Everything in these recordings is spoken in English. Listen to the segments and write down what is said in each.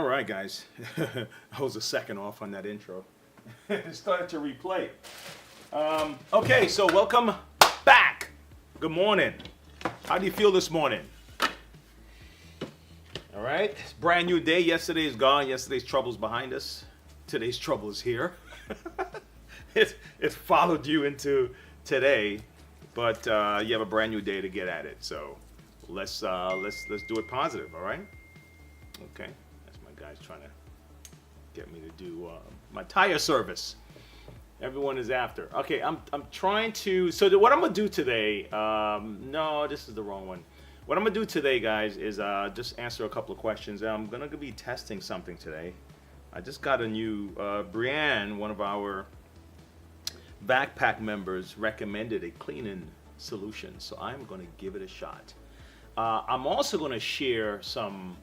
All right, guys. I was a second off on that intro. It started to replay. Okay, so welcome back. Good morning. How do you feel this morning? All right, it's a brand new day. Yesterday is gone. Yesterday's trouble's behind us. Today's trouble is here. It followed you into today, but you have a brand new day to get at it. So let's do it positive. All right. Okay. That's my guys trying to get me to do my tire service. Everyone is after. Okay, I'm trying to. So what I'm gonna do today? No, this is the wrong one. What I'm gonna do today, guys, is just answer a couple of questions. I'm gonna be testing something today. I just got a new Brianne, one of our backpack members, recommended a cleaning solution, so I'm gonna give it a shot. I'm also gonna share some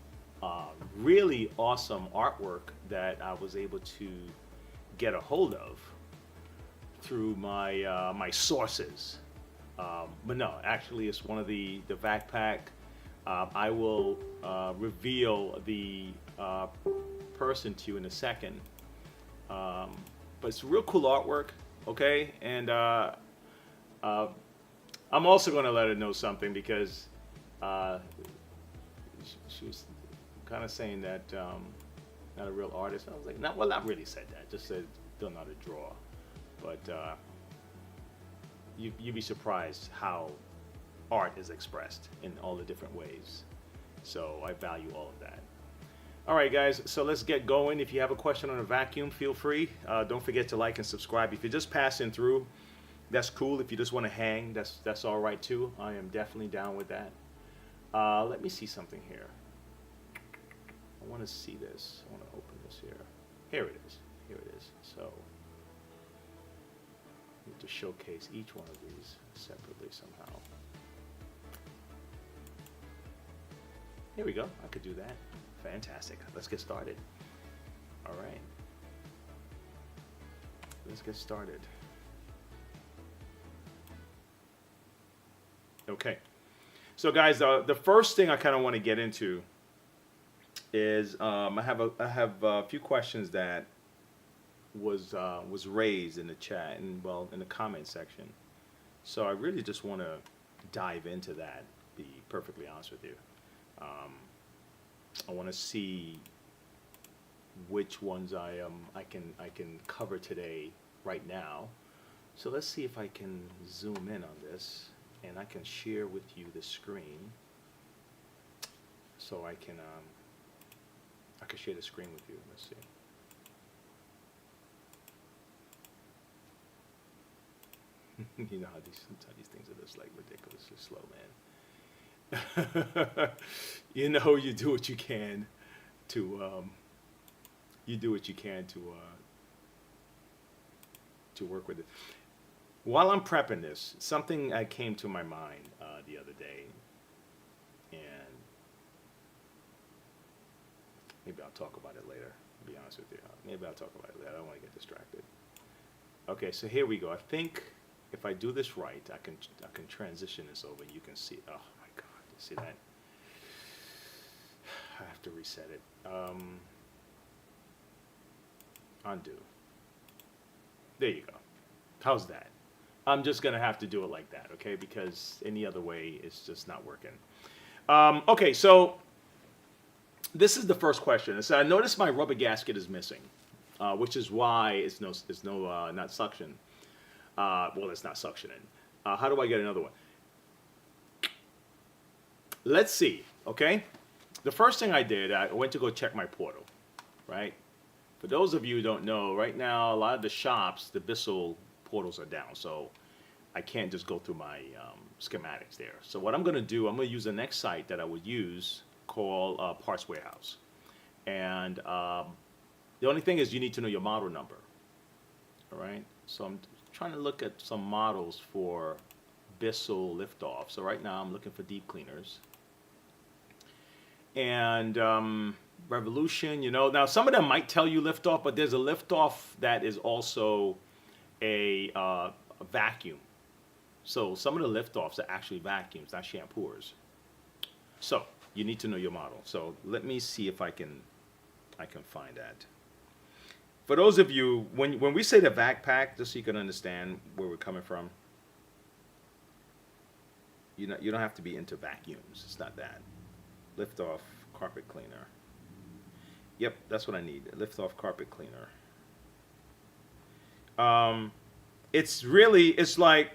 really awesome artwork that I was able to get a hold of through my my sources. But no, actually, it's one of the backpack. I will reveal the person to you in a second. But it's real cool artwork, okay? And I'm also going to let her know something because she was kind of saying that not a real artist. I was like, well, not really said that. Just said don't know how to draw. But you'd be surprised how art is expressed in all the different ways. So I value all of that. All right, guys, so let's get going. If you have a question on a vacuum, feel free. Don't forget to like and subscribe. If you're just passing through, that's cool. If you just want to hang, that's all right too. I am definitely down with that. Let me see something here. I want to see this. I want to open this here. Here it is. Here it is. So to showcase each one of these separately somehow. Here we go. I could do that. Fantastic. Let's get started. All right. Let's get started. Okay. So guys, the first thing I kind of want to get into is I have a few questions that was raised in the chat and well in the comment section. So I really just want to dive into that. Be perfectly honest with you. I want to see which ones I can cover today right now. So let's see if I can zoom in on this and I can share with you the screen. So I can share the screen with you. Let's see. You know how sometimes these things are just like ridiculously slow, man. You know, you do what you can to work with it. While I'm prepping this, something came to my mind the other day, and maybe I'll talk about it later. To be honest with you, maybe I'll talk about it later. I don't want to get distracted. Okay, so here we go. I think if I do this right, I can transition this over. You can see. Oh my God, you see that? I have to reset it. Undo. There you go. How's that? I'm just gonna have to do it like that, okay? Because any other way, it's just not working. Okay, so this is the first question. So I noticed my rubber gasket is missing, which is why it's not suction. Well, it's not suctioning. How do I get another one? Let's see, okay? The first thing I did, I went to go check my portal, right? For those of you who don't know, right now, a lot of the shops, the Bissell portals are down, so I can't just go through my schematics there. So what I'm gonna do, I'm gonna use the next site that I would use called Parts Warehouse. And the only thing is you need to know your model number, all right? So I'm trying to look at some models for Bissell liftoff. So right now I'm looking for deep cleaners. And Revolution, you know, now some of them might tell you liftoff, but there's a liftoff that is also a vacuum. So some of the liftoffs are actually vacuums, not shampooers. So you need to know your model. So let me see if I can I can find that. For those of you, when we say the backpack, just so you can understand where we're coming from, you don't have to be into vacuums. It's not that. Lift off carpet cleaner. Yep, that's what I need. Lift off carpet cleaner. It's like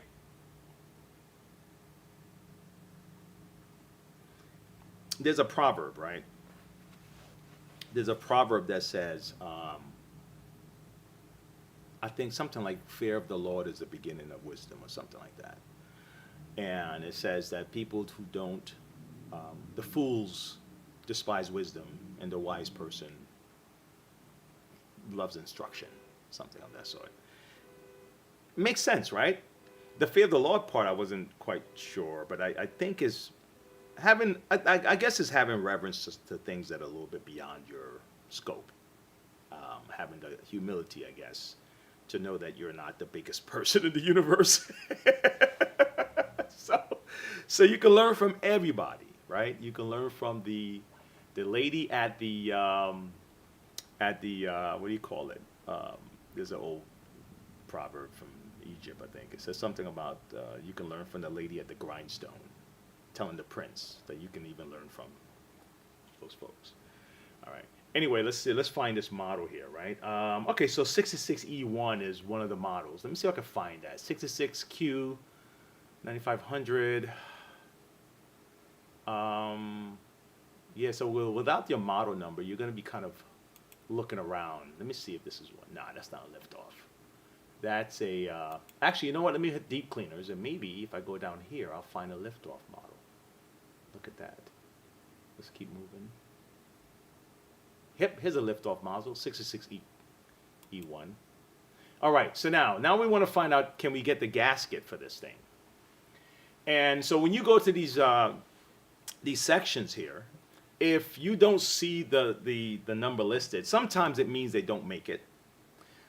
there's a proverb, right? There's a proverb that says, I think something like fear of the Lord is the beginning of wisdom or something like that. And it says that people who don't, the fools despise wisdom and the wise person loves instruction, something of that sort. Makes sense, right? The fear of the Lord part I wasn't quite sure, but I think is having, I guess is having reverence to things that are a little bit beyond your scope. Having the humility, I guess, to know that you're not the biggest person in the universe. So you can learn from everybody, right? You can learn from the lady at the what do you call it? There's an old proverb from Egypt, I think. It says something about you can learn from the lady at the grindstone, telling the prince that you can even learn from those folks. All right. Anyway, let's see. Let's find this model here, right? Okay, so 66E1 is one of the models. Let me see if I can find that. 66Q, 9500. Yeah, so without your model number, you're going to be kind of looking around. Let me see if this is one. Nah, that's not a liftoff. That's a, actually, you know what? Let me hit deep cleaners, and maybe if I go down here, I'll find a liftoff model. Look at that. Let's keep moving. Yep, here's a liftoff model, 66E1. All right, so now we want to find out, can we get the gasket for this thing? And so when you go to these sections here, if you don't see the number listed, sometimes it means they don't make it.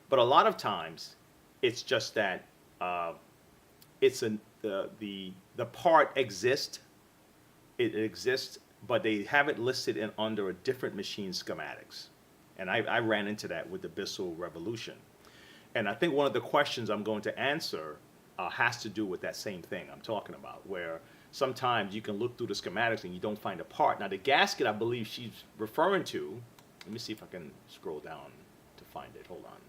But a lot of times, it's just that the part exists. It exists, but they have it listed in under a different machine schematics. And I ran into that with the Bissell Revolution. And I think one of the questions I'm going to answer has to do with that same thing I'm talking about, where sometimes you can look through the schematics and you don't find a part. Now the gasket I believe she's referring to, let me see if I can scroll down to find it. Hold on.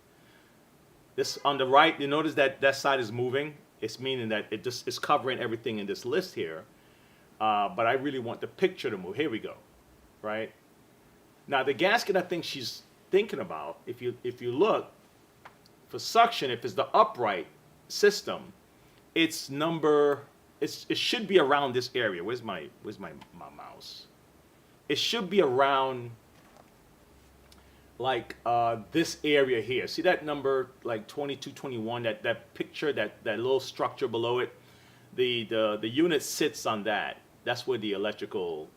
This on the right, you notice that that side is moving. It's meaning that it just is covering everything in this list here. But I really want the picture to move. Here we go, right? Now the gasket I think she's thinking about, if you look, for suction, if it's the upright system, it's number, it should be around this area. Where's my mouse? It should be around like this area here. See that number like 2221, that picture, that little structure below it? The unit sits on that. That's where the electrical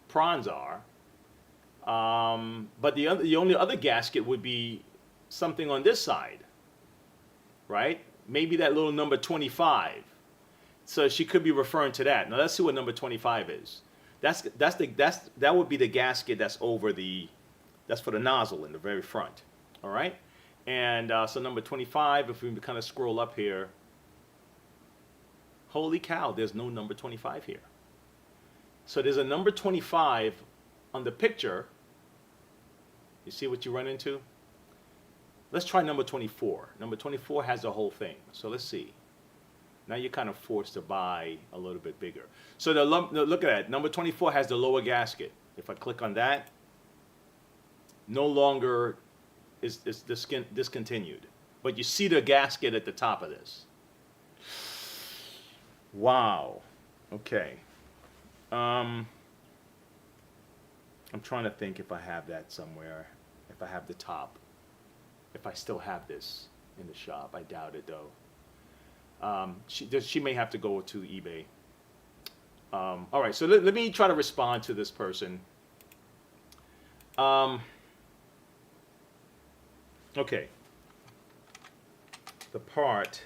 prongs are. But the only other gasket would be something on this side, right? Maybe that little number 25. So she could be referring to that. Now let's see what number 25 is. That would be the gasket that's over that's for the nozzle in the very front. All right. And so number 25, if we kind of scroll up here, holy cow, there's no number 25 here. So there's a number 25 on the picture. You see what you run into? Let's try number 24. Number 24 has the whole thing. So let's see. Now you're kind of forced to buy a little bit bigger. So look at that. Number 24 has the lower gasket. If I click on that, no longer is the skin discontinued. But you see the gasket at the top of this. Wow. Okay. I'm trying to think if I have that somewhere. If I have the top. If I still have this in the shop. I doubt it though. She may have to go to eBay. All right, so let me try to respond to this person. Okay. The part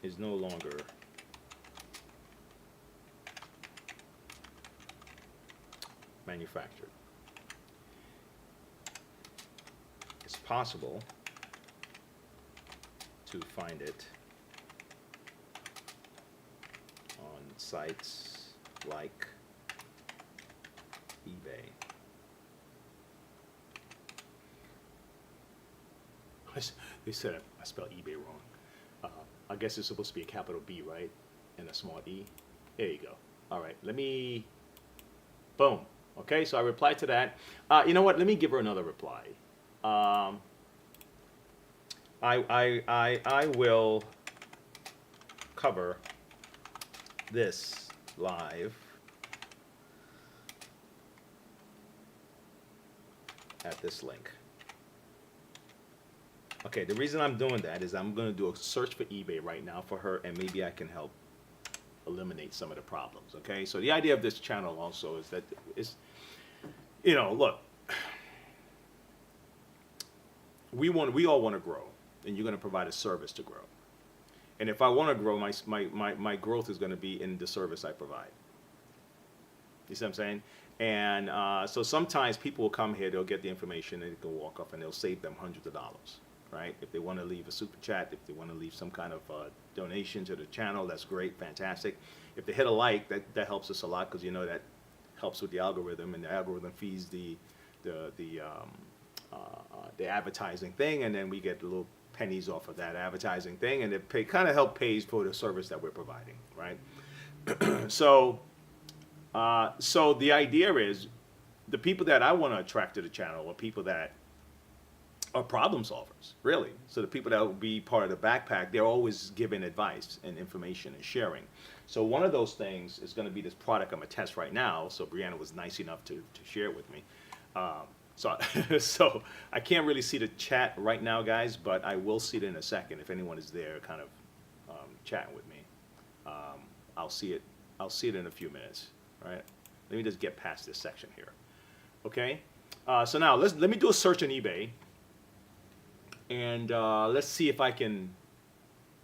is no longer manufactured. It's possible to find it on sites like eBay. They said I spelled eBay wrong. I guess it's supposed to be a capital B, right? And a small e. There you go. All right, let me, boom. Okay, so I replied to that. You know what? Let me give her another reply. I will cover this live at this link. Okay, the reason I'm doing that is I'm going to do a search for eBay right now for her, and maybe I can help eliminate some of the problems. Okay, so the idea of this channel also is that it's, you know, look, we all want to grow, and you're going to provide a service to grow. And if I want to grow, my growth is going to be in the service I provide. You see what I'm saying? And so sometimes people will come here, they'll get the information, and they can walk off, and they'll save them hundreds of dollars, right? If they want to leave a super chat, if they want to leave some kind of donation to the channel, that's great, fantastic. If they hit a like, that helps us a lot, because you know that helps with the algorithm, and the algorithm feeds the advertising thing, and then we get little pennies off of that advertising thing, and it kind of help pays for the service that we're providing, right? So the idea is the people that I want to attract to the channel are people that are problem solvers, really. So the people that will be part of the backpack, they're always giving advice and information and sharing. So one of those things is going to be this product I'm going to test right now. So Brianna was nice enough to share it with me. So I can't really see the chat right now, guys, but I will see it in a second if anyone is there kind of chatting with me. I'll see it in a few minutes. All right, let me just get past this section here. Okay, so now let me do a search on eBay, and let's see if I can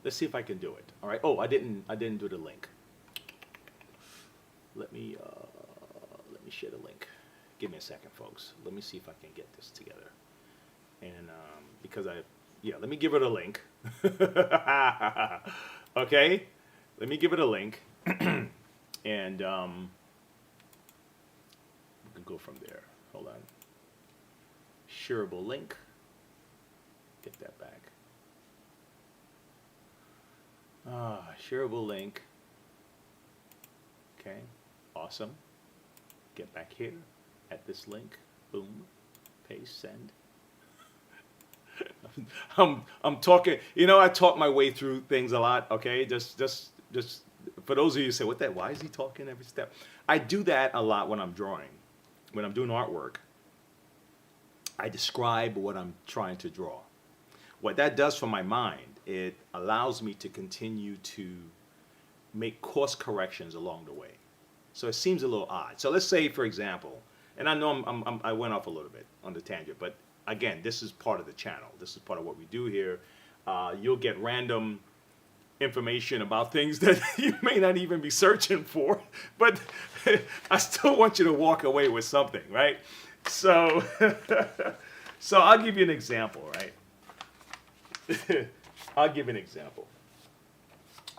do it. All right. Oh, I didn't do the link. Let me share the link. Give me a second, folks. Let me see if I can get this together. And because let me give it a link. Okay, let me give it a link, and we can go from there. Hold on. Shareable link. Get that back. Shareable link. Okay, awesome. Get back here at this link. Boom. Paste, send. I'm talking, you know, I talk my way through things a lot, okay? Just for those of you who say, why is he talking every step? I do that a lot when I'm drawing. When I'm doing artwork, I describe what I'm trying to draw. What that does for my mind, it allows me to continue to make course corrections along the way. So it seems a little odd. So let's say, for example, and I know I went off a little bit on the tangent, but again, this is part of the channel. This is part of what we do here. You'll get random information about things that you may not even be searching for, but I still want you to walk away with something, right? So, so I'll give you an example, right? I'll give you an example.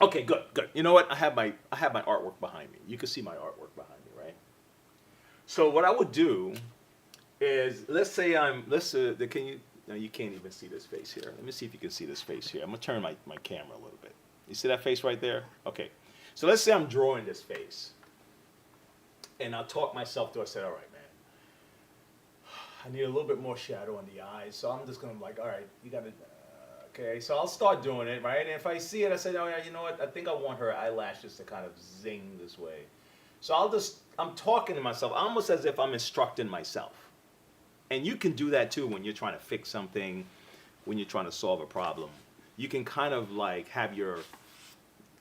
Okay, good. You know what? I have my artwork behind me. You can see my artwork behind me, right? So what I would do is, let's say can you? No, you can't even see this face here. Let me see if you can see this face here. I'm gonna turn my camera a little bit. You see that face right there? Okay. So let's say I'm drawing this face, and I'll talk myself through. I said, all right, man, I need a little bit more shadow on the eyes. So I'm just gonna all right, you gotta. Okay, so I'll start doing it, right? And if I see it, I say, oh yeah, you know what? I think I want her eyelashes to kind of zing this way. So I'm talking to myself, almost as if I'm instructing myself. And you can do that too when you're trying to fix something, when you're trying to solve a problem. You can kind of like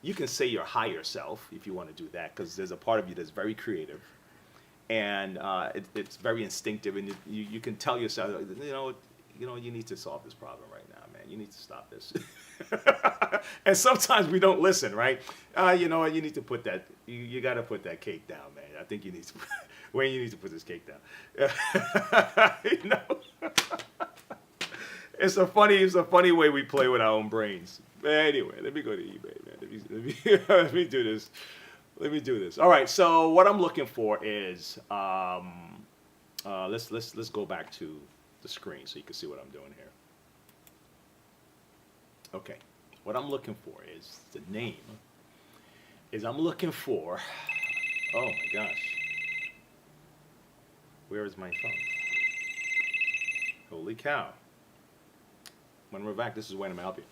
you can say your higher self if you want to do that, because there's a part of you that's very creative. And it's very instinctive, and you can tell yourself, you know, you need to solve this problem right now, man. you need to stop this. And sometimes we don't listen, right? You know what? You need to put that. You got to put that cake down, man. I think you need to. Wayne, you need to put this cake down. You know, it's a funny way we play with our own brains. But anyway, let me go to eBay, man. Let me do this. Let me do this. All right. So what I'm looking for is let's go back to the screen so you can see what I'm doing here. Okay. What I'm looking for is the name. I'm looking for. Oh my gosh. Where is my phone? Holy cow. When we're back, this is when I'm helping you.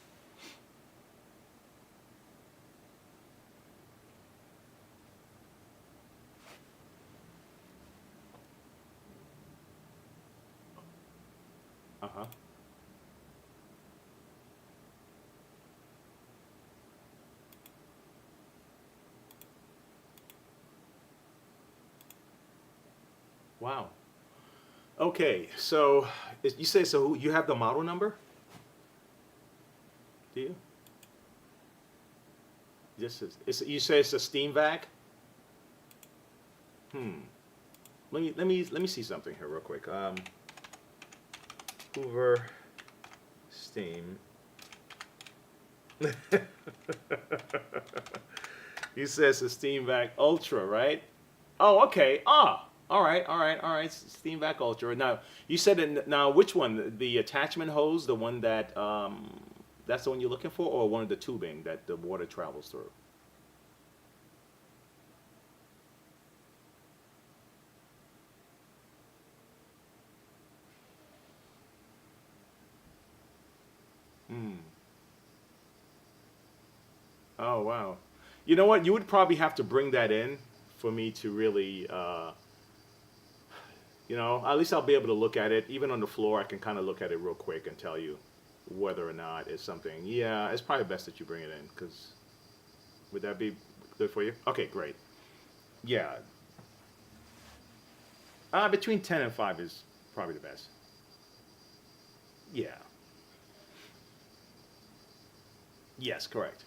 Uh-huh. Wow. Okay, so you say so you have the model number? Do you? You say it's a steam vac? Let me see something here real quick. Hoover steam. You say it's a steam vac ultra, right? Oh, okay. All right. Steam vac ultra. Now you said now which one? The attachment hose, the one that that's the one you're looking for, or one of the tubing that the water travels through? Oh wow. You know what? You would probably have to bring that in for me to really, at least I'll be able to look at it. Even on the floor, I can kind of look at it real quick and tell you whether or not it's something. Yeah, it's probably best that you bring it in, because would that be good for you? Okay, great. Yeah. Between 10 and 5 is probably the best. Yeah. Yes, correct.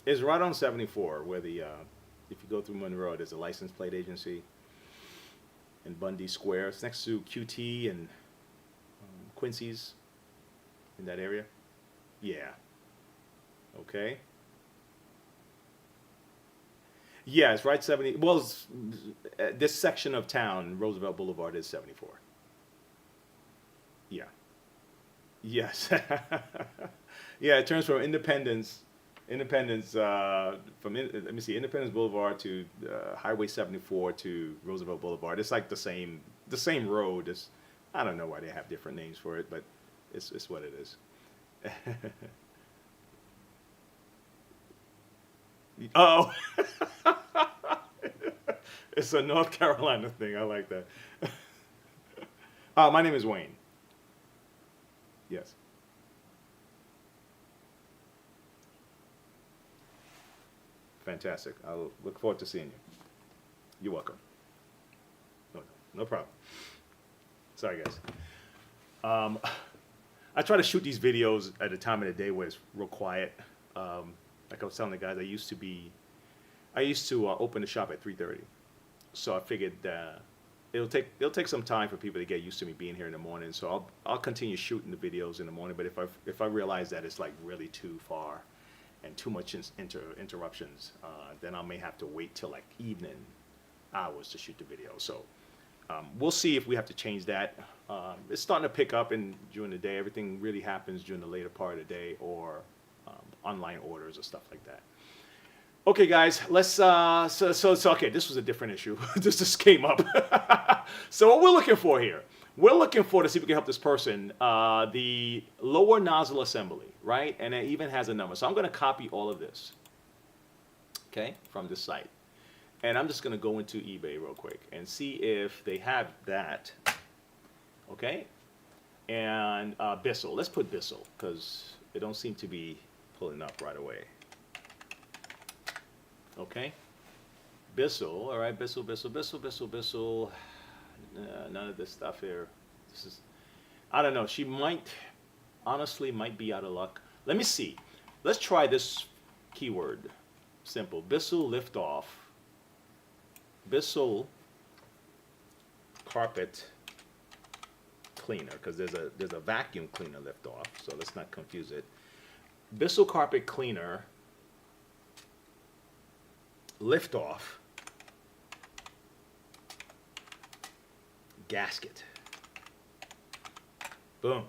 It's right on 74 where if you go through Monroe, there's a license plate agency in Bundy Square. It's next to QT and Quincy's in that area. Yeah. Okay. Yeah, it's right 70. Well, this section of town, Roosevelt Boulevard, is 74. Yeah. Yes. Yeah, it turns from Independence, let me see, Independence Boulevard to Highway 74 to Roosevelt Boulevard. It's like the same road. I don't know why they have different names for it, but it's what it is. Oh, it's a North Carolina thing. I like that. My name is Wayne. Yes. Fantastic. I'll look forward to seeing you. You're welcome. No problem. Sorry, guys. I try to shoot these videos at a time of the day where it's real quiet. Like I was telling the guys, I used to open the shop at 3:30, so I figured it'll take some time for people to get used to me being here in the morning. So I'll continue shooting the videos in the morning. But if I realize that it's like really too far and too much interruptions, then I may have to wait till like evening hours to shoot the video. So we'll see if we have to change that. It's starting to pick up during the day. Everything really happens during the later part of the day, or online orders or stuff like that. Okay, guys, let's. So okay. This was a different issue. This just came up. So what we're looking for here, we're looking for to see if we can help this person. The lower nozzle assembly, right? And it even has a number. So I'm going to copy all of this, okay, from this site, and I'm just going to go into eBay real quick and see if they have that. Okay, and Bissell. Let's put Bissell because it don't seem to be pulling up right away. Okay, Bissell. All right, Bissell. None of this stuff here This is, I don't know. She might, honestly, might be out of luck. Let me see. Let's try this keyword. Simple. Bissell liftoff. Bissell carpet cleaner, because there's a vacuum cleaner liftoff. So let's not confuse it. Bissell carpet cleaner liftoff gasket. Boom.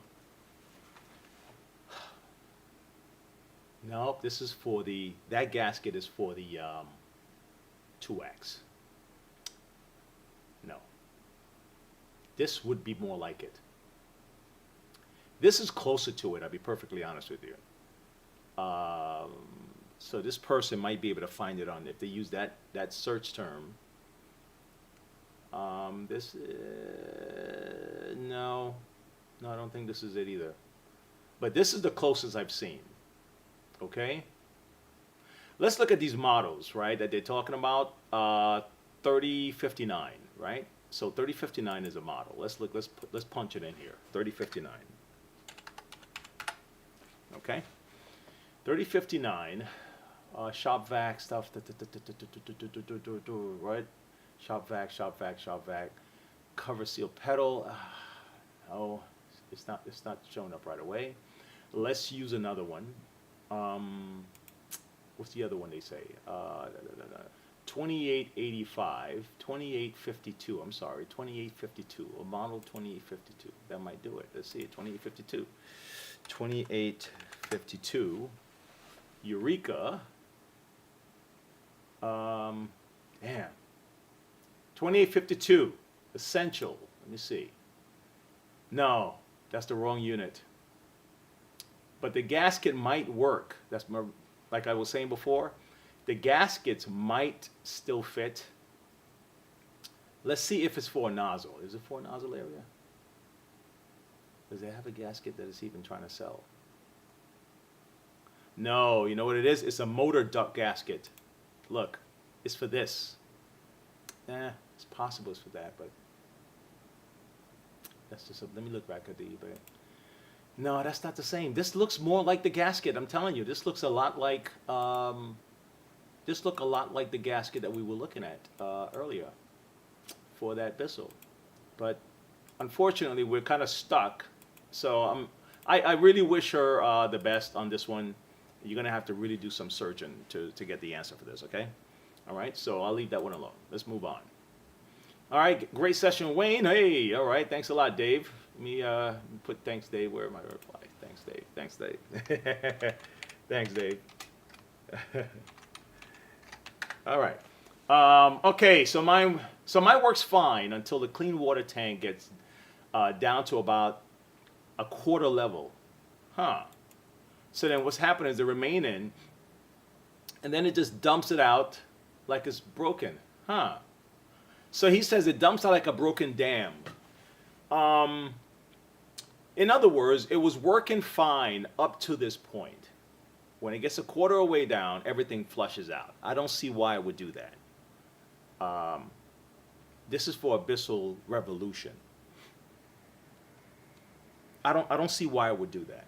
No, this is for the, that gasket is for the 2X. No. This would be more like it. This is closer to it, I'll be perfectly honest with you. So this person might be able to find it on, if they use that search term. No, I don't think this is it either. But this is the closest I've seen. Okay? Let's look at these models, right, that they're talking about. 3059, right? So 3059 is a model. Let's punch it in here. 3059. Okay? 3059, shop vac stuff, right? Shop vac, cover seal pedal. No, it's not showing up right away. Let's use another one. What's the other one they say? 2885, 2852. I'm sorry, 2852. A model 2852. That might do it. Let's see it. 2852. 2852. Eureka. Damn. 2852. Essential. Let me see. No, that's the wrong unit. But the gasket might work. That's my, like I was saying before, the gaskets might still fit. Let's see if it's for a nozzle. Is it for a nozzle area? Does it have a gasket that it's even trying to sell? No, you know what it is? It's a motor duct gasket. Look, it's for this. It's possible it's for that, but that's just let me look back at the eBay. No, that's not the same. This looks more like the gasket. I'm telling you, this looks a lot like the gasket that we were looking at earlier for that Bissell. But unfortunately, we're kind of stuck. So I really wish her the best on this one. You're gonna have to really do some searching to get the answer for this. Okay? All right. So I'll leave that one alone. Let's move on. All right, great session, Wayne. Hey, all right, thanks a lot, Dave. Let me put thanks, Dave. Where am I reply? Thanks, Dave. Thanks, Dave. Thanks, Dave. All right. Okay, so mine works fine until the clean water tank gets down to about a quarter level. Huh. So then what's happening is the remaining, and then it just dumps it out like it's broken. Huh. So he says it dumps out like a broken dam. In other words, it was working fine up to this point. When it gets a quarter of the way down, everything flushes out. I don't see why it would do that. This is for a Bissell Revolution. I don't see why it would do that.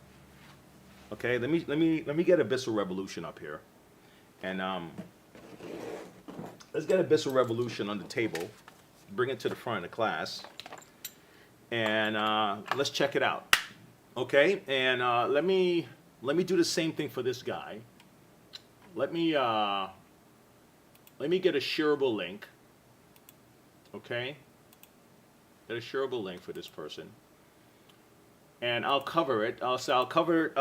Okay, let me get a Bissell Revolution up here, and let's get a Bissell Revolution on the table. Bring it to the front of the class, and let's check it out. Okay, and let me do the same thing for this guy. Let me get a shareable link. Okay, get a shareable link for this person, and I'll cover it. I'll cover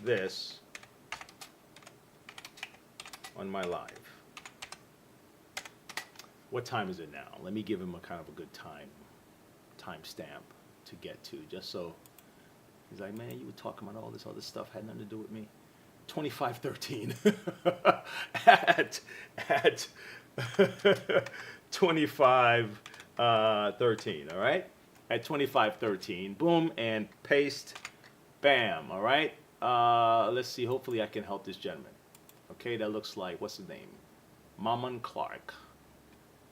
this on my live. What time is it now? Let me give him a kind of a good time stamp to get to, just so he's like, man, you were talking about all this other stuff, had nothing to do with me. 2513 at 2513. All right, at 2513, boom, and paste, bam. All right, let's see, hopefully I can help this gentleman. Okay, that looks like, what's his name? Mammon Clark.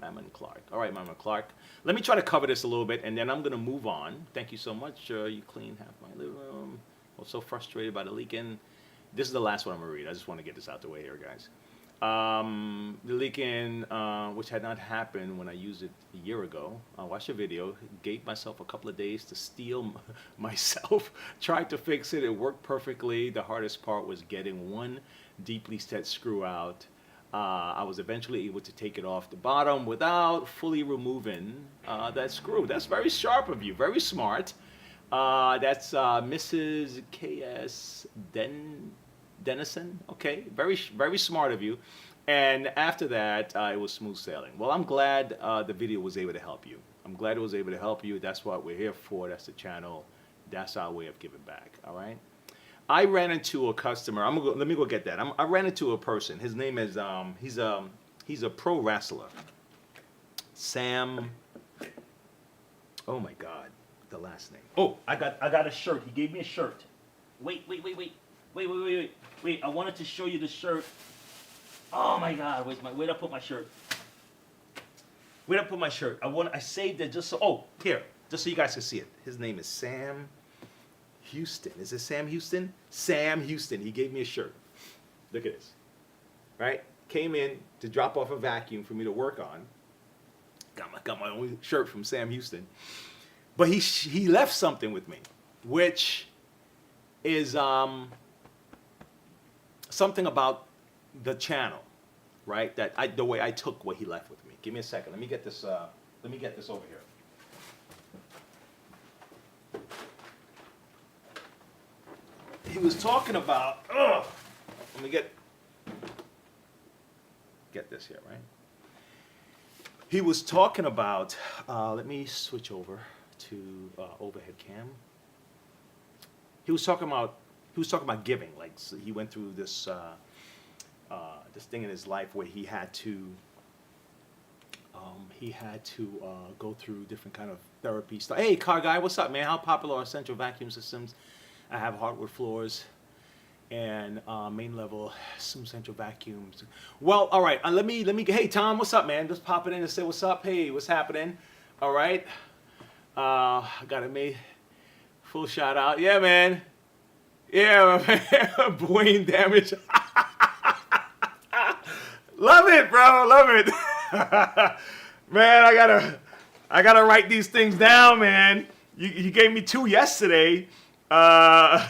Mammon Clark. All right, Mammon Clark. Let me try to cover this a little bit, and then I'm going to move on. Thank you so much. You cleaned half my living room. I was so frustrated by the leaking. This is the last one I'm going to read. I just want to get this out the way here, guys. The leaking, which had not happened when I used it a year ago. I watched a video, gave myself a couple of days to steel myself, tried to fix it. It worked perfectly. The hardest part was getting one deeply set screw out. I was eventually able to take it off the bottom without fully removing that screw. That's very sharp of you, very smart. That's Mrs. K.S. Dennison. Okay, very smart of you. And after that, it was smooth sailing. Well, I'm glad the video was able to help you. I'm glad it was able to help you. That's what we're here for. That's the channel. That's our way of giving back. All right. I ran into a customer. Let me go get that. I ran into a person. His name is he's a pro wrestler. Sam. Oh my God, the last name. Oh, I got a shirt. He gave me a shirt. Wait. I wanted to show you the shirt. Oh my God, where'd I put my shirt? Where'd I put my shirt? I saved it just so. Oh, here, just so you guys can see it. His name is Sam Houston. Is it Sam Houston? Sam Houston. He gave me a shirt. Look at this. Right? Came in to drop off a vacuum for me to work on. Got my own shirt from Sam Houston. But he left something with me, which is something about the channel, right? The way I took what he left with me. Give me a second. Let me get this over here. He was talking about. Let me get this here, right? He was talking about. Let me switch over to overhead cam. He was talking about giving. Like, so he went through this this thing in his life where he had to go through different kind of therapy stuff. Hey, car guy, what's up, man? How popular are central vacuum systems? I have hardwood floors and main level some central vacuums. Well, all right. Let me. Hey, Tom, what's up, man? Just pop it in and say what's up. Hey, what's happening? All right. I got it made. Full shout out. Yeah, man. Yeah, man. Brain damage. Love it, bro. Love it. Man, I gotta write these things down, man. You gave me 2 yesterday. I'm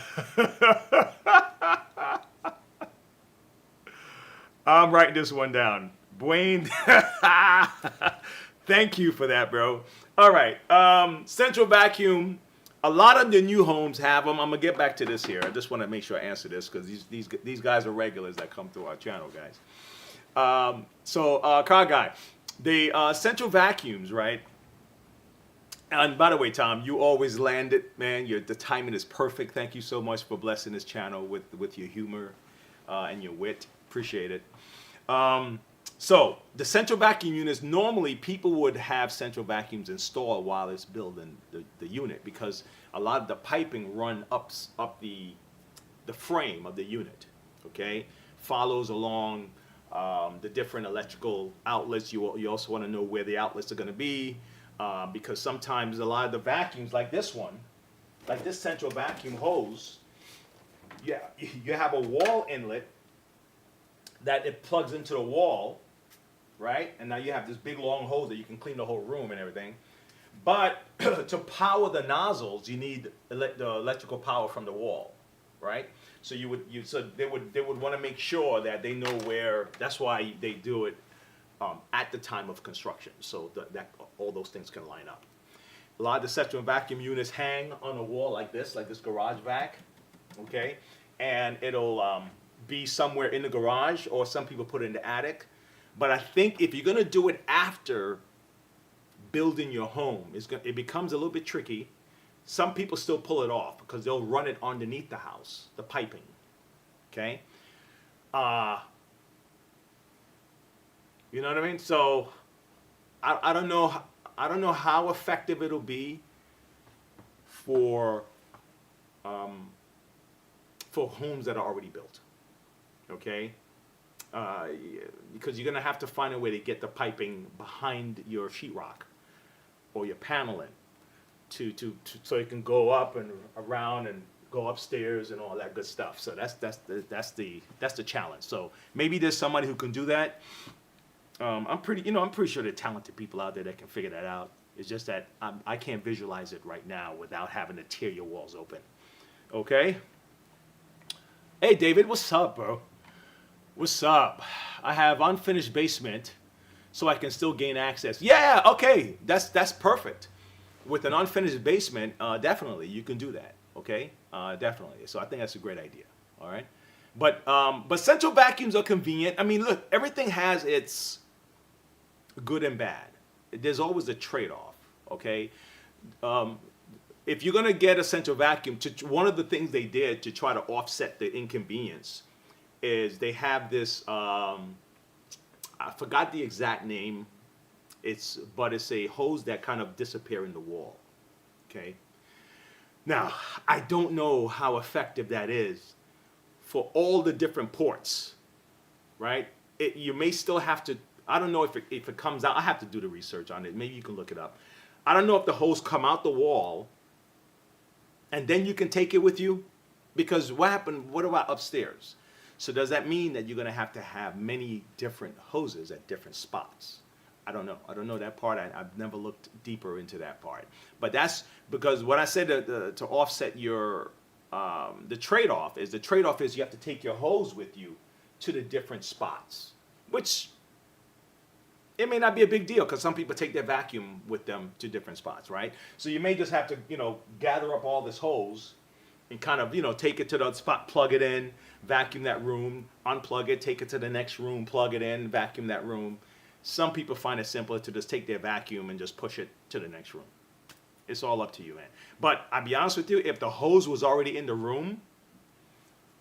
writing this one down. Dwayne, thank you for that, bro. All right, central vacuum. A lot of the new homes have them. I'm gonna get back to this here. I just want to make sure I answer this because these guys are regulars that come through our channel, guys. Car guy, the central vacuums, right? And by the way, Tom, you always land it, man. The timing is perfect. Thank you so much for blessing this channel with your humor and your wit. Appreciate it. So the central vacuum units, normally people would have central vacuums installed while it's building the unit because a lot of the piping run up the frame of the unit, okay? Follows along the different electrical outlets. You also want to know where the outlets are going to be. Because sometimes a lot of the vacuums, like this one, like this central vacuum hose, yeah, you have a wall inlet that it plugs into the wall, right? And now you have this big long hose that you can clean the whole room and everything. But to power the nozzles, you need the electrical power from the wall, right? So they would want to make sure that they know where. That's why they do it at the time of construction, so that all those things can line up. A lot of the central vacuum units hang on a wall like this garage vac, okay? And it'll be somewhere in the garage, or some people put it in the attic. But I think if you're gonna do it after building your home, it becomes a little bit tricky. Some people still pull it off because they'll run it underneath the house, the piping, okay? You know what I mean? So I don't know how effective it'll be for homes that are already built. Okay? uh, because you're going to have to find a way to get the piping behind your sheetrock or your paneling so it can go up and around and go upstairs and all that good stuff. So that's the challenge. So maybe there's somebody who can do that. I'm pretty sure there are talented people out there that can figure that out. It's just that I can't visualize it right now without having to tear your walls open. Okay. Hey David, what's up, bro? What's up? I have unfinished basement, so I can still gain access. Yeah, okay, that's perfect. With an unfinished basement, definitely you can do that. Okay, definitely. So I think that's a great idea. All right, but central vacuums are convenient. I mean, look, everything has its good and bad. There's always a trade-off. Okay, if you're gonna get a central vacuum, one of the things they did to try to offset the inconvenience is they have this. I forgot the exact name. But it's a hose that kind of disappear in the wall. Okay. Now I don't know how effective that is for all the different ports, right? You may still have to. I don't know if it comes out. I have to do the research on it. Maybe you can look it up. I don't know if the hose come out the wall, and then you can take it with you, because what happened? What about upstairs? So does that mean that you're going to have many different hoses at different spots? I don't know. I don't know that part. I've never looked deeper into that part. But that's because what I said to offset your the trade-off is you have to take your hose with you to the different spots, which it may not be a big deal because some people take their vacuum with them to different spots, right? So you may just have to, gather up all this hose and kind of, take it to the spot, plug it in, vacuum that room, unplug it, take it to the next room, plug it in, vacuum that room. Some people find it simpler to just take their vacuum and just push it to the next room. It's all up to you, man. But I'll be honest with you, if the hose was already in the room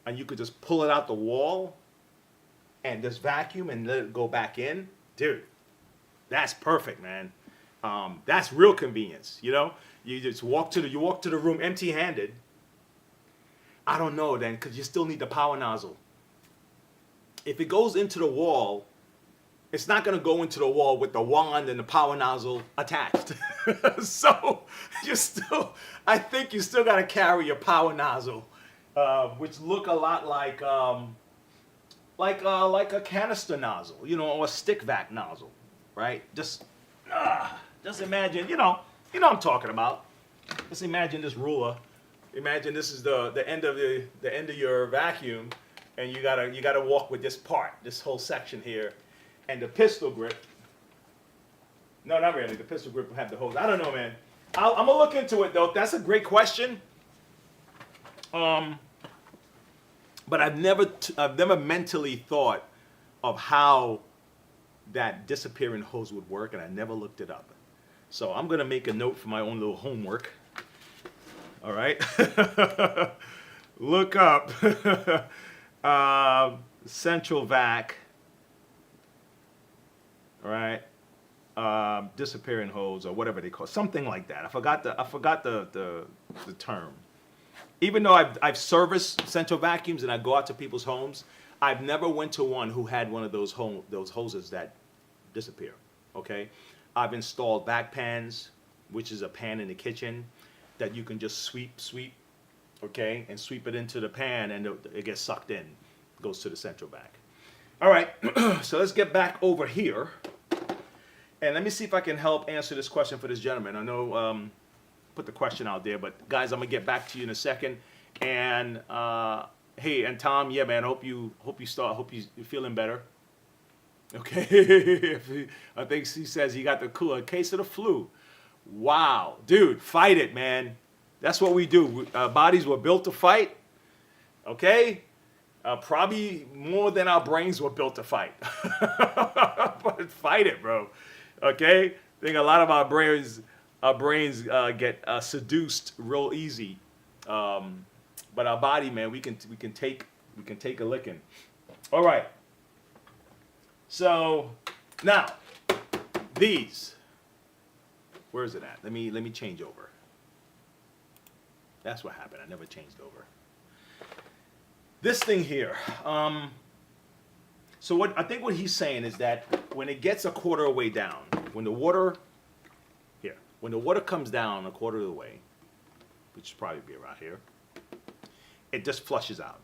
and you could just pull it out the wall and just vacuum and let it go back in, dude, that's perfect, man. That's real convenience, You just walk to the room empty-handed. I don't know then, because you still need the power nozzle. If it goes into the wall, it's not going to go into the wall with the wand and the power nozzle attached. So I think you still got to carry your power nozzle, which look a lot like a canister nozzle, or a stick vac nozzle, right? Just imagine, you know what I'm talking about. Just imagine this ruler. Imagine this is the end of your vacuum, and you gotta walk with this part, this whole section here. And the pistol grip. No, not really. The pistol grip will have the hose. I don't know, man. I'm going to look into it, though. That's a great question. But I've never mentally thought of how that disappearing hose would work, and I never looked it up. So I'm going to make a note for my own little homework. All right? Look up central vac. Right, disappearing hose or whatever they call it, something like that. I forgot the term. Even though I've serviced central vacuums and I go out to people's homes, I've never went to one who had one of those hoses that disappear. Okay, I've installed back pans, which is a pan in the kitchen that you can just sweep, okay, and sweep it into the pan and it gets sucked in, goes to the central vac. All right, so let's get back over here. And let me see if I can help answer this question for this gentleman. I know put the question out there, but guys, I'm gonna get back to you in a second. And hey, and Tom, yeah, man, hope you're feeling better. Okay, I think he says he got a case of the flu. Wow, dude, fight it, man. That's what we do. Our bodies were built to fight. Okay. Probably more than our brains were built to fight. But fight it, bro. Okay? I think a lot of our brains get seduced real easy. But our body, man, we can take a licking. All right. So now these. Where is it at? Let me change over. That's what happened. I never changed over. This thing here. So what I think what he's saying is that when it gets a quarter of the way down, when the water comes down a quarter of the way, which should probably be around here, it just flushes out.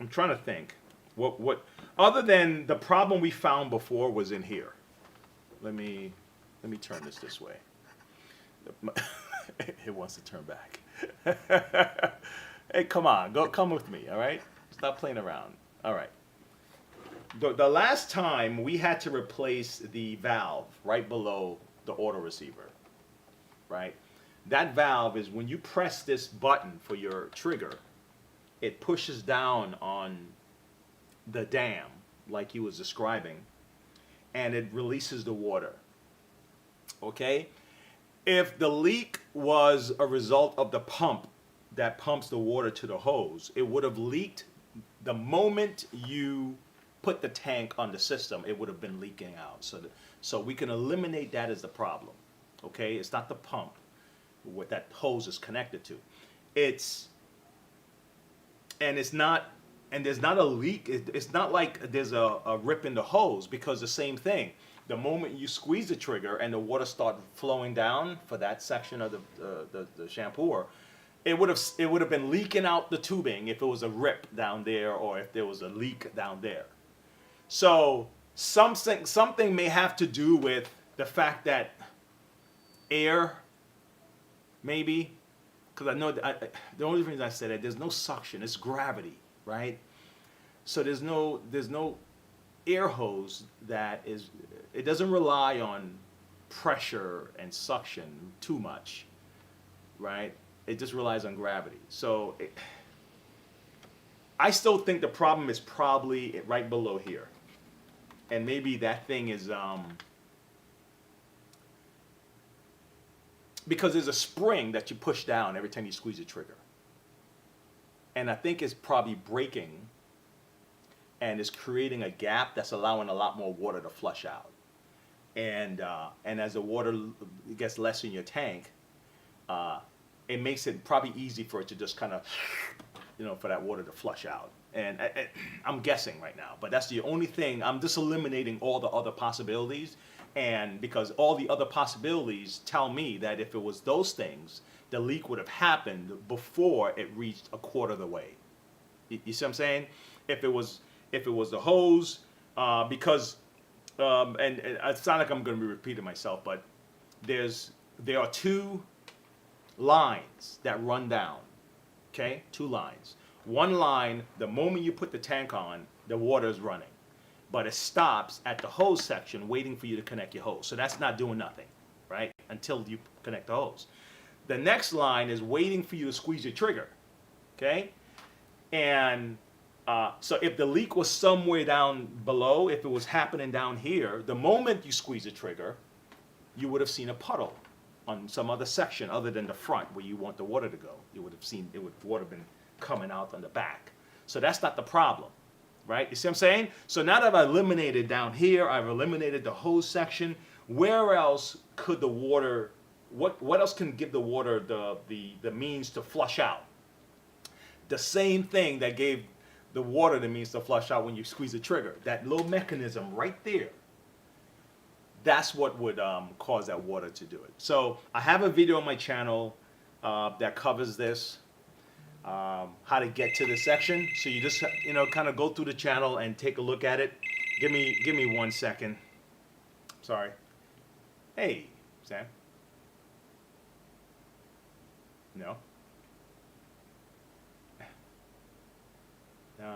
I'm trying to think. What other than the problem we found before was in here. Let me turn this way. It wants to turn back. Hey, come with me, all right? Stop playing around. All right. The last time we had to replace the valve right below the auto receiver, right? That valve is when you press this button for your trigger, it pushes down on the dam, like he was describing, and it releases the water. Okay? If the leak was a result of the pump that pumps the water to the hose, it would have leaked the moment you put the tank on the system. It would have been leaking out. So we can eliminate that as the problem. Okay? It's not the pump what that hose is connected to. And there's not a leak. It's not like there's a rip in the hose, because the same thing. The moment you squeeze the trigger and the water starts flowing down for that section of the shampooer, it would have been leaking out the tubing if it was a rip down there or if there was a leak down there. So something may have to do with the fact that air, maybe, because I know the only reason I said that there's no suction, it's gravity, right? So there's no air hose it doesn't rely on pressure and suction too much, right? It just relies on gravity. So I still think the problem is probably right below here, and maybe that thing is because there's a spring that you push down every time you squeeze the trigger. And I think it's probably breaking and is creating a gap that's allowing a lot more water to flush out. And as the water gets less in your tank, it makes it probably easy for it to just kind of, for that water to flush out. And I'm guessing right now, but that's the only thing. I'm just eliminating all the other possibilities. And because all the other possibilities tell me that if it was those things, the leak would have happened before it reached a quarter of the way. You see what I'm saying? If it was the hose, because and it's not like I'm going to be repeating myself, but there are two lines that run down. Okay, two lines. One line, the moment you put the tank on, the water is running, but it stops at the hose section waiting for you to connect your hose. So that's not doing nothing, right? Until you connect the hose. The next line is waiting for you to squeeze your trigger, okay? And so if the leak was somewhere down below, if it was happening down here, the moment you squeeze the trigger, you would have seen a puddle on some other section other than the front where you want the water to go. You would have seen water been coming out on the back. So that's not the problem, right? You see what I'm saying? So now that I've eliminated down here, I've eliminated the hose section, where else could the water, what else can give the water the means to flush out? The same thing that gave the water the means to flush out when you squeeze the trigger. That little mechanism right there. That's what would cause that water to do it. So I have a video on my channel that covers this, how to get to this section. So you just kind of go through the channel and take a look at it. Give me 1 second. Sorry. Hey, Sam. No. No.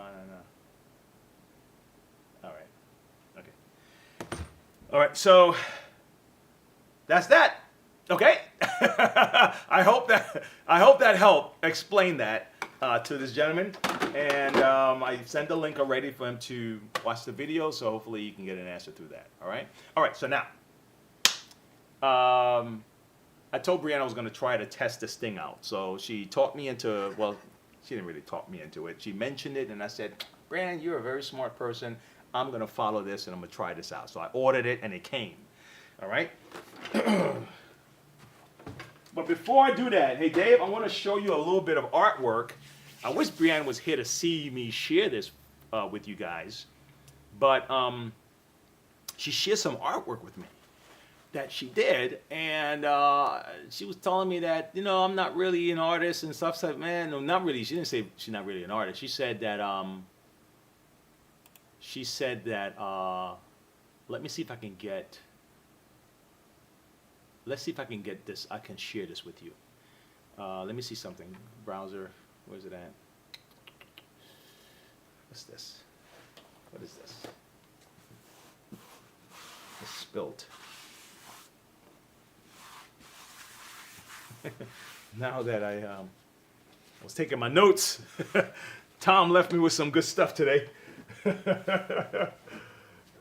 All right. Okay. All right. So that's that. Okay. I hope that helped explain that to this gentleman, and I sent the link already for him to watch the video. So hopefully you can get an answer through that. All right. All right. So now, I told Brianna I was going to try to test this thing out. So she talked me into, well, she didn't really talk me into it. She mentioned it, and I said, Brianna, you're a very smart person. I'm going to follow this, and I'm going to try this out. So I ordered it, and it came. All right? But before I do that, hey Dave, I want to show you a little bit of artwork. I wish Brianne was here to see me share this with you guys, but she shared some artwork with me that she did, and she was telling me that, you know, I'm not really an artist and stuff. So, man, no, not really. She didn't say she's not really an artist. She said that let me see if I can get. Let's see if I can get this. I can share this with you. Let me see something. Browser. Where's it at? What's this? What is this? It's spilt. Now that I was taking my notes, Tom left me with some good stuff today.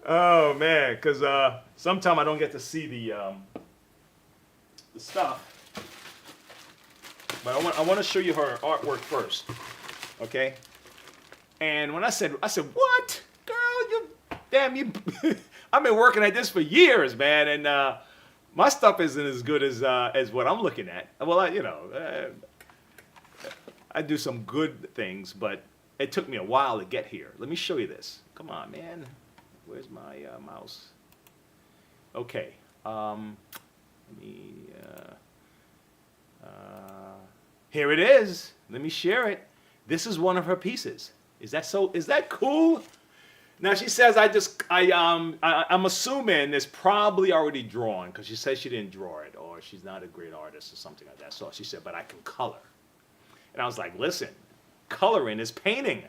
Oh man, because sometimes I don't get to see the stuff. But I want to show you her artwork first, okay? And when I said, what, girl? You I've been working at this for years, man, and my stuff isn't as good as what I'm looking at. Well, I do some good things, but it took me a while to get here. Let me show you this. Come on, man. Where's my mouse? Okay. Here it is. Let me share it. This is one of her pieces. Is that cool? Now she says I'm assuming it's probably already drawn because she says she didn't draw it or she's not a great artist or something like that. So she said, but I can color. And I was like, listen, coloring is painting.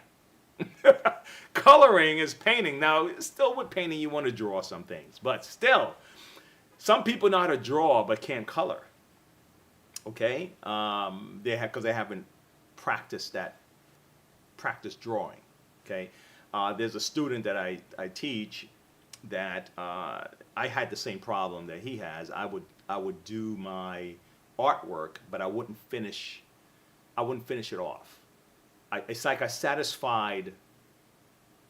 Coloring is painting. Now, still with painting, you want to draw some things, but still, some people know how to draw but can't color. Okay, because they haven't practiced drawing. Okay, there's a student that I teach that I had the same problem that he has. I would do my artwork, but I wouldn't finish it off. It's like I satisfied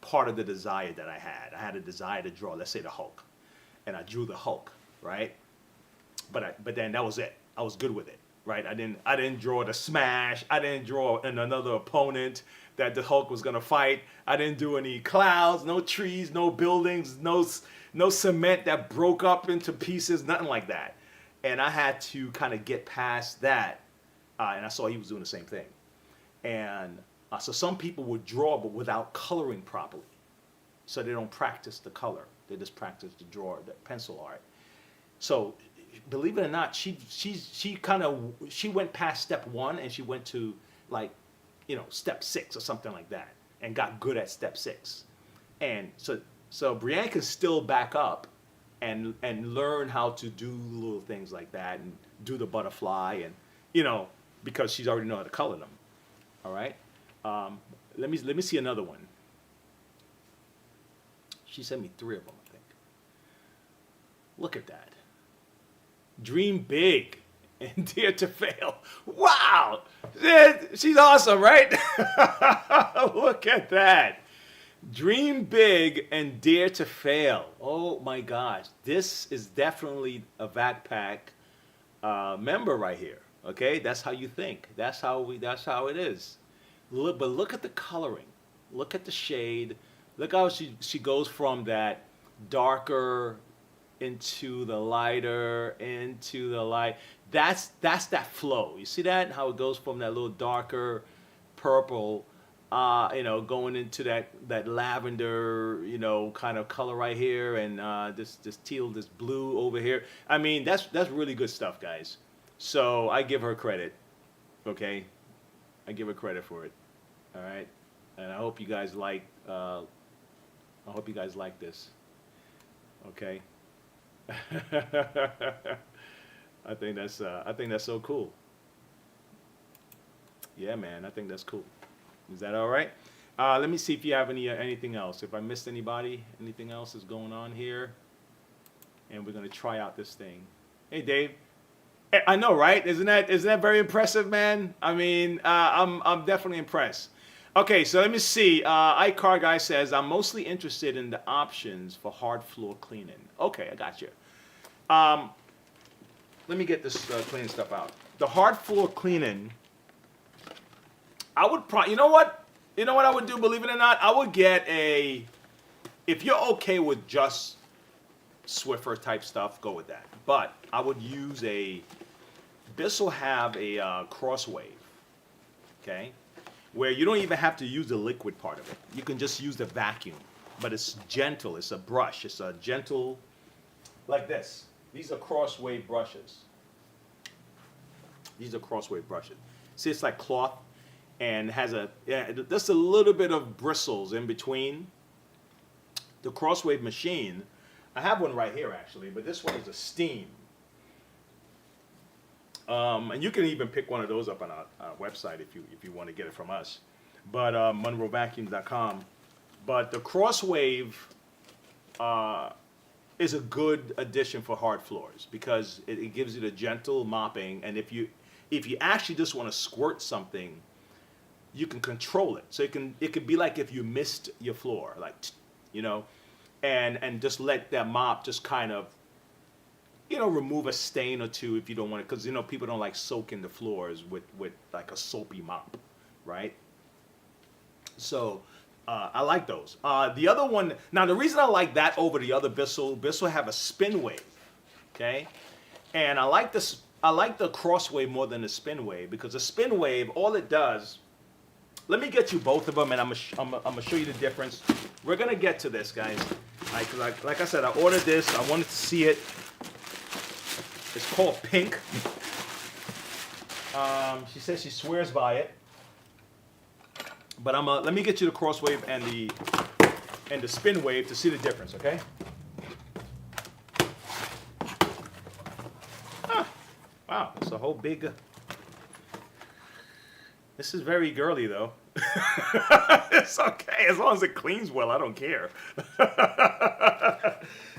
part of the desire that I had. I had a desire to draw, let's say, the Hulk, and I drew the Hulk, right? But then that was it. I was good with it, right? I didn't draw the smash. I didn't draw another opponent that the Hulk was gonna fight. I didn't do any clouds, no trees, no buildings, no cement that broke up into pieces, nothing like that. And I had to kind of get past that, and I saw he was doing the same thing. And so some people would draw but without coloring properly. So they don't practice the color. They just practice the pencil art. So believe it or not, she went past step 1 and she went to step 6 or something like that and got good at step 6. And so Brianne can still back up and learn how to do little things like that and do the butterfly and because she's already know how to color them. All right. Let me see another one. She sent me 3 of them, I think. Look at that. Dream big and dare to fail. Wow. She's awesome, right? Look at that. Dream big and dare to fail. Oh my gosh. This is definitely a VACPAC member right here. Okay, that's how you think. That's how it is. But look at the coloring. Look at the shade. Look how she goes from that darker into the lighter, into the light. That's that flow. You see that? How it goes from that little darker purple, going into that lavender, kind of color right here, and this teal, this blue over here. I mean, that's really good stuff, guys. So I give her credit, okay? I give her credit for it, all right? And I hope you guys like this, okay? I think that's so cool. Yeah, man, I think that's cool. Is that all right? Let me see if you have anything else. If I missed anybody, anything else is going on here, and we're gonna try out this thing. Hey, Dave. I know, right? Isn't that very impressive, man? I mean, I'm definitely impressed. Okay, so let me see. iCar guy says I'm mostly interested in the options for hard floor cleaning. Okay, I got you. Let me get this cleaning stuff out. the hard floor cleaning, I would probably, you know what I would do, believe it or not? I would get if you're okay with just Swiffer type stuff, go with that. But I would use this will have a crosswave, okay? Where you don't even have to use the liquid part of it. You can just use the vacuum, but it's gentle, it's a brush. It's a gentle, like this. These are crosswave brushes. These are crosswave brushes. See, it's like cloth and has just a little bit of bristles in between. The crosswave machine, I have one right here actually, but this one is a steam. And you can even pick one of those up on our website if you want to get it from us. But MonroeVacuums.com. But the crosswave is a good addition for hard floors because it gives you the gentle mopping, and if you actually just want to squirt something, you can control it. So it could be like if you missed your floor, like, and just let that mop just kind of, remove a stain or two if you don't want it, because people don't like soaking the floors with like a soapy mop, right? So I like those. The other one, now the reason I like that over the other Bissell have a spin wave, okay? And I like the crosswave more than the spin wave because the spin wave, all it does, let me get you both of them and I'm gonna show you the difference. We're gonna get to this, guys. Like I said, I ordered this, I wanted to see it. It's called Pink. She says she swears by it. But let me get you the crosswave and the spin wave to see the difference, okay? Wow, it's a whole big. This is very girly though. It's okay as long as it cleans well. I don't care.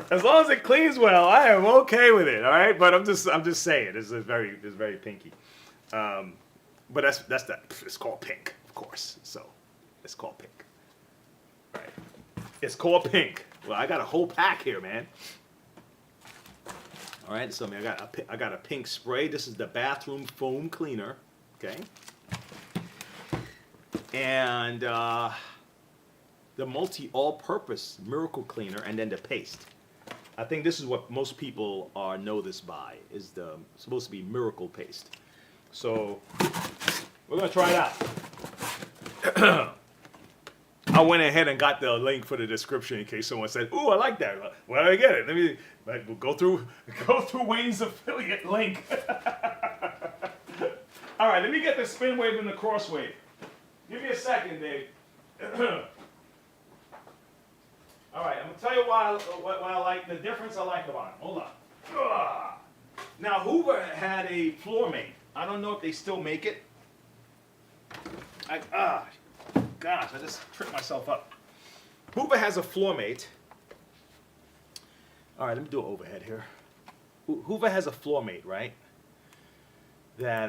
As long as it cleans well, I am okay with it. All right, but I'm just saying it's very pinky. But that's that. It's called Pink, of course. So it's called Pink. All right, it's called Pink. Well, I got a whole pack here, man. All right, so I got a pink spray. This is the bathroom foam cleaner. Okay. And the multi-all-purpose miracle cleaner, and then the paste. I think this is what most people know this by, is supposed to be miracle paste. So we're gonna try it out. I went ahead and got the link for the description in case someone said, "Ooh, I like that." Where did I get it? We'll go through Wayne's affiliate link. All right, let me get the spin wave and the cross wave. Give me a second, Dave. All right, I'm gonna tell you what I like, the difference I like about it. Hold on. Now Hoover had a floor mate. I don't know if they still make it. Gosh, I just tripped myself up. Hoover has a floor mate. All right, let me do an overhead here. Hoover has a floor mate, right? That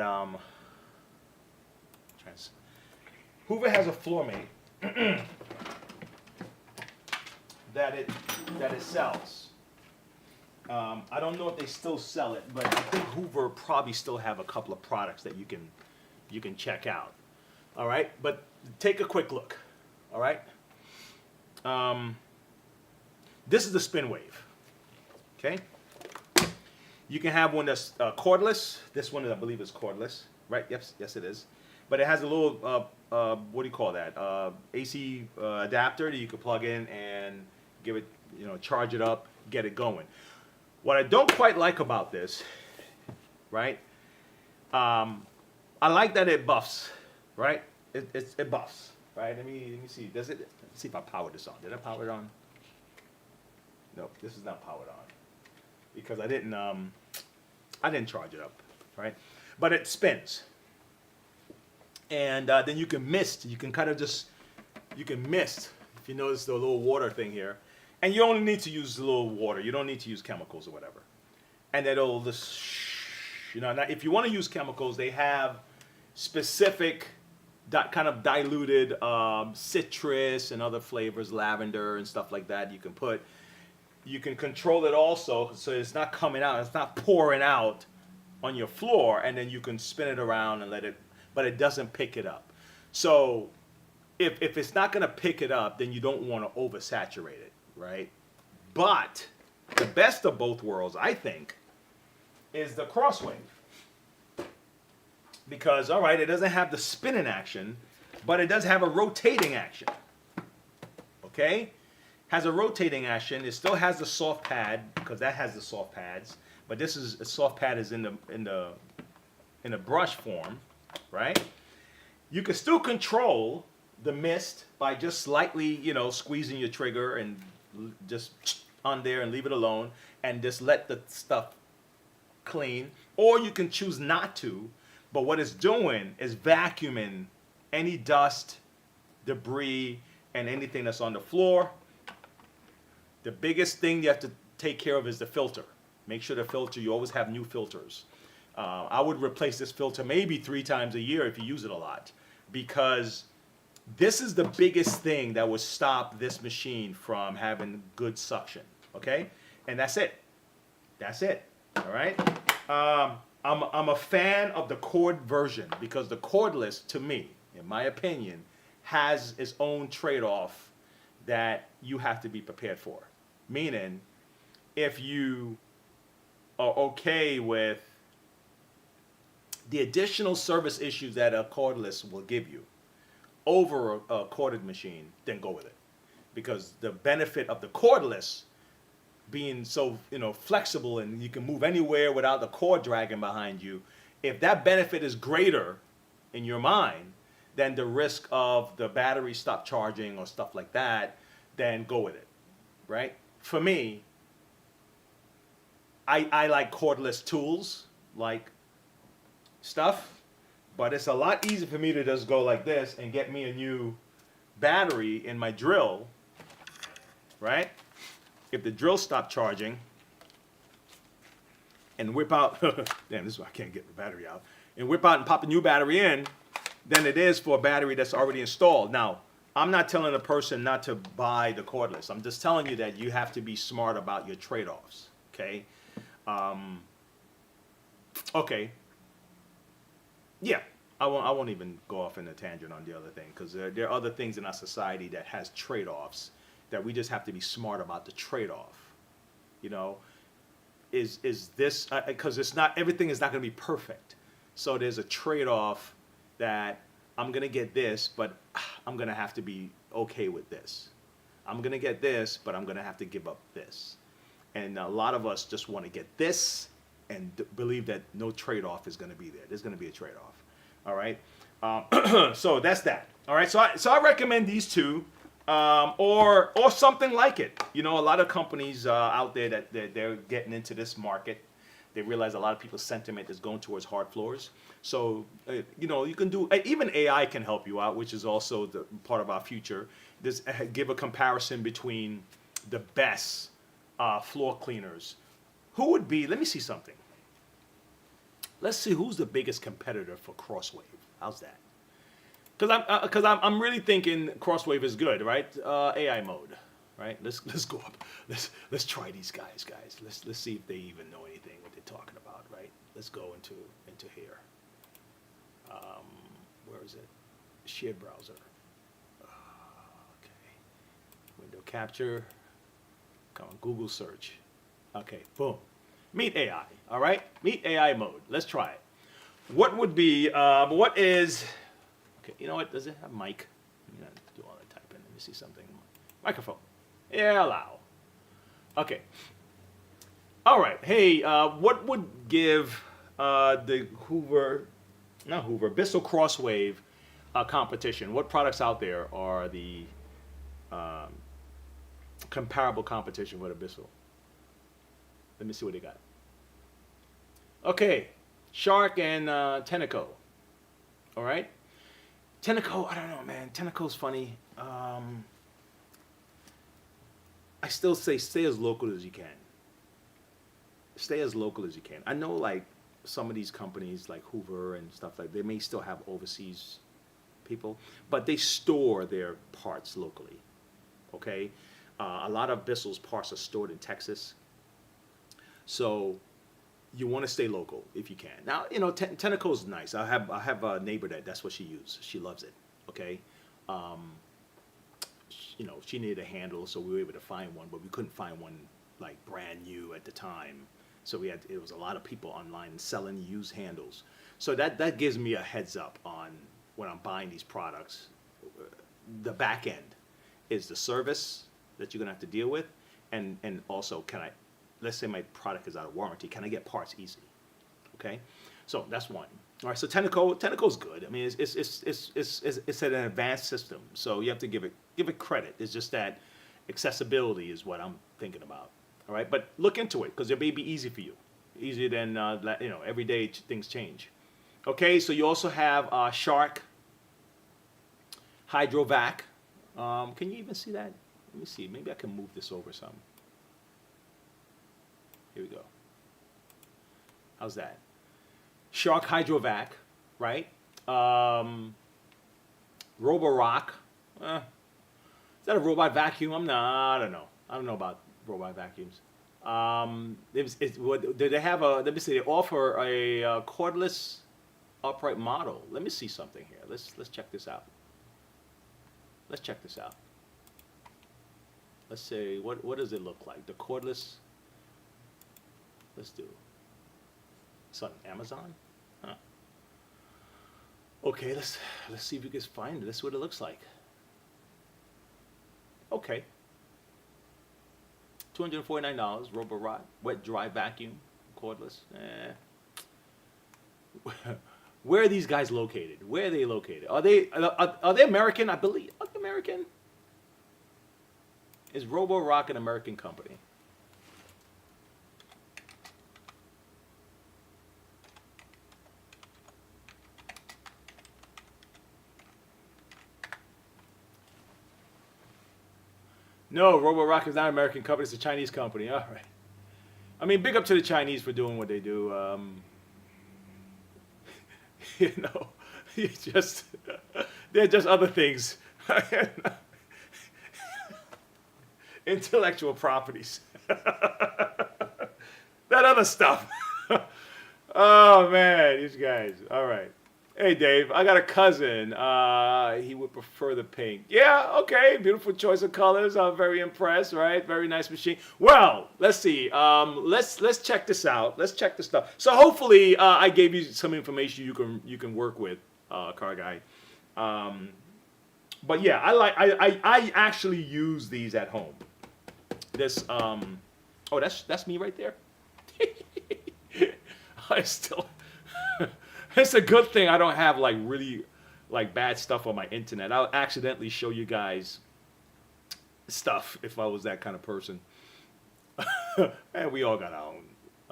Hoover has a floor mate that it sells. I don't know if they still sell it, but I think Hoover probably still have a couple of products that you can check out. All right, but take a quick look. All right. This is the spin wave. Okay. You can have one that's cordless. This one, I believe, is cordless, right? Yes, it is. But it has a little, what do you call that? AC adapter that you can plug in and give it, charge it up, get it going. What I don't quite like about this, right? I like that it buffs, right? It buffs, right? Let me see. Let's see if I power this on. Did I power it on? No, this is not powered on because I didn't charge it up, right? But it spins. And then you can mist. You can kind of you can mist, if you notice the little water thing here. And you only need to use a little water. You don't need to use chemicals or whatever. And that'll just, now if you want to use chemicals, they have specific kind of diluted citrus and other flavors, lavender and stuff like that you can put. You can control it also so it's not coming out, it's not pouring out on your floor, and then you can spin it around and let it, but it doesn't pick it up. So if it's not going to pick it up, then you don't want to oversaturate it, right? But the best of both worlds, I think, is the Crosswave. Because, all right, it doesn't have the spinning action, but it does have a rotating action. Okay? Has a rotating action. It still has the soft pad, because that has the soft pads. But this is, a soft pad is in the brush form, right? You can still control the mist by just slightly, squeezing your trigger and just on there and leave it alone and just let the stuff clean. Or you can choose not to, but what it's doing is vacuuming any dust, debris, and anything that's on the floor. The biggest thing you have to take care of is the filter. Make sure the filter, you always have new filters. I would replace this filter maybe 3 times a year if you use it a lot, because this is the biggest thing that would stop this machine from having good suction, okay? And that's it. That's it, all right? I'm a fan of the cord version because the cordless, to me, in my opinion, has its own trade-off that you have to be prepared for. Meaning, if you are okay with the additional service issues that a cordless will give you over a corded machine, then go with it. Because the benefit of the cordless being so flexible and you can move anywhere without the cord dragging behind you, if that benefit is greater in your mind than the risk of the battery stop charging or stuff like that, then go with it, right? For me, I like cordless tools, like stuff, but it's a lot easier for me to just go like this and get me a new battery in my drill, right? If the drill stopped charging and whip out, damn, this is why I can't get the battery out, and whip out and pop a new battery in, than it is for a battery that's already installed. Now, I'm not telling a person not to buy the cordless. I'm just telling you that you have to be smart about your trade-offs, okay? Okay. Yeah, I won't even go off in a tangent on the other thing, because there are other things in our society that has trade-offs that we just have to be smart about the trade-off. Is this, because it's not, everything is not going to be perfect. So there's a trade-off that I'm going to get this, but I'm going to have to be okay with this. I'm going to get this, but I'm going to have to give up this. And a lot of us just want to get this and believe that no trade-off is going to be there. There's going to be a trade-off. All right. So that's that. All right. So I recommend these two, or something like it. A lot of companies out there that they're getting into this market. They realize a lot of people's sentiment is going towards hard floors. So you can do, even AI can help you out, which is also the part of our future. Just give a comparison between the best floor cleaners. Who would be? Let me see something. Let's see who's the biggest competitor for Crosswave. How's that? Because I'm really thinking Crosswave is good, right? AI mode, right? Let's go up. Let's try these guys. Let's see if they even know anything what they're talking about, right? Let's go into here. Where is it? Shared browser. Okay. Window capture. Come on, Google search. Okay, boom. Meet AI, all right? Meet AI mode. Let's try it. What would be, what is, okay, you know what? Does it have mic? I'm going to do all that typing. Let me see something. Microphone. Yeah, allow. Okay. All right. Hey, what would give the Bissell Crosswave competition? What products out there are the comparable competition with a Bissell? Let me see what they got. Okay, Shark and Tenneco. All right, Tenneco. I don't know, man. Tenneco's funny. I still say stay as local as you can. Stay as local as you can. I know, like some of these companies, like Hoover and stuff like, they may still have overseas people, but they store their parts locally. Okay, a lot of Bissell's parts are stored in Texas. So you want to stay local if you can. Now, Tenneco is nice. I have a neighbor that's what she uses. She loves it. Okay, she needed a handle, so we were able to find one, but we couldn't find one like brand new at the time. So it was a lot of people online selling used handles. So that gives me a heads up on when I'm buying these products. The back end is the service that you're gonna have to deal with, and also let's say my product is out of warranty, can I get parts easy? Okay, so that's one. All right, so Tenneco's good. I mean, it's an advanced system, so you have to give it credit. It's just that accessibility is what I'm thinking about. All right, but look into it because it may be easy for you, easier than every day things change. Okay, so you also have Shark Hydrovac. Can you even see that? Let me see. Maybe I can move this over some. Here we go. How's that? Shark Hydrovac, right? Roborock. Is that a robot vacuum? I don't know. I don't know about robot vacuums. Do they have let me see, they offer a cordless upright model. Let me see something here. Let's check this out. Let's check this out. Let's say, what does it look like? The cordless, let's do. It's on Amazon? Huh. Okay, let's see if we can find it. This is what it looks like. Okay. $249, Roborock, wet dry vacuum, cordless. Where are these guys located? Where are they located? Are they American? I believe. Are they American? Is Roborock an American company? No, Roborock is not an American company. It's a Chinese company. All right. I mean, big up to the Chinese for doing what they do. They're just other things. Intellectual properties. That other stuff. Oh, man, these guys. All right. Hey, Dave, I got a cousin. He would prefer the pink. Yeah, okay. Beautiful choice of colors. I'm very impressed, right? Very nice machine. Well, let's see. Let's check this out. Let's check this stuff. So hopefully I gave you some information you can work with, car guy. But yeah, I actually use these at home. This oh, that's me right there. I still. It's a good thing I don't have really bad stuff on my internet. I'll accidentally show you guys stuff if I was that kind of person. And we all got our own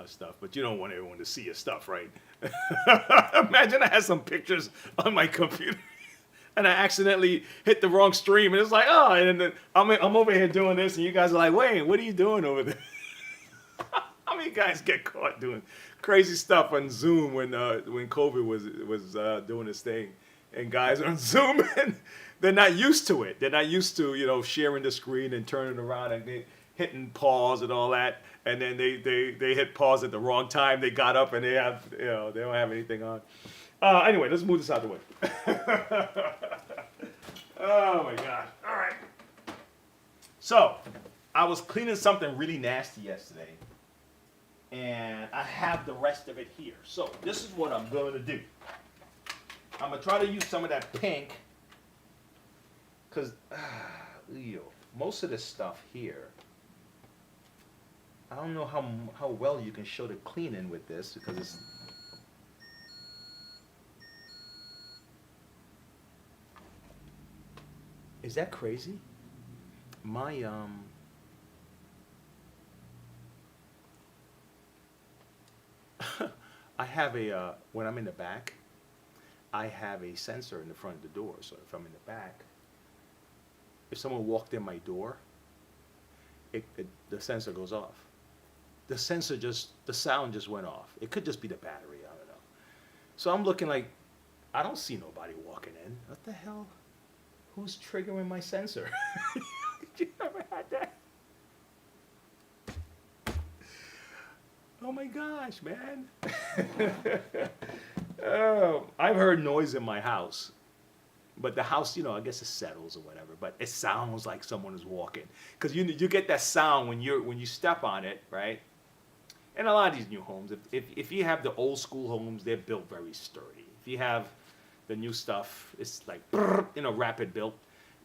stuff, but you don't want everyone to see your stuff, right? Imagine I had some pictures on my computer and I accidentally hit the wrong stream and it's like, oh, and then I'm over here doing this and you guys are like, Wayne, what are you doing over there? How many guys get caught doing crazy stuff on Zoom when COVID was doing its thing, and guys on Zoom and they're not used to it. They're not used to sharing the screen and turning around and hitting pause and all that, and then they hit pause at the wrong time. They got up and they don't have anything on. Anyway, let's move this out of the way. Oh my God! All right. So I was cleaning something really nasty yesterday. And I have the rest of it here. So this is what I'm going to do. I'm going to try to use some of that pink. Because most of this stuff here, I don't know how well you can show the cleaning with this. Because it's... Is that crazy? My, I have when I'm in the back, I have a sensor in the front of the door. So if I'm in the back, if someone walked in my door, the sensor goes off. The sound just went off. It could just be the battery, I don't know. So I'm looking like, I don't see nobody walking in. What the hell? Who's triggering my sensor? You ever had that? Oh my gosh, man. Oh, I've heard noise in my house, but the house, I guess it settles or whatever. But it sounds like someone is walking, because you get that sound when you step on it, right? And a lot of these new homes, if you have the old school homes, they're built very sturdy. If you have the new stuff, it's like rapid built.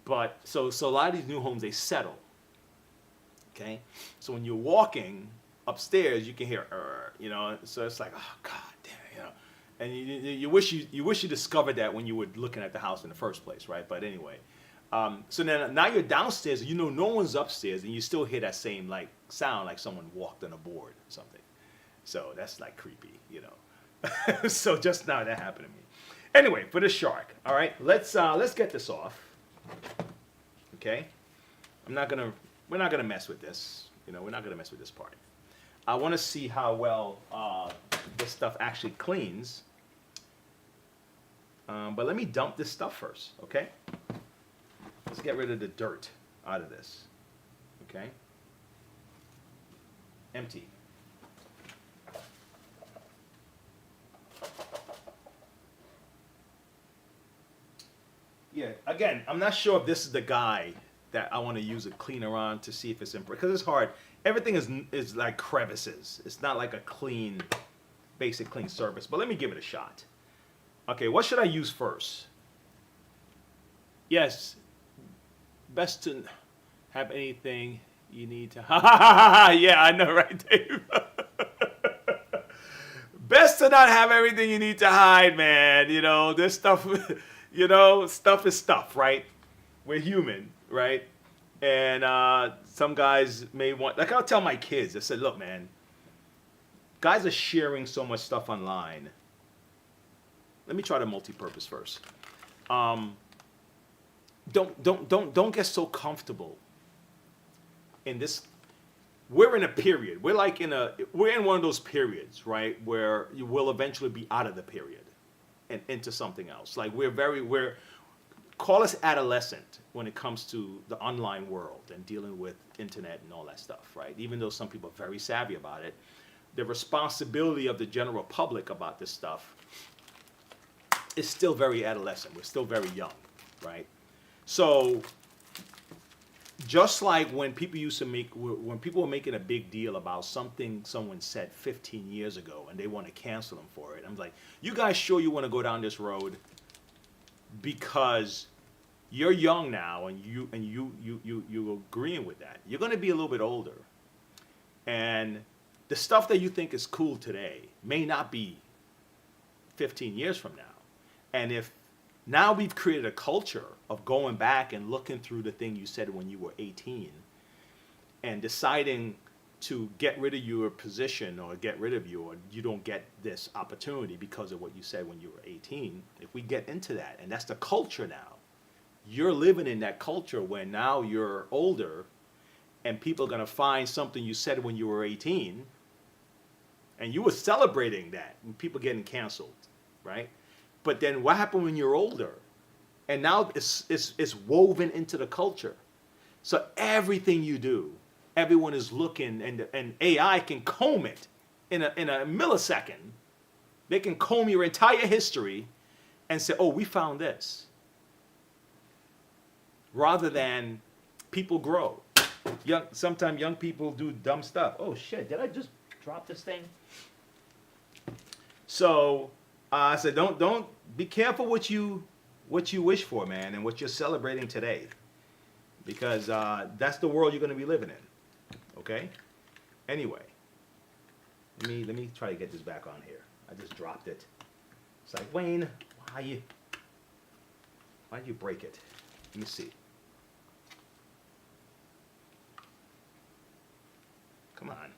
But so a lot of these new homes, they settle. Okay, so when you're walking upstairs, you can hear, so it's like, oh god damn, and you wish you discovered that when you were looking at the house in the first place, right? But anyway, so then now you're downstairs, and no one's upstairs, and you still hear that same like sound, like someone walked on a board or something. So that's like creepy, So just now that happened to me. Anyway, for the shark, all right, let's get this off. Okay, we're not gonna mess with this. We're not gonna mess with this part. I want to see how well this stuff actually cleans. But let me dump this stuff first, okay? Let's get rid of the dirt out of this, okay? Empty. Yeah, again, I'm not sure if this is the guy that I want to use a cleaner on to see if it's improved, because it's hard. Everything is like crevices. It's not like a clean, basic clean surface. But let me give it a shot. Okay, what should I use first? Yes, best to have anything you need to. Yeah, I know, right, Dave? Best to not have everything you need to hide, man. This stuff. Stuff is stuff, right? We're human, right? And some guys may want, like I'll tell my kids, I said, look, man, guys are sharing so much stuff online. Let me try the multi-purpose first. Don't get so comfortable in this. We're in a period. We're in one of those periods, right, where you will eventually be out of the period and into something else. Like we're call us adolescent when it comes to the online world and dealing with internet and all that stuff, right? Even though some people are very savvy about it, the responsibility of the general public about this stuff is still very adolescent. We're still very young, right? So just like when people were making a big deal about something someone said 15 years ago and they want to cancel them for it, I'm like, you guys sure you want to go down this road? Because you're young now, and you agreeing with that. You're going to be a little bit older, and the stuff that you think is cool today may not be 15 years from now. And if now we've created a culture of going back and looking through the thing you said when you were 18, and deciding to get rid of your position or get rid of you, or you don't get this opportunity because of what you said when you were 18. If we get into that, and that's the culture now, you're living in that culture where now you're older and people are going to find something you said when you were 18, and you were celebrating that and people getting canceled, right? But then what happened when you're older? And now it's woven into the culture. So everything you do, everyone is looking, and AI can comb it in a millisecond. They can comb your entire history and say, oh, we found this. Rather than people grow. Sometimes young people do dumb stuff. Oh shit, did I just drop this thing? So I said, don't be careful what you wish for, man, and what you're celebrating today. Because that's the world you're going to be living in. Okay? Anyway, let me try to get this back on here. I just dropped it. It's like, Wayne, why'd you break it? Let me see. Come on.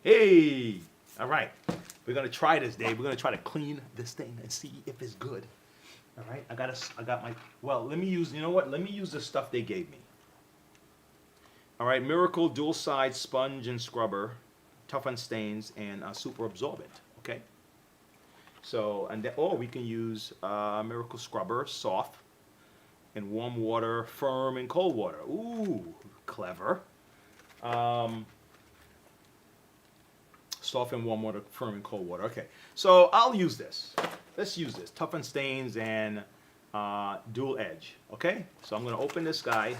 Hey! All right. We're going to try this, Dave. We're going to try to clean this thing and see if it's good. All right? I got my, well, let me use, you know what? Let me use the stuff they gave me. All right, Miracle Dual Side Sponge and Scrubber, Tough on Stains, and Super Absorbent, okay? So, and then, or we can use Miracle Scrubber, soft, and warm water, firm, and cold water. Ooh, clever. Um, soft and warm water, firm and cold water. Okay, so I'll use this. Let's use this. Toughen stains and dual edge. Okay, so I'm going to open this guy.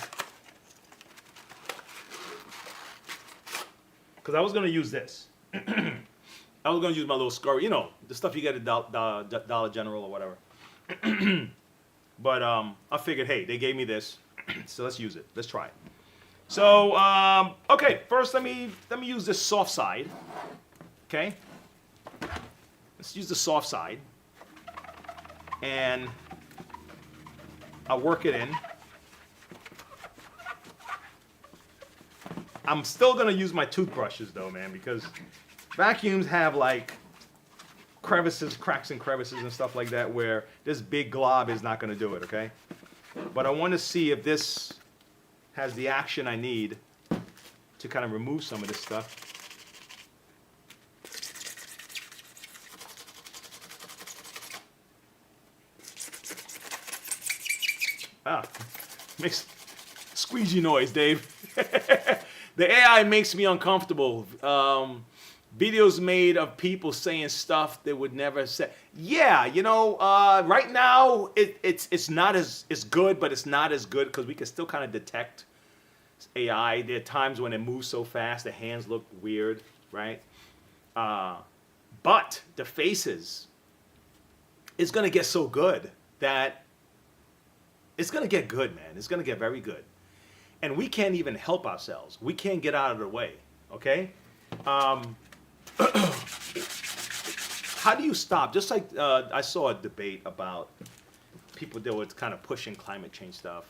Because I was going to use this. I was going to use my little scurry, you know, the stuff you get at Dollar General or whatever. But I figured, hey, they gave me this, so let's use it. Let's try it. So, okay, first let me use this soft side. Okay, let's use the soft side, and I'll work it in. I'm still gonna use my toothbrushes though, man, because vacuums have like crevices, cracks and crevices and stuff like that where this big glob is not gonna do it, okay? But I want to see if this has the action I need to kind of remove some of this stuff. Makes squeegee noise, Dave. The AI makes me uncomfortable. Videos made of people saying stuff they would never say. Yeah, you know, right now it's not as good, but it's not as good because we can still kind of detect AI. There are times when it moves so fast, the hands look weird, right? But the faces, it's gonna get so good that it's gonna get good, man. It's gonna get very good. And we can't even help ourselves. We can't get out of the way, okay? How do you stop? Just like I saw a debate about people that were kind of pushing climate change stuff,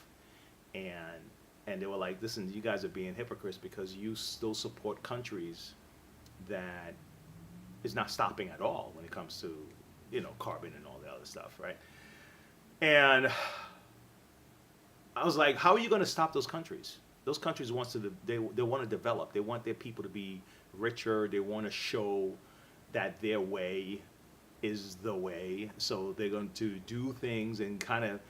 and they were like, listen, you guys are being hypocrites because you still support countries that is not stopping at all when it comes to, you know, carbon and all the other stuff, right? And I was like, how are you going to stop those countries? Those countries they want to develop. They want their people to be richer. They want to show that their way is the way. So they're going to do things and kind of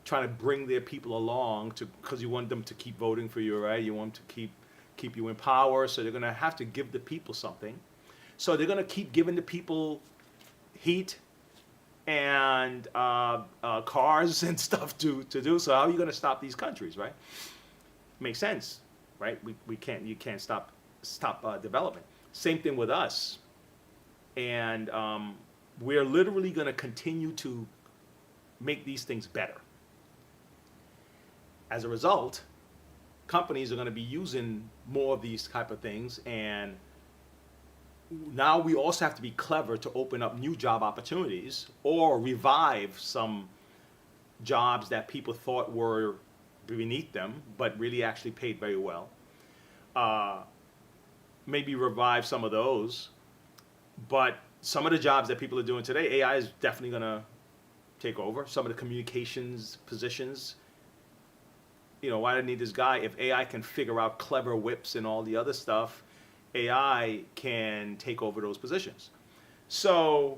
try to bring their people along because you want them to keep voting for you, right? You want them to keep you in power. So they're going to have to give the people something. So they're going to keep giving the people heat and cars and stuff to do. So how are you going to stop these countries, right? Makes sense, right? You can't stop development. Same thing with us, and we're literally going to continue to make these things better. As a result, companies are going to be using more of these type of things, and now we also have to be clever to open up new job opportunities or revive some jobs that people thought were beneath them, but really actually paid very well. Maybe revive some of those. But some of the jobs that people are doing today, AI is definitely going to take over. Some of the communications positions, you know, why do I need this guy? If AI can figure out clever whips and all the other stuff, AI can take over those positions. So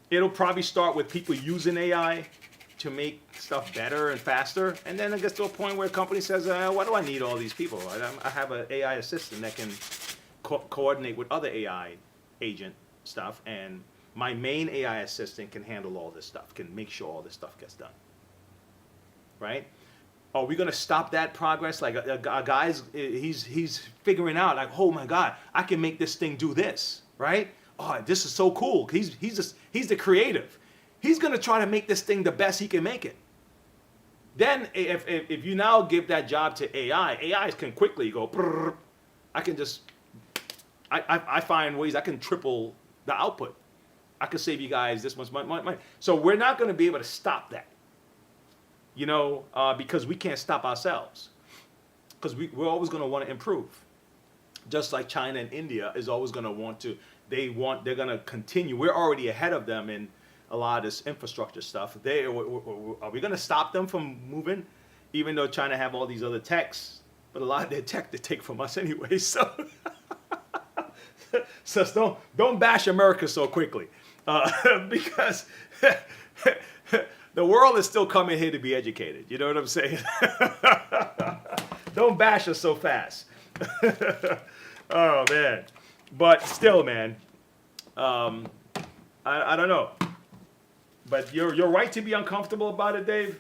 it'll probably start with people using AI to make stuff better and faster, and then it gets to a point where a company says, why do I need all these people? I have an AI assistant that can coordinate with other AI agent stuff, and my main AI assistant can handle all this stuff, can make sure all this stuff gets done, right? Are we going to stop that progress? Like a guy's, he's figuring out like, oh my God, I can make this thing do this, right? Oh, this is so cool. He's the creative. He's going to try to make this thing the best he can make it. Then if you now give that job to AI, AI can quickly go, brrr, I find ways I can triple the output. I could save you guys this much money. So we're not going to be able to stop that. You know, because we can't stop ourselves. Because we're always going to want to improve. Just like China and India is always going to want to, they're going to continue. We're already ahead of them in a lot of this infrastructure stuff. Are we going to stop them from moving? Even though China have all these other techs, but a lot of their tech they take from us anyway. So, so don't bash America so quickly. Because the world is still coming here to be educated. You know what I'm saying? Don't bash us so fast. Oh man, but still, man, I don't know. But you're right to be uncomfortable about it, Dave,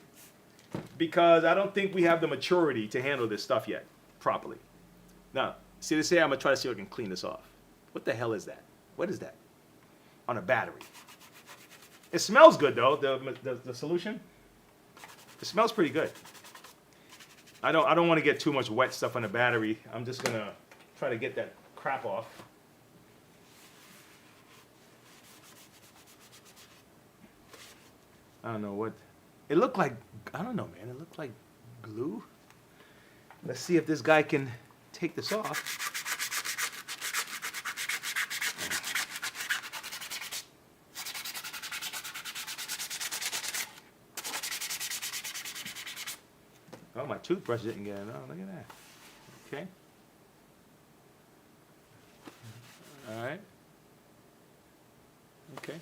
because I don't think we have the maturity to handle this stuff yet properly. Now, see, they say I'm gonna try to see if I can clean this off. What the hell is that? What is that? On a battery. It smells good though. The solution. It smells pretty good. I don't want to get too much wet stuff on the battery. I'm just gonna try to get that crap off. I don't know what. It looked like, I don't know, man. It looked like glue. Let's see if this guy can take this off. Oh, my toothbrush didn't get it. Oh, look at that. Okay. All right. Okay.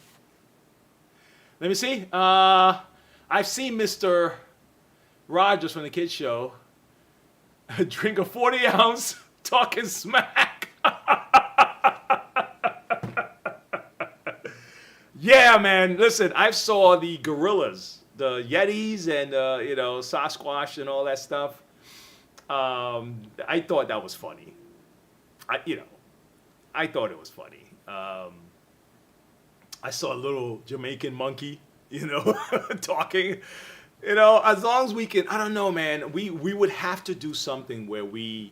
Let me see. I've seen Mr. Rogers from the kids show drink a 40-ounce talking smack. Yeah, man. Listen, I saw the gorillas, the Yetis, and Sasquatch and all that stuff. I thought that was funny. I thought it was funny. I saw a little Jamaican monkey, talking. As long as we can, I don't know, man. We would have to do something where we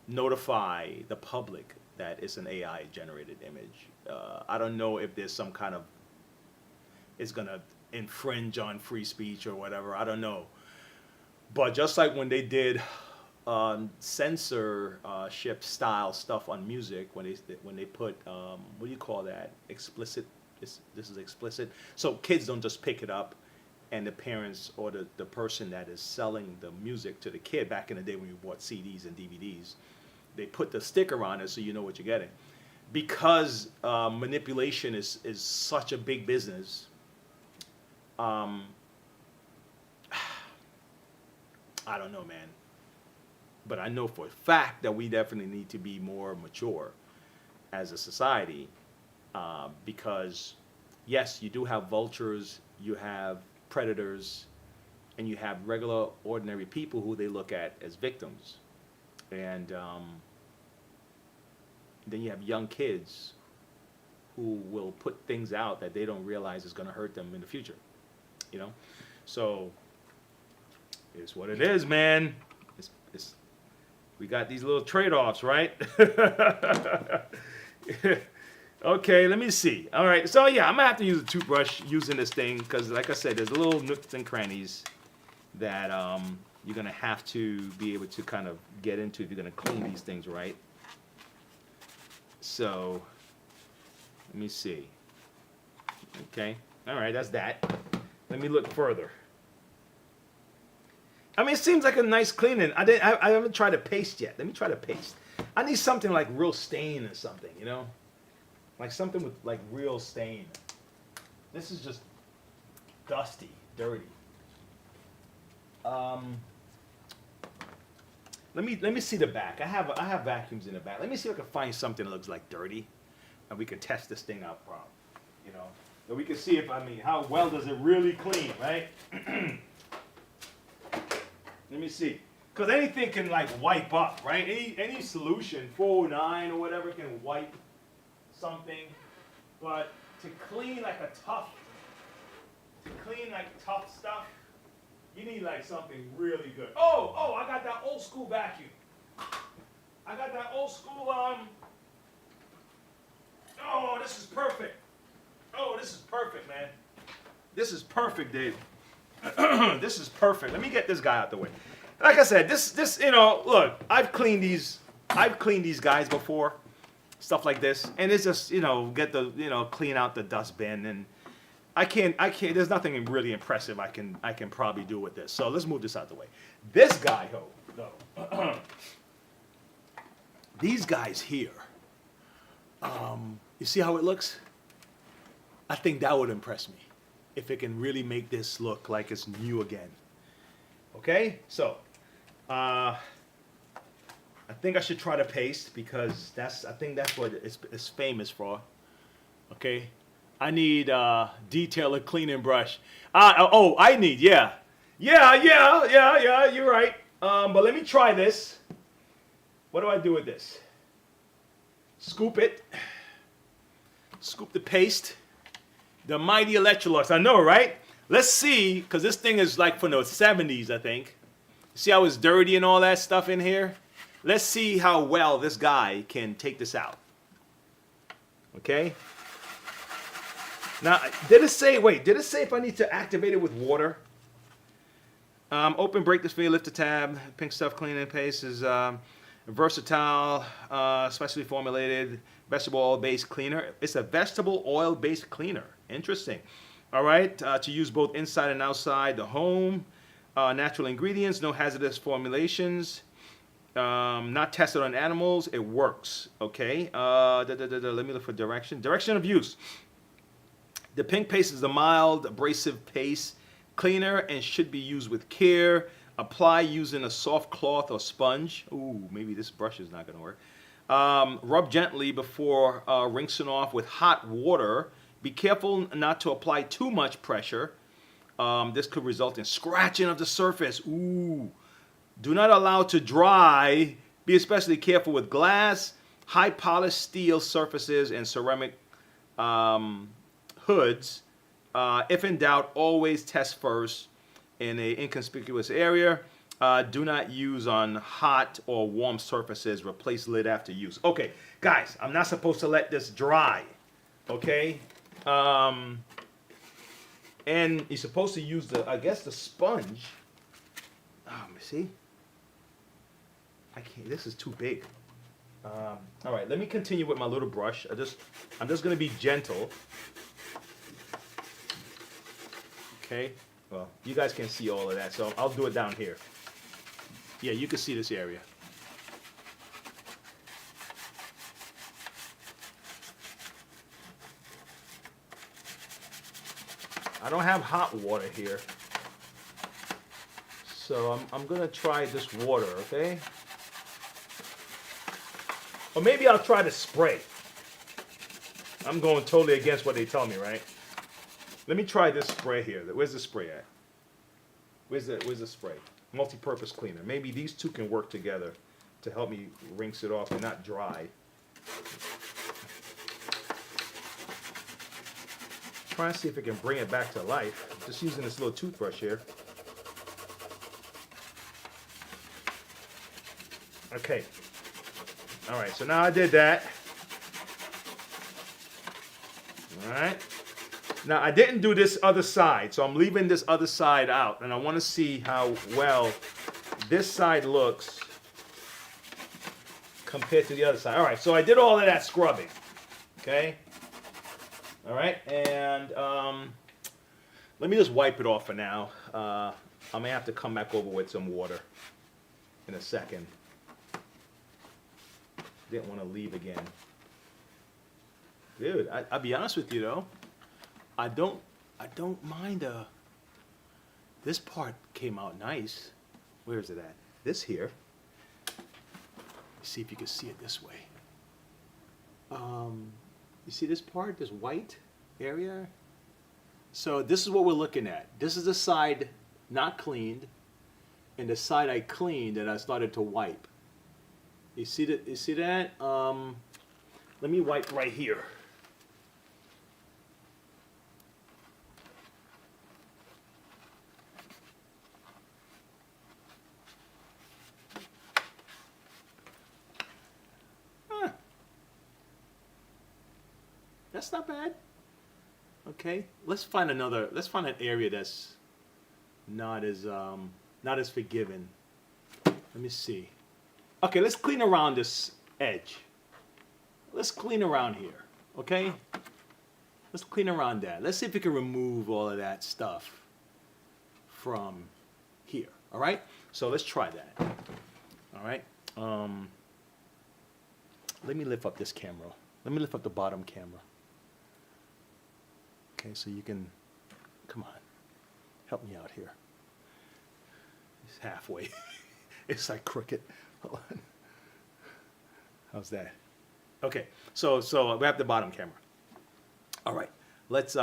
notify the public that it's an AI generated image. I don't know if there's some kind of, it's gonna infringe on free speech or whatever. I don't know. But just like when they did censorship style stuff on music, when they put what do you call that? Explicit. This is explicit. So kids don't just pick it up, and the parents or the person that is selling the music to the kid, back in the day when you bought CDs and DVDs, they put the sticker on it so you know what you're getting. Because manipulation is such a big business. I don't know, man. But I know for a fact that we definitely need to be more mature as a society, because yes, you do have vultures, you have predators, and you have regular, ordinary people who they look at as victims. And then you have young kids who will put things out that they don't realize is going to hurt them in the future. So it's what it is, man. We got these little trade-offs, right? Okay, let me see. All right, so yeah, I'm gonna have to use a toothbrush using this thing because, like I said, there's little nooks and crannies that you're gonna have to be able to kind of get into if you're gonna clean these things right. So let me see. Okay, all right, that's that. Let me look further. I mean, it seems like a nice cleaning. I haven't tried to paste yet. Let me try to paste. I need something like real stain or something, like something with like real stain. This is just dusty, dirty. Let me see the back. I have vacuums in the back. Let me see if I can find something that looks like dirty, and we can test this thing out from, and we can see if how well does it really clean, right? Let me see, because anything can like wipe up, right? Any solution, 409 or whatever, can wipe something, but to clean like tough stuff, you need like something really good. Oh, I got that old school vacuum. I got that old school, oh, this is perfect. Oh, this is perfect, man. This is perfect, Dave. This is perfect. Let me get this guy out the way. Like I said, this look, I've cleaned these guys before, stuff like this, and it's just get the clean out the dustbin, and I can't. There's nothing really impressive I can probably do with this. So let's move this out the way. This guy, though, these guys here. You see how it looks? I think that would impress me. If it can really make this look like it's new again. Okay, so think I should try the paste because I think that's what it's famous for. Okay, I need detailer cleaning brush. Oh, I need, yeah. You're right. But let me try this. What do I do with this? Scoop it. Scoop the paste. The mighty Electrolux. I know, right? Let's see, because this thing is like from the 70s, I think. See how it's dirty and all that stuff in here? Let's see how well this guy can take this out. Okay? Now, did it say if I need to activate it with water? Open, break this video, lift the tab. Pink stuff cleaning paste is versatile, specially formulated vegetable oil-based cleaner. It's a vegetable oil-based cleaner. Interesting. All right, to use both inside and outside the home. Natural ingredients, no hazardous formulations. Not tested on animals. It works. Okay. Let me look for direction. Direction of use. The pink paste is a mild abrasive paste cleaner and should be used with care. Apply using a soft cloth or sponge. Ooh, maybe this brush is not going to work. Rub gently before rinsing off with hot water. Be careful not to apply too much pressure. This could result in scratching of the surface. Ooh. Do not allow it to dry. Be especially careful with glass, high polished steel surfaces, and ceramic hoods. If in doubt, always test first in an inconspicuous area. Do not use on hot or warm surfaces. Replace lid after use. Okay, guys, I'm not supposed to let this dry. Okay? And you're supposed to use the sponge. Oh, let me see. I can't. This is too big. All right, let me continue with my little brush. I'm just going to be gentle. Okay. Well, you guys can see all of that, so I'll do it down here. Yeah, you can see this area. I don't have hot water here, so I'm gonna try this water, okay? Or maybe I'll try the spray. I'm going totally against what they tell me, right? Let me try this spray here. Where's the spray at? Where's the spray? Multi-purpose cleaner. Maybe these two can work together to help me rinse it off and not dry. Trying to see if it can bring it back to life. Just using this little toothbrush here. Okay. All right, so now I did that. All right. Now I didn't do this other side, so I'm leaving this other side out, and I want to see how well this side looks compared to the other side. All right, so I did all of that scrubbing. Okay. All right, and let me just wipe it off for now. I may have to come back over with some water in a second. Didn't want to leave again. Dude, I'll be honest with you though. I don't mind. This part came out nice. Where is it at? This here. Let's see if you can see it this way. You see this part, this white area? So this is what we're looking at. This is the side not cleaned, and the side I cleaned and I started to wipe. You see that? You see that? Let me wipe right here. That's not bad. Okay, let's find another. Let's find an area that's not as forgiving. Let me see. Okay, let's clean around this edge. Let's clean around here. Okay. Let's clean around that. Let's see if we can remove all of that stuff from here. All right. So let's try that. All right. Let me lift up this camera. Let me lift up the bottom camera. Okay, so you can, come on, help me out here. It's halfway. It's like crooked. Hold on. How's that? Okay. So we have the bottom camera. All right. Let's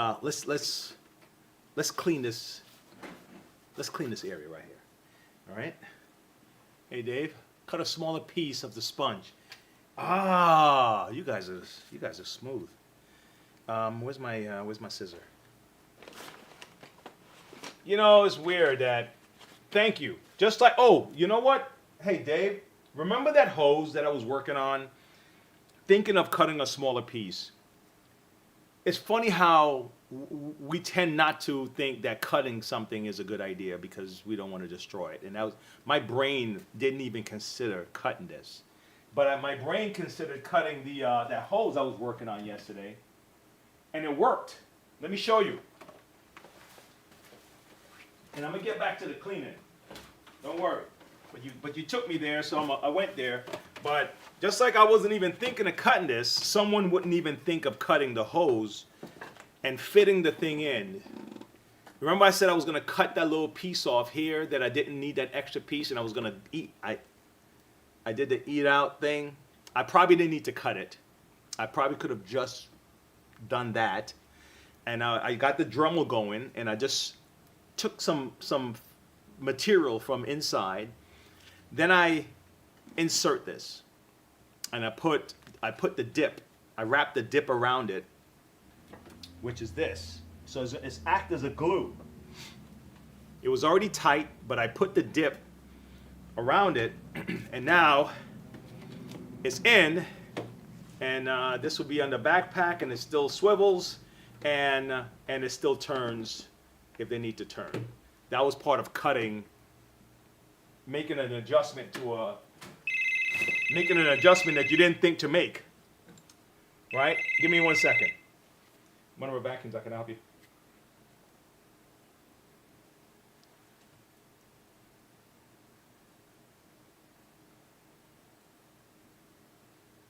clean this. Let's clean this area right here. All right. Hey Dave, cut a smaller piece of the sponge. Ah, you guys are smooth. Where's my scissor? You know, it's weird that. Thank you. Just like, oh, you know what? Hey Dave, remember that hose that I was working on? Thinking of cutting a smaller piece. It's funny how we tend not to think that cutting something is a good idea because we don't want to destroy it. And that was my brain didn't even consider cutting this, but my brain considered cutting the that hose I was working on yesterday, and it worked. Let me show you. And I'm gonna get back to the cleaning. Don't worry. But you took me there, so I went there. But just like I wasn't even thinking of cutting this, someone wouldn't even think of cutting the hose and fitting the thing in. Remember I said I was going to cut that little piece off here, that I didn't need that extra piece, and I was going to eat. I did the eat out thing. I probably didn't need to cut it. I probably could have just done that. And I got the Dremel going, and I just took some material from inside. Then I insert this, and I put the dip. I wrap the dip around it, which is this. So it's act as a glue. It was already tight, but I put the dip around it, and now it's in. And this will be on the backpack, and it still swivels, and it still turns if they need to turn. That was part of cutting, making an adjustment that you didn't think to make. Right? Give me 1 second. One of our vacuums, I can help you.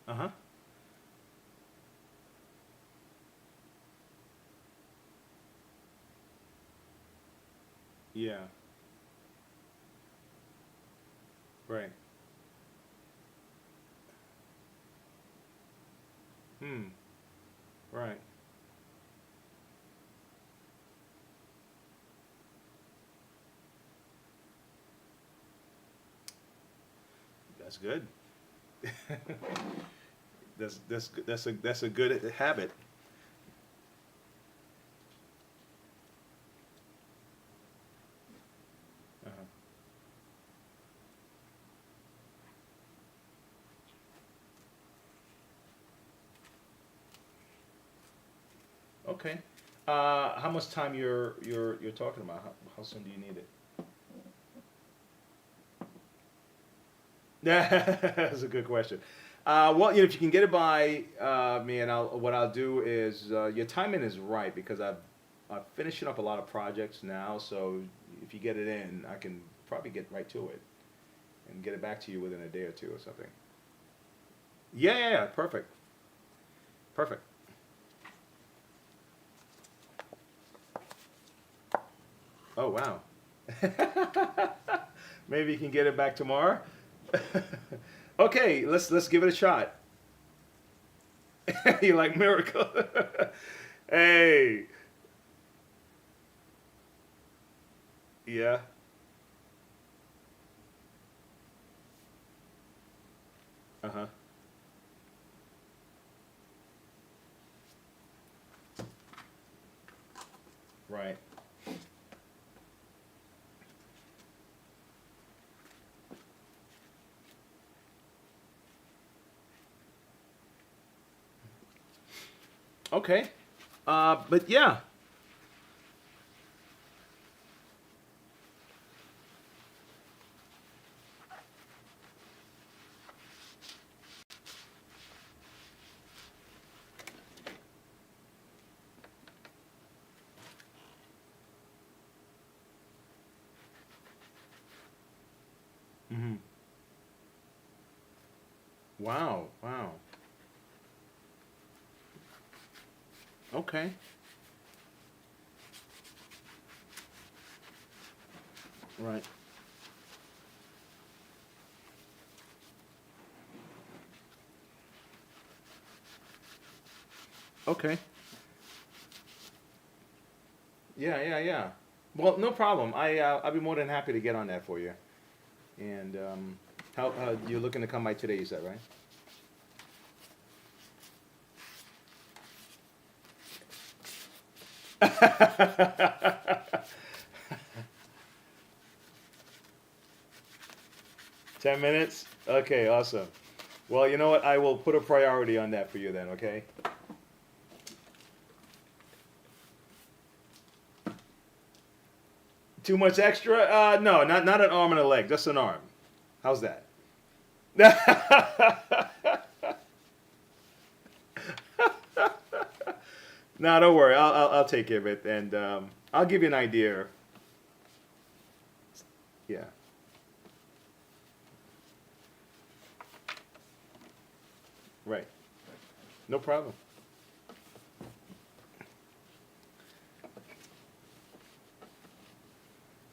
Uh-huh. Yeah. Right. Right. That's good. That's a good habit. Uh-huh. Okay. How much time you're talking about? How soon do you need it? That's a good question. Well, if you can get it by me, and what I'll do is your timing is right because I'm finishing up a lot of projects now. So if you get it in, I can probably get right to it and get it back to you within a day or two or something. Yeah, yeah, yeah. Perfect. Perfect. Oh wow. Maybe you can get it back tomorrow. Okay, let's give it a shot. You like miracle? Hey, yeah. Uh huh. Right. Okay. But yeah. Hmm. Wow. Wow. Okay. Right. Okay. Yeah, yeah, yeah. Well, no problem. I'll be more than happy to get on that for you. And how you're looking to come by today? You said, right? 10 minutes. Okay, awesome. Well, you know what? I will put a priority on that for you then. Okay. Too much extra? No, not an arm and a leg, just an arm. How's that? No, don't worry. I'll take care of it, and I'll give you an idea. Yeah. Right. No problem.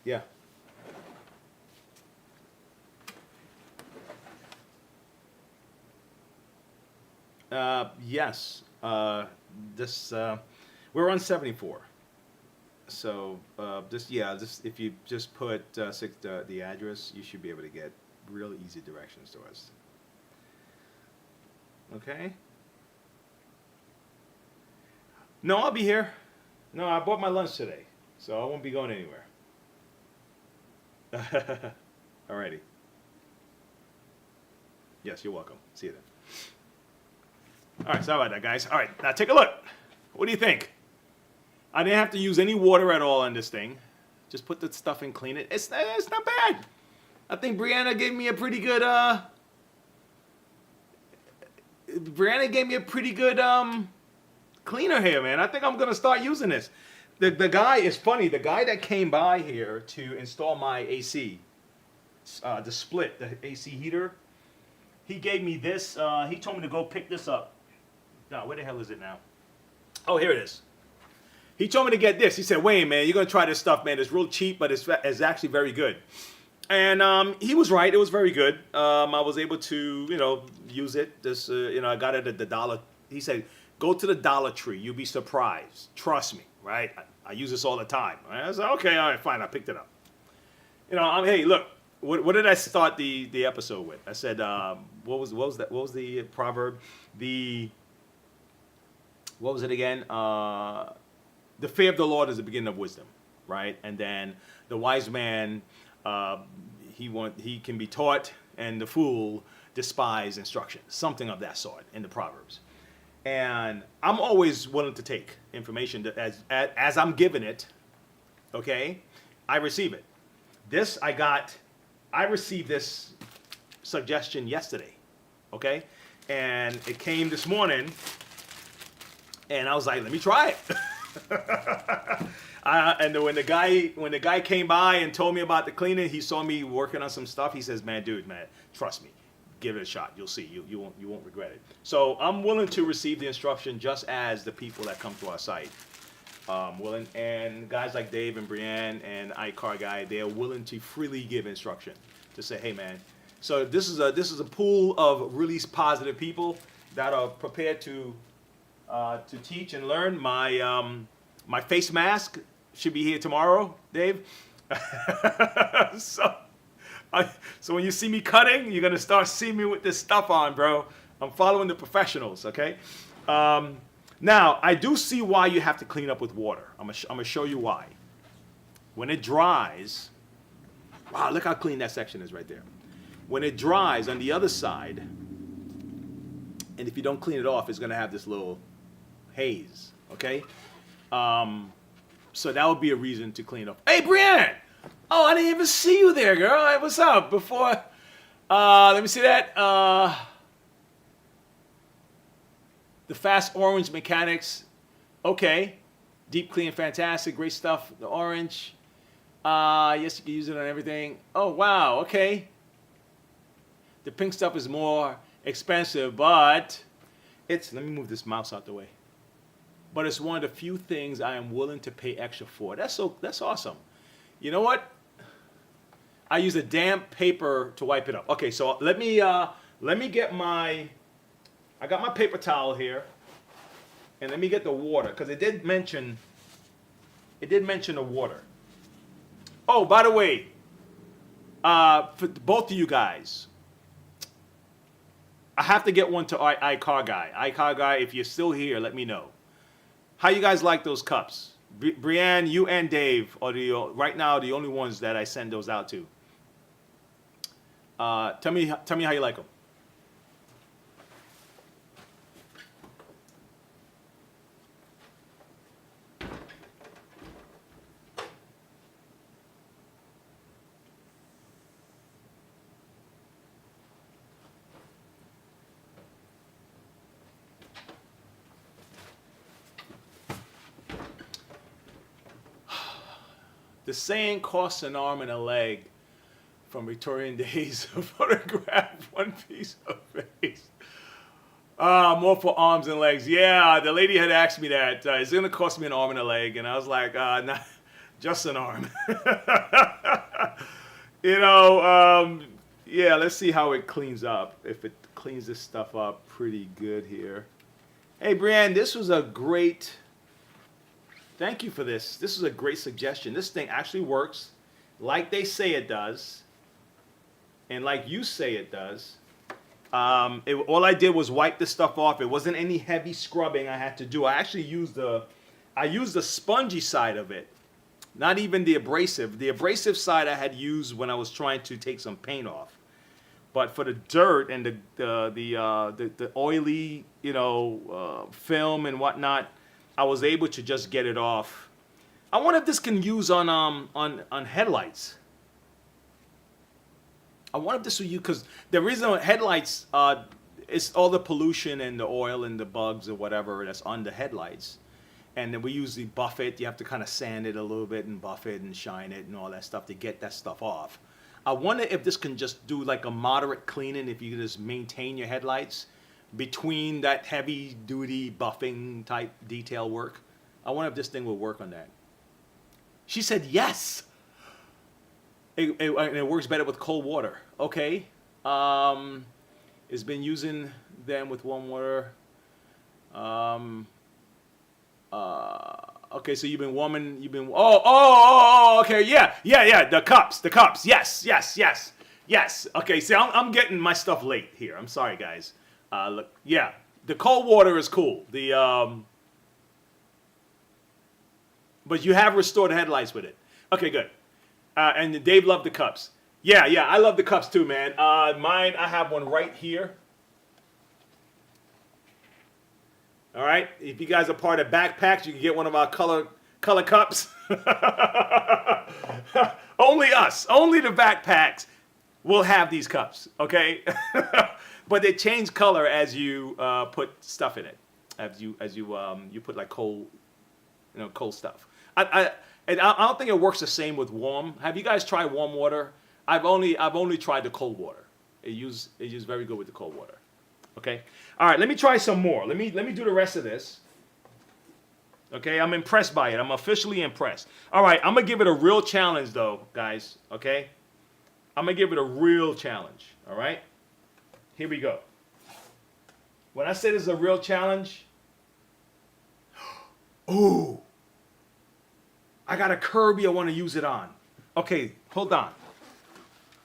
Yeah. Yes. This we're on 74. So just yeah, just if you just put the address, you should be able to get real easy directions to us. Okay. No, I'll be here. No, I bought my lunch today, so I won't be going anywhere. Alrighty. Yes, you're welcome. See you then. All right, sorry about that, guys. All right, now take a look. What do you think? I didn't have to use any water at all on this thing. Just put the stuff and clean it. It's not bad. I think Brianna gave me a pretty good cleaner here, man. I think I'm gonna start using this. The guy is funny. The guy that came by here to install my AC, the split, the AC heater, he gave me this. He told me to go pick this up. No, where the hell is it now? Oh, here it is. He told me to get this. He said, Wayne, man, you're going to try this stuff, man. It's real cheap, but it's actually very good. And he was right. It was very good. I was able to, use it. I got it at the dollar. He said, go to the Dollar Tree. You'll be surprised. Trust me, right? I use this all the time. I said, okay, all right, fine. I picked it up. Hey, look, what did I start the episode with? I said, what was that? What was the proverb? What was it again? The fear of the Lord is the beginning of wisdom, right? And then the wise man, he can be taught, and the fool despise instruction. Something of that sort in the Proverbs. And I'm always willing to take information that as I'm given it, okay, I receive it. I received this suggestion yesterday, okay? And it came this morning, and I was like, let me try it. And when the guy came by and told me about the cleaning, he saw me working on some stuff. He says, man, trust me, give it a shot. You'll see. You won't regret it. So I'm willing to receive the instruction, just as the people that come to our site willing, and guys like Dave and Brianne and iCar guy, they are willing to freely give instruction to say, hey man. So this is a pool of really positive people that are prepared to teach and learn. My face mask should be here tomorrow, Dave. So when you see me cutting, you're gonna start seeing me with this stuff on, bro. I'm following the professionals, okay? Now I do see why you have to clean up with water. I'm gonna show you why. When it dries, wow, look how clean that section is right there. When it dries on the other side, and if you don't clean it off, it's gonna have this little haze, okay? So that would be a reason to clean up. Hey, Brianne! Oh, I didn't even see you there, girl. Hey, what's up? Before, let me see that. The Fast Orange Mechanics. Okay. Deep clean, fantastic, great stuff. The orange. Yes, you can use it on everything. Oh, wow, okay. The pink stuff is more expensive, but let me move this mouse out the way. But it's one of the few things I am willing to pay extra for. That's awesome. You know what? I use a damp paper to wipe it up. Okay, so let me get I got my paper towel here, And let me get the water, because it did mention the water. Oh, by the way, for both of you guys, I have to get one to iCar Guy. iCar Guy, if you're still here, let me know. How you guys like those cups? Brianne, you and Dave are right now the only ones that I send those out to. Tell me how you like them. The saying costs an arm and a leg from Victorian days to photograph one piece of face. More for arms and legs. Yeah, the lady had asked me that. Is it going to cost me an arm and a leg? And I was like, not just an arm. Yeah, let's see how it cleans up. If it cleans this stuff up pretty good here. Hey, Brianne, this was a great... Thank you for this. This is a great suggestion. This thing actually works like they say it does, and like you say it does. All I did was wipe this stuff off. It wasn't any heavy scrubbing I had to do. I actually used the spongy side of it, not even the abrasive. The abrasive side I had used when I was trying to take some paint off. But for the dirt and the oily, film and whatnot, I was able to just get it off. I wonder if this can use on headlights. I wonder if this will use, because the reason headlights, it's all the pollution and the oil and the bugs or whatever that's on the headlights. And then we usually buff it. You have to kind of sand it a little bit and buff it and shine it and all that stuff to get that stuff off. I wonder if this can just do like a moderate cleaning if you can just maintain your headlights between that heavy duty buffing type detail work. I wonder if this thing will work on that. She said yes. It works better with cold water. Okay. It's been using them with warm water. Okay, so you've been warming. Okay, yeah. The cups. Yes. Okay, see, I'm getting my stuff late here. I'm sorry, guys. Look, yeah, the cold water is cool. But you have restored headlights with it. Okay, good. And Dave loved the cups. Yeah, I love the cups too, man. Mine, I have one right here. All right, if you guys are part of Backpacks, you can get one of our color cups. Only us, only the Backpacks will have these cups, okay? But they change color as you put stuff in it, as you put like cold stuff. I don't think it works the same with warm. Have you guys tried warm water? I've only tried the cold water. It used very good with the cold water. Okay. All right. Let me try some more. Let me do the rest of this. Okay. I'm impressed by it. I'm officially impressed. All right. I'm gonna give it a real challenge, though, guys. Okay. I'm gonna give it a real challenge. All right. Here we go. When I say this is a real challenge, ooh, I got a Kirby I want to use it on. Okay, hold on.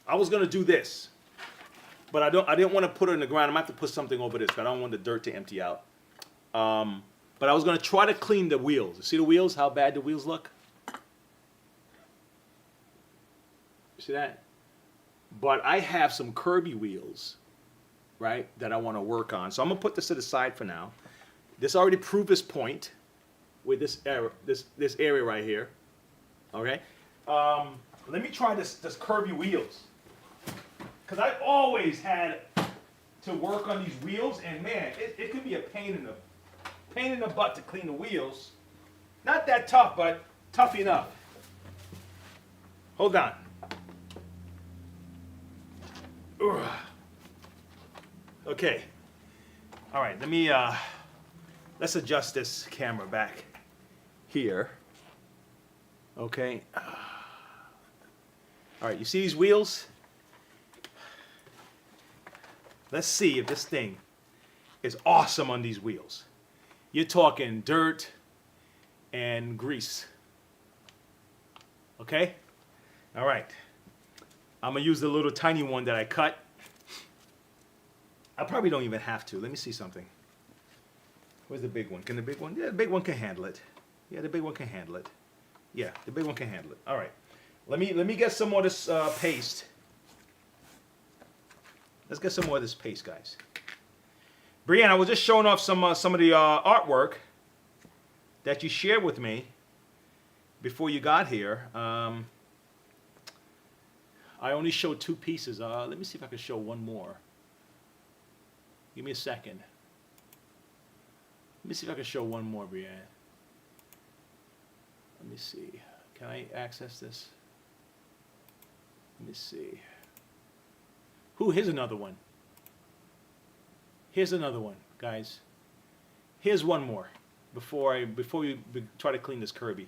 I was gonna do this, but I didn't want to put it in the ground. I'm gonna have to put something over this. I don't want the dirt to empty out. But I was gonna try to clean the wheels. See the wheels? How bad the wheels look? See that? But I have some Kirby wheels, right, that I want to work on. So I'm gonna put this to the side for now. This already proved its point with this area right here. Okay. Let me try this Kirby wheels, because I always had to work on these wheels, and man, it could be a pain in the butt to clean the wheels. Not that tough, but tough enough. Hold on. Ugh. Okay. All right. Let's adjust this camera back here. Okay. All right. You see these wheels? Let's see if this thing is awesome on these wheels. You're talking dirt and grease. Okay? All right. I'm going to use the little tiny one that I cut. I probably don't even have to. Let me see something. Where's the big one? Can the big one? Yeah, the big one can handle it. Yeah, the big one can handle it. Yeah, the big one can handle it. All right. Let me get some more of this paste. Let's get some more of this paste, guys. Brianne, I was just showing off some of the artwork that you shared with me before you got here. I only showed 2 pieces. Let me see if I can show one more. Give me a second. Let me see if I can show one more, Brianne. Let me see. Can I access this? Let me see. Here's another one. Here's another one, guys. Here's one more before we try to clean this Kirby.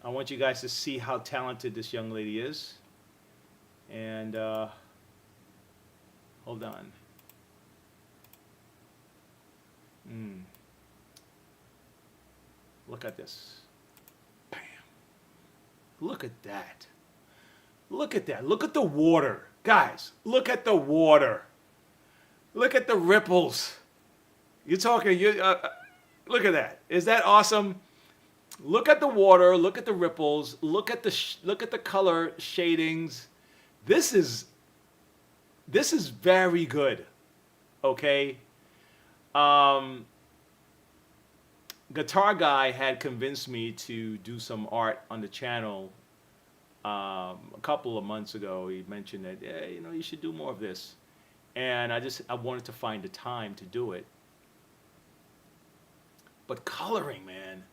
I want you guys to see how talented this young lady is. And hold on. Look at this. Bam. Look at that. Look at that. Look at the water. Guys, look at the water. Look at the ripples. You're talking, look at that. Is that awesome? Look at the water, look at the ripples, look at the color shadings. This is very good. Okay? Guitar Guy had convinced me to do some art on the channel a couple of months ago. He mentioned that, yeah, you know, you should do more of this. And I wanted to find the time to do it. But coloring, man,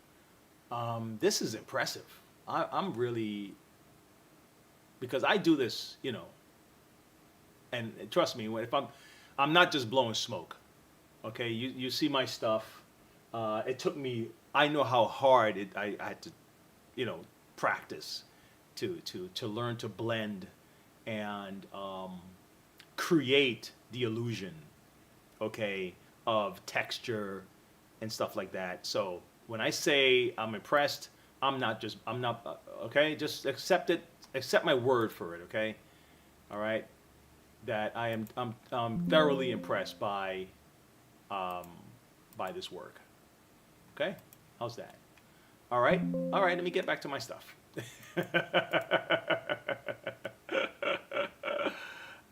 this is impressive. I'm really, because I do this, you know, and trust me, if I'm not just blowing smoke. Okay, you see my stuff. It took me, I know how hard I had to, you know, practice to learn to blend and create the illusion, okay, of texture and stuff like that. So when I say I'm impressed, I'm not, okay, just accept it, accept my word for it, okay? All right, that I'm thoroughly impressed by this work. Okay, how's that? All right, let me get back to my stuff.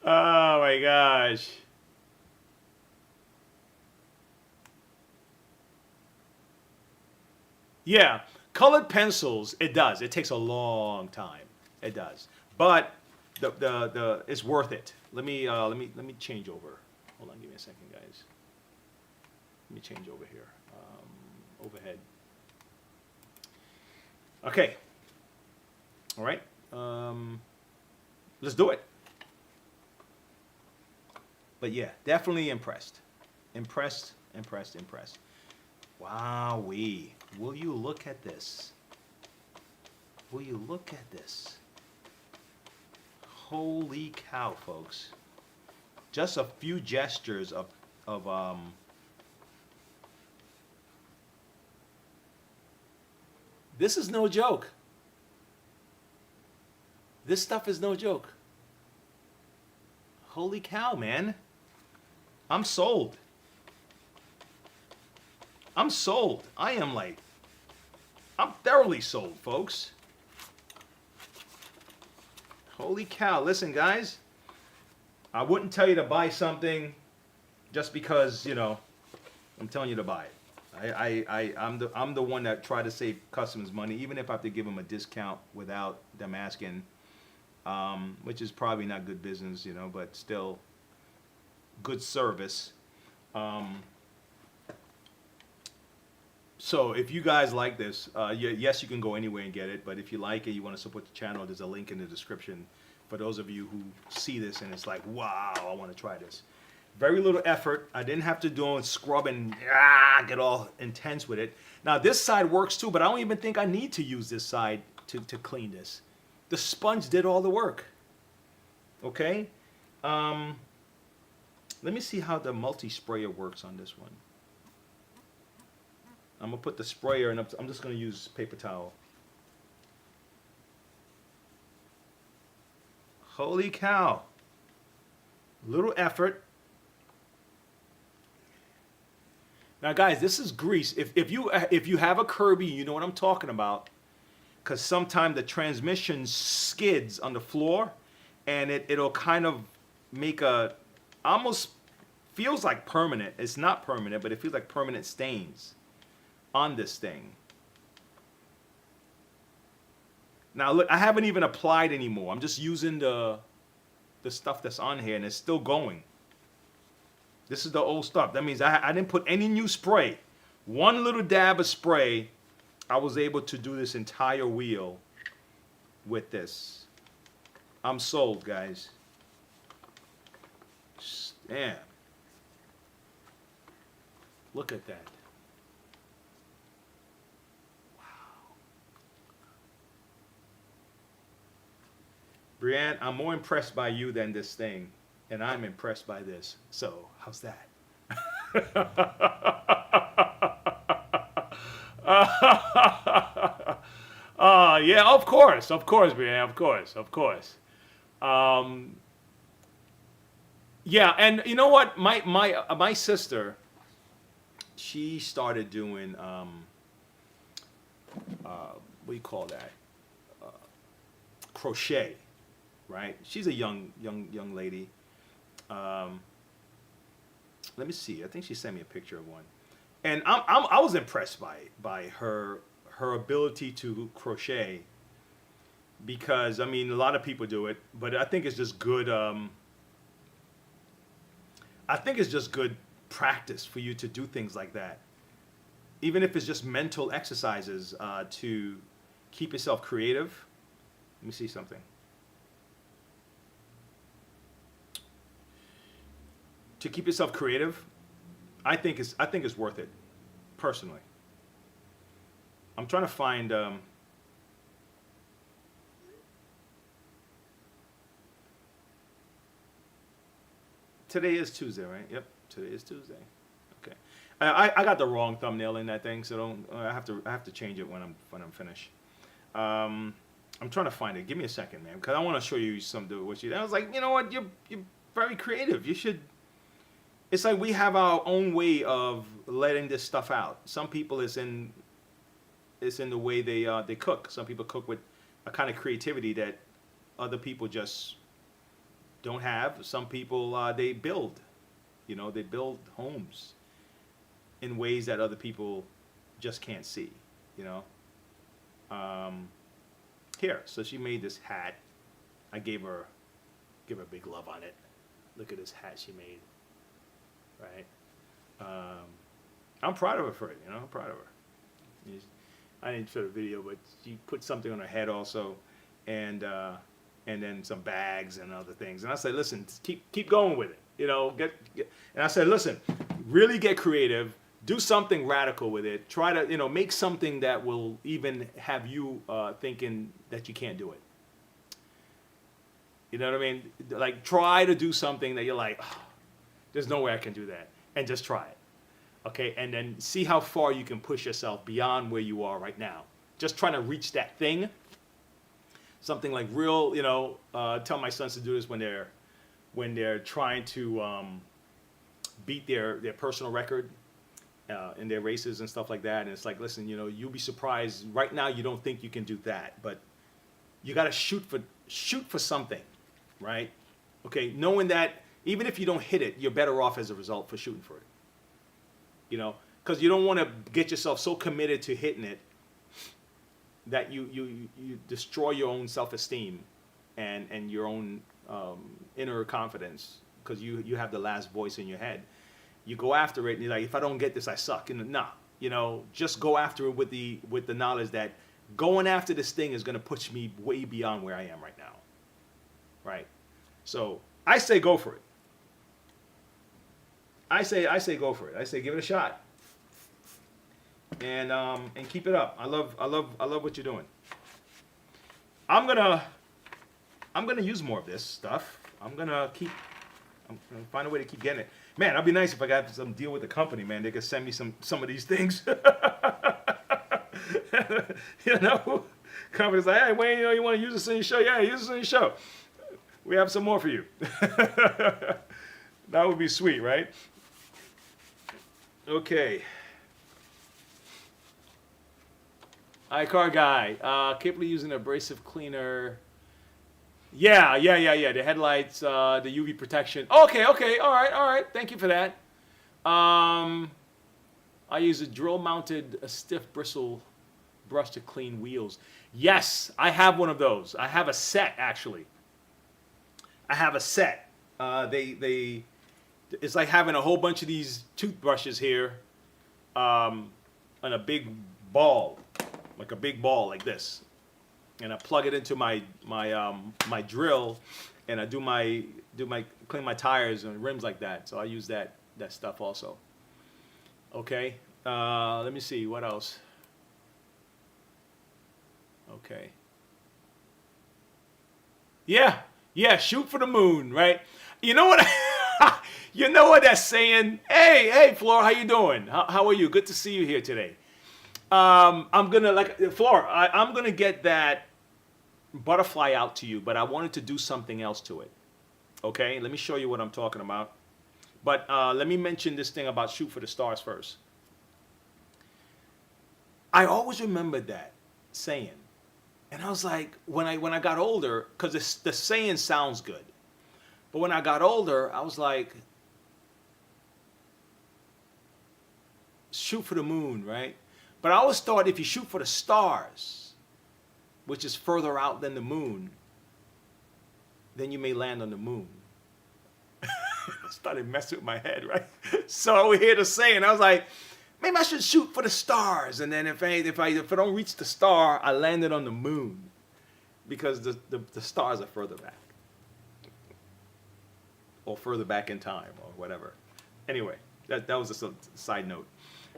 Oh my gosh. Yeah, colored pencils, it does. It takes a long time. It does. But the it's worth it. Let me change over. Hold on, give me a second, guys. Let me change over here. Overhead. Okay. All right. Let's do it. But yeah, definitely impressed. Impressed. Wowee. Will you look at this? Will you look at this? Holy cow, folks. Just a few gestures of this is no joke. This stuff is no joke. Holy cow, man. I'm sold. I'm sold. I'm thoroughly sold, folks. Holy cow. Listen, guys. I wouldn't tell you to buy something just because, you know, I'm telling you to buy it. I'm the one that try to save customers money, even if I have to give them a discount without them asking, which is probably not good business, you know, but still good service. So if you guys like this, yes, you can go anywhere and get it, but if you like it, you want to support the channel, there's a link in the description for those of you who see this and it's like, wow, I want to try this. Very little effort. I didn't have to do it, scrub and get all intense with it. Now this side works too, but I don't even think I need to use this side to clean this. The sponge did all the work. Okay? Let me see how the multi-sprayer works on this one. I'm gonna put the sprayer and I'm just gonna use paper towel. Holy cow. Little effort. Now guys, this is grease. If you have a Kirby, you know what I'm talking about. Because sometimes the transmission skids on the floor and it'll kind of make a, almost feels like permanent. It's not permanent, but it feels like permanent stains on this thing. Now look, I haven't even applied anymore. I'm just using the stuff that's on here and it's still going. This is the old stuff. That means I didn't put any new spray. One little dab of spray, I was able to do this entire wheel with this. I'm sold, guys. Damn. Look at that. Wow. Brianne, I'm more impressed by you than this thing. And I'm impressed by this. So, how's that? Yeah, of course, Brianne, of course. Yeah, and you know what? My sister, she started doing what do you call that? Crochet, right? She's a young lady. Let me see. I think she sent me a picture of one, and I was impressed by her ability to crochet, because I mean a lot of people do it, but I think it's just good. I think it's just good practice for you to do things like that, even if it's just mental exercises to keep yourself creative. Let me see something. To keep yourself creative, I think it's worth it, personally. I'm trying to find. Today is Tuesday, right? Yep, today is Tuesday. Okay, I got the wrong thumbnail in that thing, so don't. I have to change it when I'm finished. I'm trying to find it. Give me a second, man, because I want to show you some of what you. I was like, you know what? You're very creative. You should. It's like we have our own way of letting this stuff out. Some people it's in the way they cook. Some people cook with a kind of creativity that other people just don't have. Some people they build, they build homes in ways that other people just can't see, Here, so she made this hat. I give her big love on it. Look at this hat she made. Right, I'm proud of her for it. I'm proud of her. I didn't show the video, but she put something on her head also, and then some bags and other things. And I said, listen, keep going with it. And I said, listen, really get creative. Do something radical with it. Try to make something that will even have you thinking that you can't do it. You know what I mean? Like try to do something that you're like. Oh, there's no way I can do that. And just try it. Okay? And then see how far you can push yourself beyond where you are right now. Just trying to reach that thing. Something like real, tell my sons to do this when they're trying to beat their personal record in their races and stuff like that. And it's like, listen, you'll be surprised. Right now you don't think you can do that, but you got to shoot for something, right? Okay, knowing that even if you don't hit it, you're better off as a result for shooting for it. Because you don't want to get yourself so committed to hitting it that you destroy your own self-esteem and your own inner confidence, because you have the last voice in your head. You go after it and you're like, if I don't get this, I suck. And nah, just go after it with the knowledge that going after this thing is going to push me way beyond where I am right now. Right? So I say go for it. I say go for it. I say give it a shot. And keep it up. I love what you're doing. I'm gonna use more of this stuff. I'm gonna find a way to keep getting it. Man, that'd be nice if I got some deal with the company, man. They could send me some of these things. You know, companies like, hey, Wayne, you want to use this in your show? Yeah, use this in your show. We have some more for you. That would be sweet, right? Okay. Car guy, capable of using abrasive cleaner. Yeah. The headlights, the UV protection. Okay. All right. Thank you for that. I use a drill-mounted stiff bristle brush to clean wheels. Yes, I have one of those. I have a set actually. I have a set. It's like having a whole bunch of these toothbrushes here, on a big ball, like a big ball like this, and I plug it into my drill, and I clean my tires and rims like that. So I use that stuff also. Okay, let me see what else. Okay. Yeah, shoot for the moon, right? You know what? You know what that's saying? Hey, Flora, how you doing? How are you? Good to see you here today. I'm gonna Flora. I'm gonna get that butterfly out to you, but I wanted to do something else to it. Okay, let me show you what I'm talking about. But let me mention this thing about shoot for the stars first. I always remembered that saying, and I was like, when I got older, because the saying sounds good, but when I got older, I was like, shoot for the moon, right? But I always thought if you shoot for the stars, which is further out than the moon, then you may land on the moon. I started messing with my head, right? So I hear the saying, I was like, maybe I should shoot for the stars, and then if I don't reach the star, I landed on the moon, because the stars are further back, or further back in time, or whatever. Anyway, that was just a side note.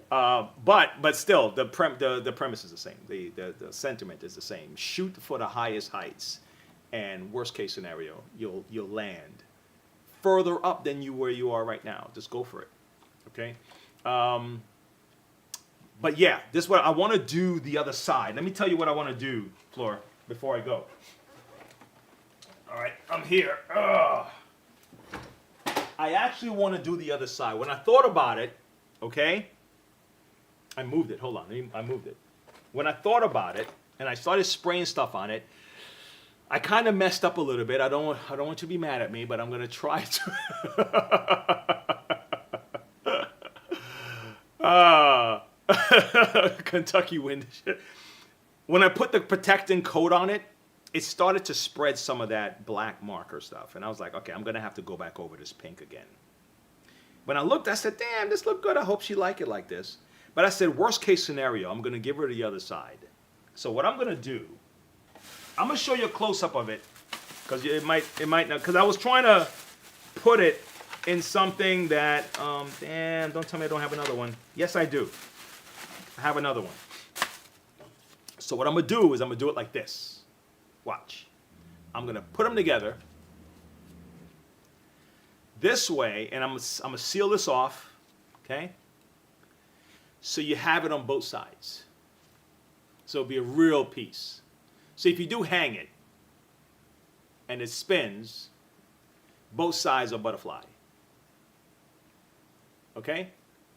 But still, the premise is the same. The sentiment is the same. Shoot for the highest heights, and worst case scenario, you'll land further up than where you are right now. Just go for it. Okay. But yeah, this is what I want to do. The other side. Let me tell you what I want to do, Flora, before I go. All right, I'm here. I actually want to do the other side. When I thought about it, okay. I moved it. Hold on. I moved it. When I thought about it and I started spraying stuff on it, I kind of messed up a little bit. I don't want you to be mad at me, but I'm gonna try to. Kentucky wind. When I put the protecting coat on it, it started to spread some of that black marker stuff, and I was like, okay, I'm gonna have to go back over this pink again. When I looked, I said, damn, this looked good. I hope she liked it like this. But I said, worst case scenario, I'm going to give her the other side. So what I'm going to do, I'm going to show you a close-up of it, because it might not, because I was trying to put it in something that, damn, don't tell me I don't have another one. Yes, I do. I have another one. So what I'm going to do is I'm going to do it like this. Watch. I'm going to put them together this way, and I'm going to seal this off, okay? So you have it on both sides. So it'll be a real piece. So if you do hang it and it spins, both sides are butterfly. Okay?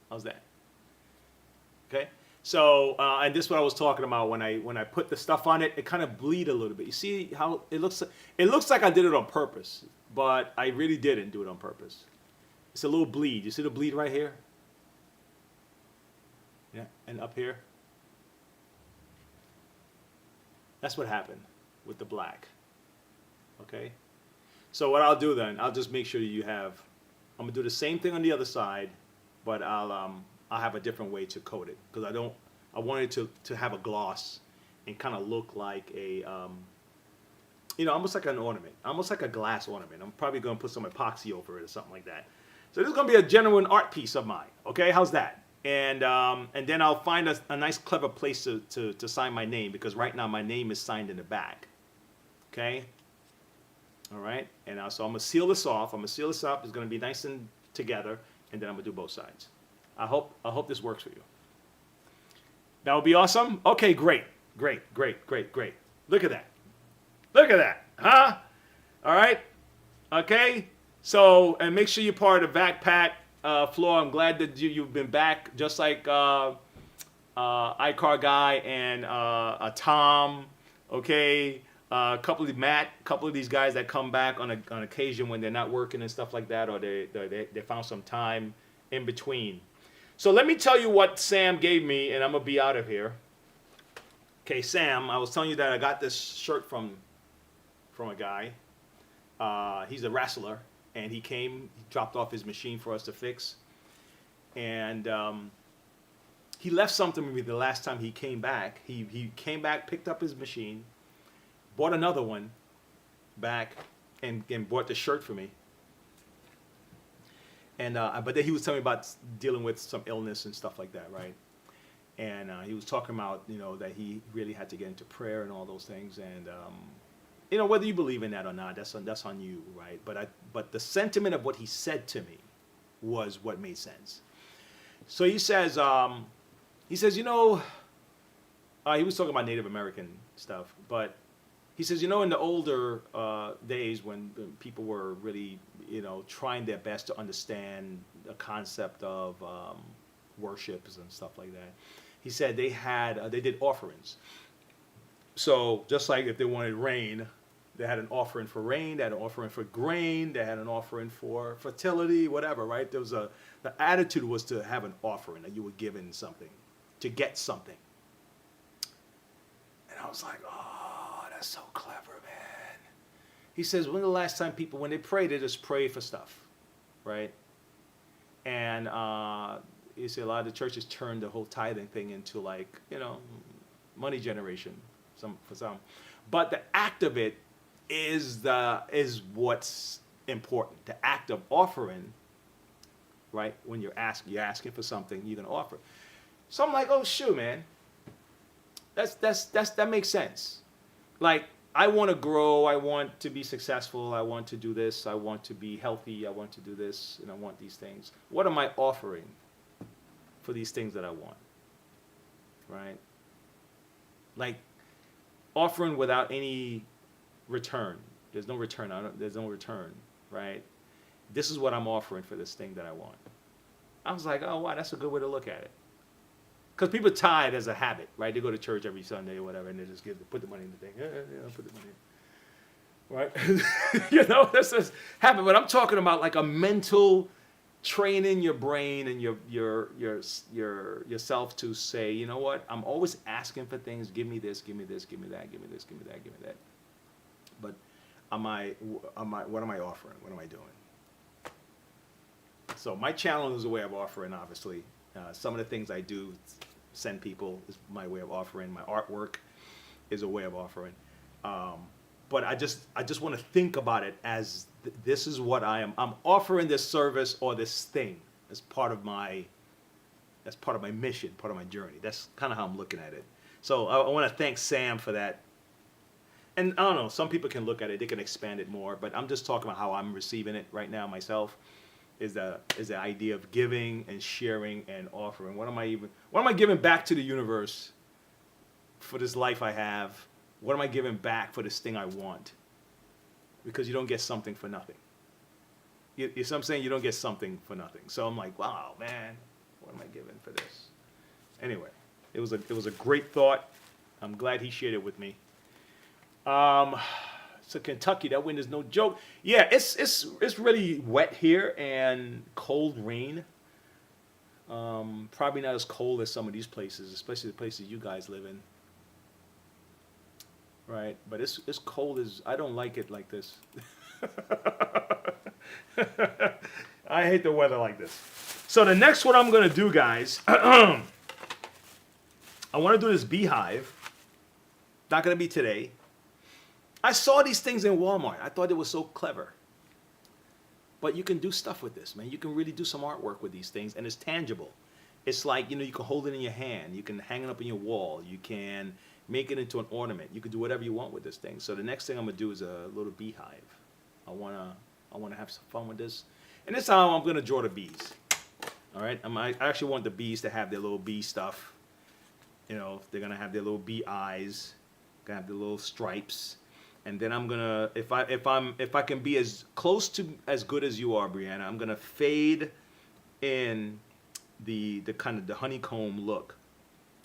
How's that? Okay? So, and this is what I was talking about when I put the stuff on it. It kind of bleed a little bit. You see how it looks? It looks like I did it on purpose, but I really didn't do it on purpose. It's a little bleed. You see the bleed right here? Yeah, and up here. That's what happened with the black. Okay? So what I'll do then, I'll just make sure you have, I'm gonna do the same thing on the other side, but I'll have a different way to coat it, because I wanted to have a gloss and kind of look like a, almost like an ornament, almost like a glass ornament. I'm probably gonna put some epoxy over it or something like that. So this is gonna be a genuine art piece of mine. Okay, how's that? And then I'll find a nice, clever place to sign my name, because right now my name is signed in the back. Okay. All right. And so I'm gonna seal this off. I'm gonna seal this up. It's gonna be nice and together, and then I'm gonna do both sides. I hope this works for you. That would be awesome. Okay, great. Great, great, great, great. Look at that. Look at that. Huh? All right. Okay. So, and make sure you're part of the backpack floor. I'm glad that you've been back, just like iCar guy and Tom. Okay. A couple of these guys that come back on occasion when they're not working and stuff like that, or they found some time in between. So let me tell you what Sam gave me, and I'm gonna be out of here. Okay, Sam, I was telling you that I got this shirt from a guy. He's a wrestler, and he dropped off his machine for us to fix, and he left something with me the last time he came back. He came back, picked up his machine, bought another one back, and bought the shirt for me. And but then he was telling me about dealing with some illness and stuff like that, right? And he was talking about, you know, that he really had to get into prayer and all those things. And you know, whether you believe in that or not, that's on you, right? But the sentiment of what he said to me was what made sense. So he says, you know, he was talking about Native American stuff, but he says, you know, in the older days when people were really, you know, trying their best to understand the concept of worships and stuff like that, he said they did offerings. So just like if they wanted rain, they had an offering for rain, they had an offering for grain, they had an offering for fertility, whatever, right? The attitude was to have an offering, that you were given something, to get something. And I was like, oh, that's so clever, man. He says, when the last time people, when they pray, they just pray for stuff, right? And you see a lot of the churches turn the whole tithing thing into, like, you know, money generation, for some. But the act of it is what's important. The act of offering, right? When you're asking for something, you're gonna offer. So I'm like, oh shoot, man. That makes sense. Like, I want to grow, I want to be successful, I want to do this, I want to be healthy, I want to do this, and I want these things. What am I offering for these things that I want? Right? Like, offering without any return. There's no return. There's no return, right? This is what I'm offering for this thing that I want. I was like, oh wow, that's a good way to look at it. Because people tithe as a habit, right? They go to church every Sunday or whatever, and they just put the money in the thing. Yeah, put the money in. Right? You know, that's just habit. But I'm talking about like a mental training your brain and yourself to say, you know what? I'm always asking for things. Give me this, give me this, give me that, give me this, give me that, give me that. But what am I offering? What am I doing? So my channel is a way of offering, obviously. Some of the things I do send people is my way of offering. My artwork is a way of offering. But I just want to think about it as this is what I am. I'm offering this service or this thing as part of my mission, part of my journey. That's kind of how I'm looking at it. So I want to thank Sam for that. And I don't know, some people can look at it, they can expand it more, but I'm just talking about how I'm receiving it right now myself. Is the idea of giving and sharing and offering. What am I giving back to the universe for this life I have? What am I giving back for this thing I want? Because you don't get something for nothing. You know what I'm saying? You don't get something for nothing. So I'm like, wow, man, what am I giving for this? Anyway, it was a great thought. I'm glad he shared it with me. So Kentucky, that wind is no joke. Yeah, it's really wet here and cold rain. Probably not as cold as some of these places, especially the places you guys live in. Right, but it's cold as I don't like it like this. I hate the weather like this. So the next one I'm gonna do, guys, I want to do this beehive. Not gonna be today. I saw these things in Walmart. I thought it was so clever. But you can do stuff with this, man. You can really do some artwork with these things, and it's tangible. It's like, you know, you can hold it in your hand. You can hang it up on your wall. You can make it into an ornament. You can do whatever you want with this thing. So the next thing I'm gonna do is a little beehive. I wanna have some fun with this. And this time I'm gonna draw the bees. All right. I actually want the bees to have their little bee stuff. You know, they're gonna have their little bee eyes, gonna have the little stripes, and then I'm gonna, if I can be as close to as good as you are, Brianna, I'm gonna fade in the kind of the honeycomb look.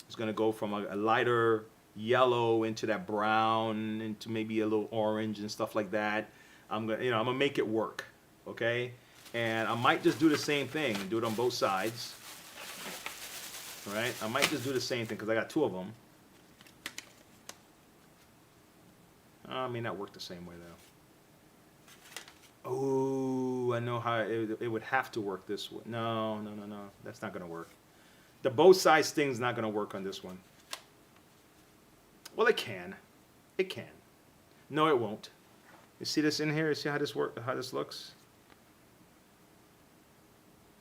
It's gonna go from a lighter yellow into that brown, into maybe a little orange and stuff like that. I'm gonna make it work, okay? And I might just do the same thing and do it on both sides. All right, I might just do the same thing because I got two of them. I may not work the same way though. Oh, I know how it would have to work this way. No, that's not gonna work. The both sides thing's not gonna work on this one. Well, it can. It can. No, it won't. You see this in here? You see how this how this looks?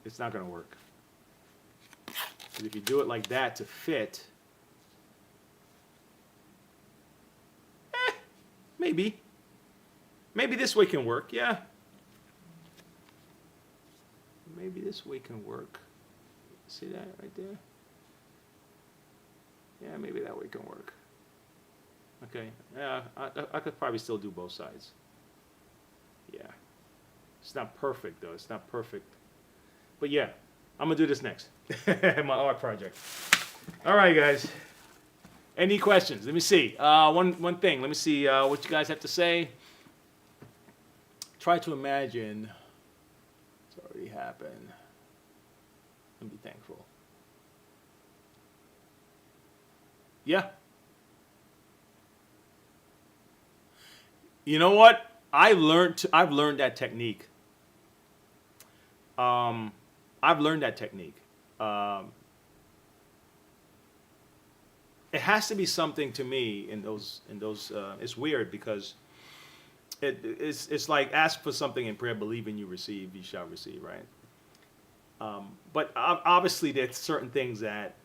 It's not gonna work. Because if you do it like that to fit, maybe. Maybe this way can work, yeah. Maybe this way can work. See that right there? Yeah, maybe that way can work. Okay, yeah, I could probably still do both sides. Yeah. It's not perfect though, it's not perfect. But yeah, I'm gonna do this next. My art project. All right, guys. Any questions? Let me see. One thing. Let me see what you guys have to say. Try to imagine it's already happened. And be thankful. Yeah. You know what? I've learned that technique. I've learned that technique. It has to be something to me in those. It's weird because it's like ask for something in prayer, believe in you receive, you shall receive, right? But obviously there's certain things that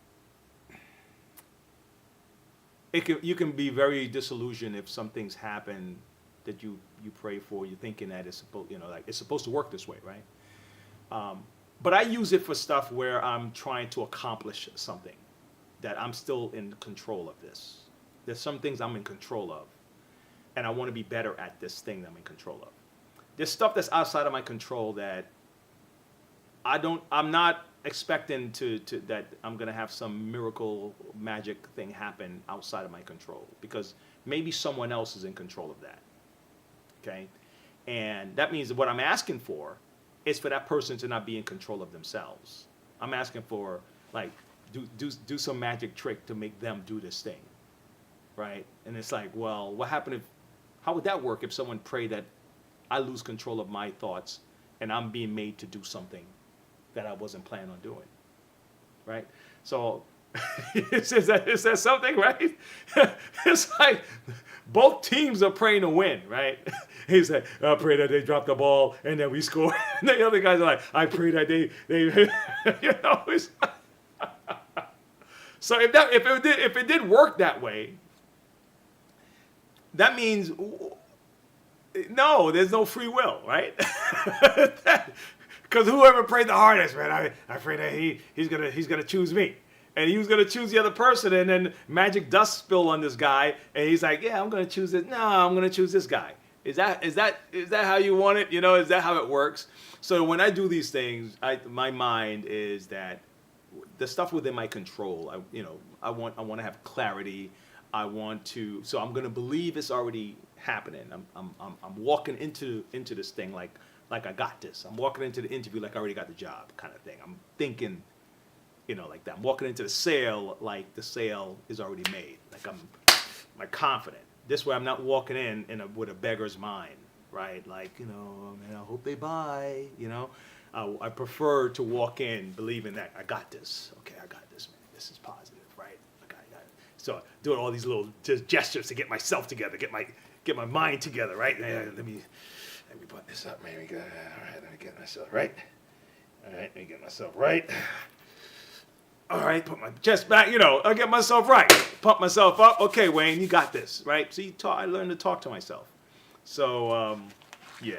you can be very disillusioned if some things happen that you pray for, you're thinking that it's supposed, like it's supposed to work this way, right? But I use it for stuff where I'm trying to accomplish something, that I'm still in control of this. There's some things I'm in control of, and I want to be better at this thing that I'm in control of. There's stuff that's outside of my control that I'm not expecting that I'm going to have some miracle magic thing happen outside of my control, because maybe someone else is in control of that. Okay? And that means that what I'm asking for is for that person to not be in control of themselves. I'm asking for, like, do some magic trick to make them do this thing, right? And it's like, well, how would that work if someone prayed that I lose control of my thoughts and I'm being made to do something that I wasn't planning on doing, right? So is that something, right? It's like both teams are praying to win, right? He's like, I pray that they drop the ball and then we score. And the other guys are like, I pray that they it's so if it did work that way, that means no, there's no free will, right? Because whoever prayed the hardest, man, I pray that he's gonna choose me, and he was gonna choose the other person, and then magic dust spill on this guy, and he's like, yeah, I'm gonna choose it. No, I'm gonna choose this guy. Is that how you want it? Is that how it works? So when I do these things, my mind is that the stuff within my control. I want to have clarity. So I'm gonna believe it's already happening. I'm walking into this thing like I got this. I'm walking into the interview like I already got the job, kind of thing. I'm thinking, like that. I'm walking into the sale like the sale is already made. Like I'm confident. This way I'm not walking in with a beggar's mind, right? Like, man, I hope they buy, I prefer to walk in believing that I got this. Okay, I got this, man. This is positive, right? Okay, I got it. So doing all these little gestures to get myself together, get my mind together, right? Let me put this up, man. All right, let me get myself right. All right, let me get myself right. All right, put my chest back, I get myself right. Pump myself up. Okay, Wayne, you got this, right? So I learned to talk to myself. So, yeah.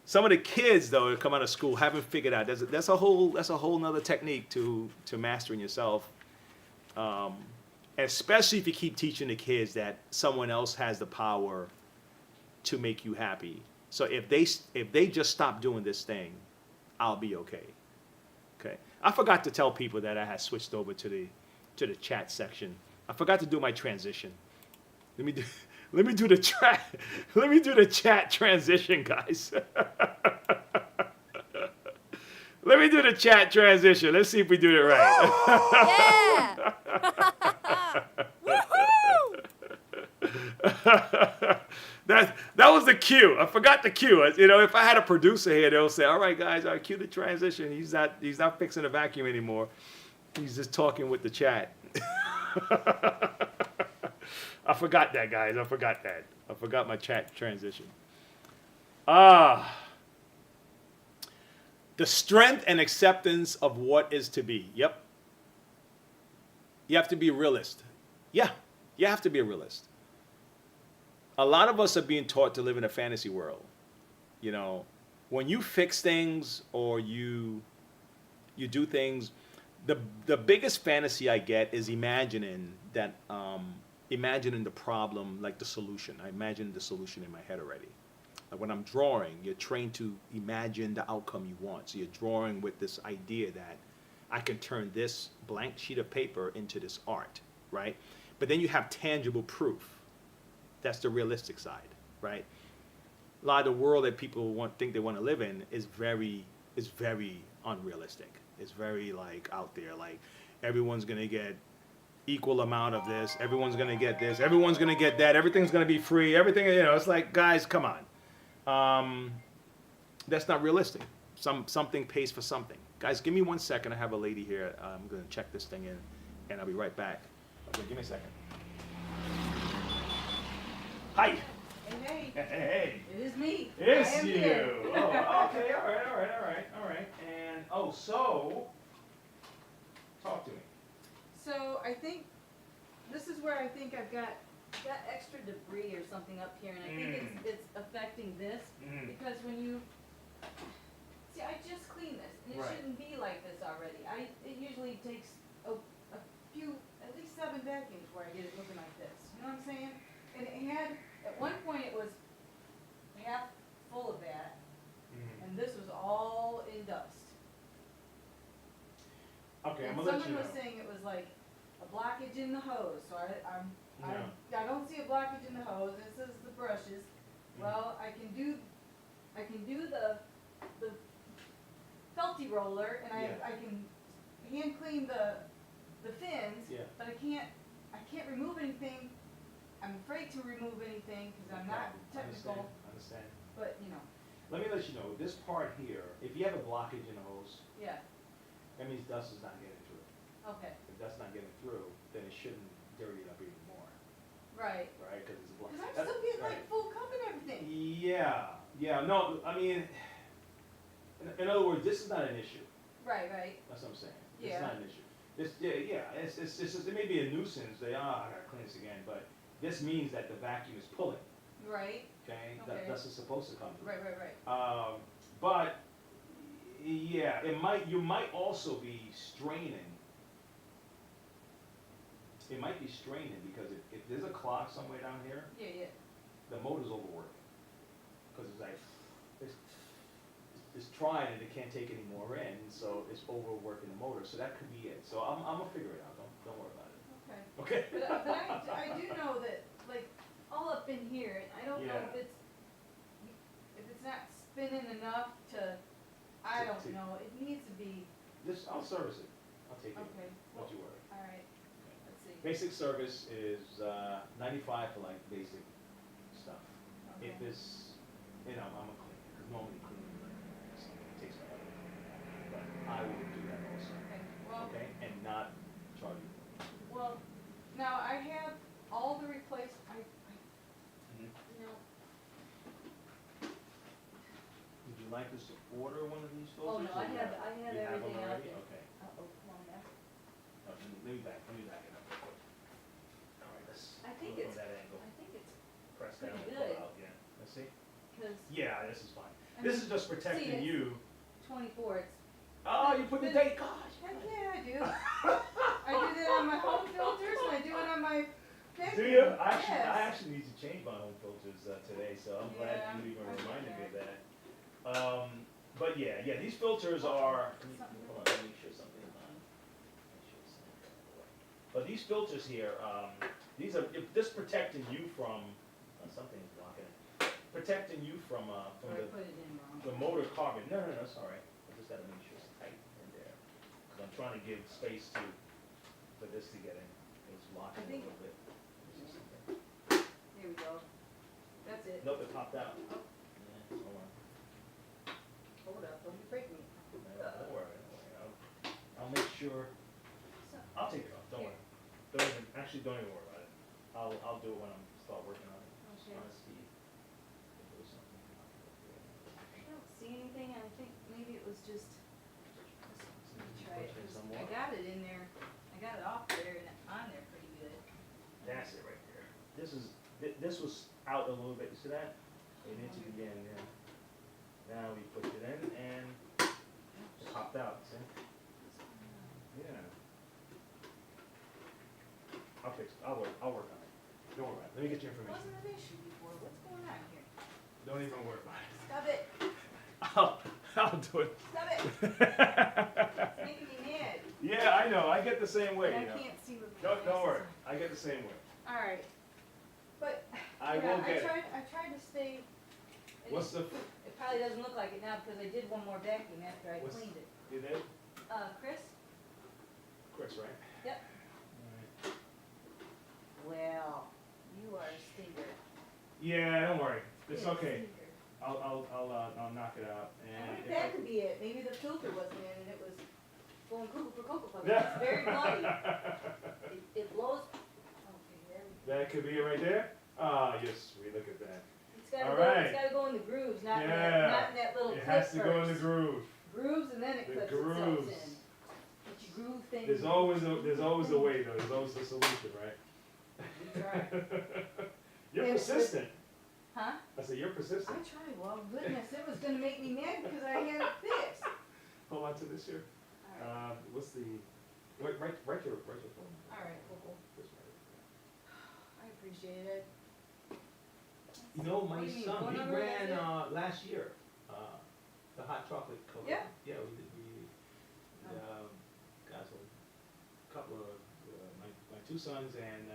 Some of the kids, though, that come out of school haven't figured out. That's a whole nother technique to mastering yourself. Um, especially if you keep teaching the kids that someone else has the power to make you happy. So if they just stop doing this thing, I'll be okay. Okay. I forgot to tell people that I had switched over to the chat section. I forgot to do my transition. Let me do let me do the let me do the chat transition, guys. Let me do the chat transition. Let's see if we do it right. Yeah. Woohoo! That was the cue. I forgot the cue. You know, if I had a producer here, they'll say, "All right, guys, I cue the transition." He's not fixing the vacuum anymore. He's just talking with the chat. I forgot that, guys. I forgot that. I forgot my chat transition. The strength and acceptance of what is to be. Yep. You have to be a realist. Yeah, you have to be a realist. A lot of us are being taught to live in a fantasy world. You know, when you fix things or you do things, the biggest fantasy I get is imagining the problem like the solution. I imagine the solution in my head already. Like when I'm drawing, you're trained to imagine the outcome you want. So you're drawing with this idea that I can turn this blank sheet of paper into this art, right? But then you have tangible proof. That's the realistic side, right? A lot of the world that people think they want to live in is very unrealistic. It's very like out there. Like everyone's gonna get equal amount of this. Everyone's gonna get this. Everyone's gonna get that. Everything's gonna be free. Everything, you know. It's like, guys, come on. That's not realistic. Something pays for something. Guys, give me 1 second. I have a lady here. I'm gonna check this thing in, and I'll be right back. Okay, give me a second. Hi. Hey. Hey. It is me. It's you. Oh, okay. All right. And so, talk to me. So I think this is where I think I've got extra debris or something up here, and I think it's affecting this because when you see, I just cleaned this, and it shouldn't be like this already. It usually takes a few, at least 7 vacuums where I get it looking like this. You know what I'm saying? And it had, at one point it was half full of that, and this was all in dust. Okay, And I'm gonna let you know. someone was saying it was like a blockage in the hose, so I don't see a blockage in the hose. This is the brushes. Well, I can do the felty roller, and I can hand clean the fins, but I can't remove anything. I'm afraid to remove anything because I'm not technical. Understand. But you know. Let me let you know, this part here, if you have a blockage in the hose, Yeah. that means dust is not getting through. Okay. If dust's not getting through, then it shouldn't dirty it up even more, Right. right? Because it's a block. Because I'm still getting like full cup and everything. Yeah. No, I mean, in other words, this is not an issue. Right. That's what I'm saying. Yeah. It's not an issue. It's just, it may be a nuisance. I gotta clean this again, but this means that the vacuum is pulling. Right. Okay. Okay. That's supposed to come through. Right. But yeah, you might also be straining. It might be straining because if there's a clog somewhere down here, Yeah. the motor's overworking. Because it's like, it's trying and it can't take any more in, so it's overworking the motor. So that could be it. So I'm gonna figure it out. Don't worry about it. Okay. Okay. But I do know that, like, all up in here, I don't know if it's not spinning enough to, I don't know, it needs to be. I'll service it. I'll take it. Okay. Don't you worry. All right. Let's see. Basic service is $95 for like basic stuff. Okay. If it's, I'm a cleaner, because normally cleaning takes forever. But I will do that also. Okay. Well. Okay, and not charge you. Well, now I have all the replaced. Would you like us to order one of these Oh filters? no, I have You have everything them out already? there. Okay. Oh, come on now. Let me back it up real quick. All right, let's I think look it's. at that angle. I think it's Press down pretty and good. pull out, yeah. Let's see. because. Yeah, this is fine. This is just protecting it's- you. 24. It's. Oh, you put the date, gosh. Heck yeah, I do. I do that on my home vacuum. Do you? I Yes. actually need to change my home filters today, so I'm glad Yeah, you even I'm reminded me of there. that. But yeah, these filters are. Hold on, let me make sure something. But these filters here, these are just protecting you from something's blocking it. Protecting you from Or I put it in wrong. the motor carbon. No, it's all right. I just gotta make sure it's tight in there. 'Cause I'm trying to give space for this to get in. It's locking a think- little bit. There we go. That's it. Nope, it popped out. Oh. Yeah, hold on. Hold up, don't you break me. Don't worry. I'll make sure. I'll take it off. Don't worry. Don't even worry about it. I'll do it when I start working on it. Okay. Trying to see if there was something. I don't see anything, and I think maybe it was just, let me try it, 'cause Some I more? got it in there, I got it off there and on there pretty good. That's it right there. This was out a little bit. You see that? It needs to be in there. Now we put it in and it popped out. See? Yeah. I'll work on it. Don't worry about it. Let me get your It information. wasn't an issue before, what's going on here? Don't even worry about it. Stop it, I'll do it. stop it, it's making me mad. Yeah, I know. I get the same way. And You I know. can't see with my glasses Don't worry. on. I get the same way. Alright, but, I yeah, will get it. I tried to stay. and What's the? It probably doesn't look like it now because I did one more vacuum after I What's- cleaned it. You did? Chris? Chris, right? Yep. Alright. Well, you are a stinker. Yeah, don't worry. It's You're a okay. stinker. I'll knock it out. I And wonder if if that could be it. Maybe the filter wasn't in and it was going cuckoo for cocoa puffs. It's very bloody. It blows. Okay, there we go. That could be it right there. Ah, yes, we look at that. It's gotta All go. right. It's gotta go in the grooves, not Yeah. not in that little It clip has to go in the first. groove. Grooves and then it The clips itself grooves. in. But you groove things. There's always a way though. There's always a solution, right? We try. You're Yeah, persistent. Huh? I said you're I persistent. tried. Well, goodness, it was gonna make me mad because I had it fixed. Hold on to this here. All right. What's the? Write your phone. All right, cool. Just write it. I appreciate it. You know, What my do you mean, son, phone he number, ran that's it? last year, the hot chocolate cover. Yeah? Yeah, we did, Oh. got a couple of, my two sons and,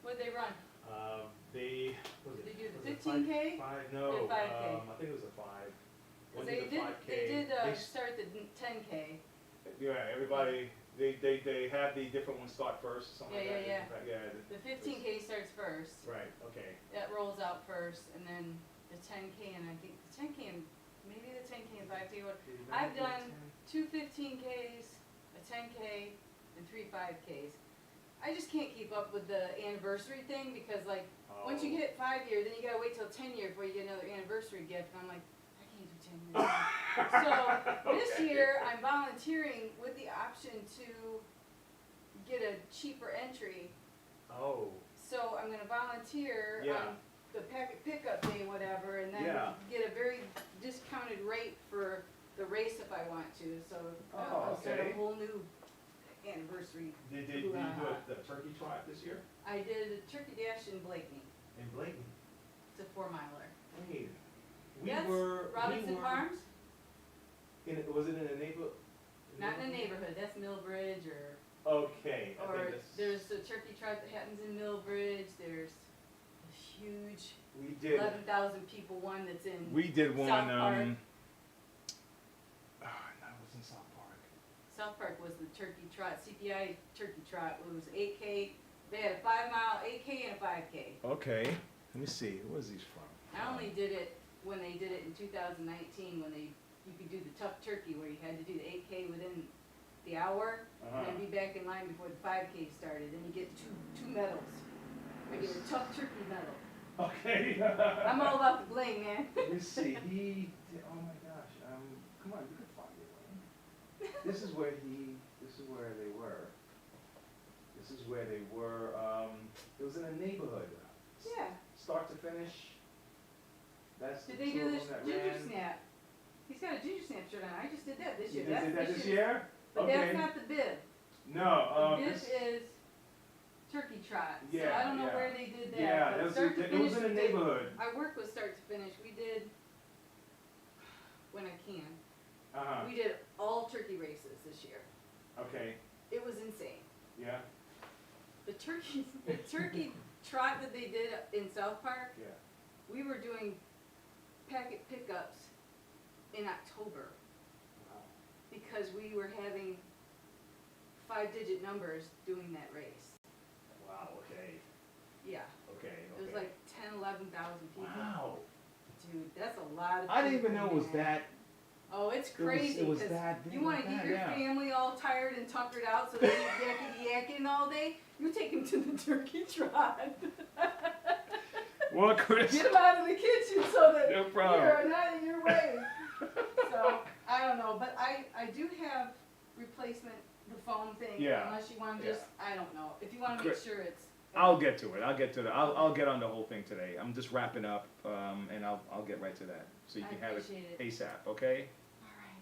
What'd they run? they, what was Did it? they do the Was it 15K? Five, no, Or 5K? I think it was a 5. Cause One they did did, a 5K. they did, They start the 10K. Yeah, everybody, they have the different ones start first, something like Yeah, that. Yeah, The 15K starts first. right, okay. That rolls out first, and then the 10K, and I think the 10K and maybe the 10K and 5K. I've done 2 15Ks, a 10K, and 3 5Ks. I just can't keep up with the anniversary thing because, like, once you hit 5 years, then you gotta wait till 10 years before you get another anniversary gift. And I'm like, I can't do 10 years. So this year, I'm volunteering with the option to get a cheaper entry. Oh, So I'm gonna volunteer Yeah. on the packet pickup day, whatever, and then Yeah. get a very discounted rate for the race if I want to. So I'll start okay. a whole new anniversary. did you do Hoo-ha. the turkey trot this year? I did a turkey dash in Blakeney. In Blakeney? It's a 4-miler. Hey, Yes, we were. Robinson Farms? Was it in a neighborhood? Not in a neighborhood, that's Millbridge or, Okay, I or think that's. there's a turkey trot that happens in Millbridge, there's a huge We did, 11,000 people one that's in we did one, South Park. no, it was in South Park. South Park was the turkey trot, CPI turkey trot, it was 8K, they had a 5-mile, 8K and a 5K. Okay, let me see, where's these from? I only did it when they did it in 2019, when you could do the tough turkey where you had to do the 8K within the hour, and then be back in line before the 5K started, then you get two medals. I get a tough turkey medal. Okay. I'm all about the bling, man. Let me see, he did, oh my gosh, come on, you can find it, right? This is where they were. This is where they were, it was in a neighborhood. Yeah. Start to finish. That's the Did they two do of this them that ginger ran. snap? He's got a ginger snap shirt on. I just did that this You year. did that this year's. year? But Okay. that's not the bib. No, The bib this, is turkey trot. So Yeah, I don't know yeah. where they did that. Yeah, but it start to was finish in the we did. neighborhood. I work with start to finish. We did, when I can, Uh-huh. we did all turkey races this year. Okay. It was insane. Yeah. The turkey trot that they did in South Park, Yeah. we were doing packet pickups in October Wow. because we were having 5-digit numbers doing that race. Wow. Okay. Yeah. Okay. It was like 10, 11,000 people. Wow. Dude, that's a lot of people. I didn't even know it was man. that. Oh, it's crazy. It was 'cause that big you want like to get that, your yeah. family all tired and tuckered out so they eat yakking all day? You take them to the turkey trot. Well, Chris. Get them out of the kitchen so that No problem. you're not in your way. So, I don't know, but I do have replacement, the foam thing, Yeah. unless you want to Yeah. just, I don't know, if you want to make Chris, sure it's. I'll get to it. I'll get on the whole thing today. I'm just wrapping up, and I'll get right to that, so you I can have it appreciate it. ASAP. Okay?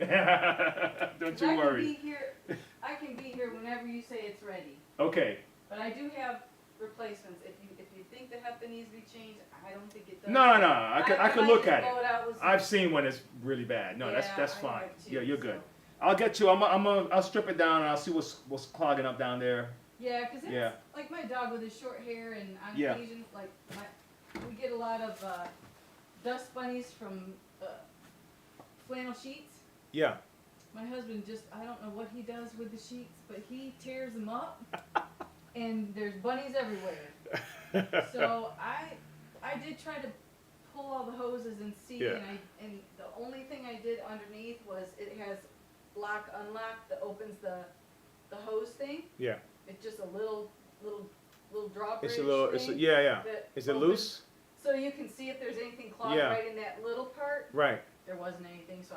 All right. Don't 'Cause you I worry. I can be here whenever you say it's ready. Okay. But I do have replacements. If you think the HEPA needs to be changed, I don't think it does. No. I could might look just at blow it. out with some- I've seen when it's really bad. No, Yeah, that's I fine. have too, Yeah, you're good. so. I'll get you. I'll strip it down and I'll see what's clogging up down there. Yeah, because it's Yeah. like my dog with his short hair, and on Yeah. occasion, like we get a lot of dust bunnies from flannel sheets. Yeah. My husband I don't know what he does with the sheets, but he tears them up, and there's bunnies everywhere. So I did try to pull all the hoses and see, Yeah. and the only thing I did underneath was it has lock unlock that opens the hose thing. Yeah. It's just a little drawbridge It's a little. thing Yeah. that Is it opens, loose? so you can see if there's anything clogged Yeah. right in that little part. Right. There wasn't anything, so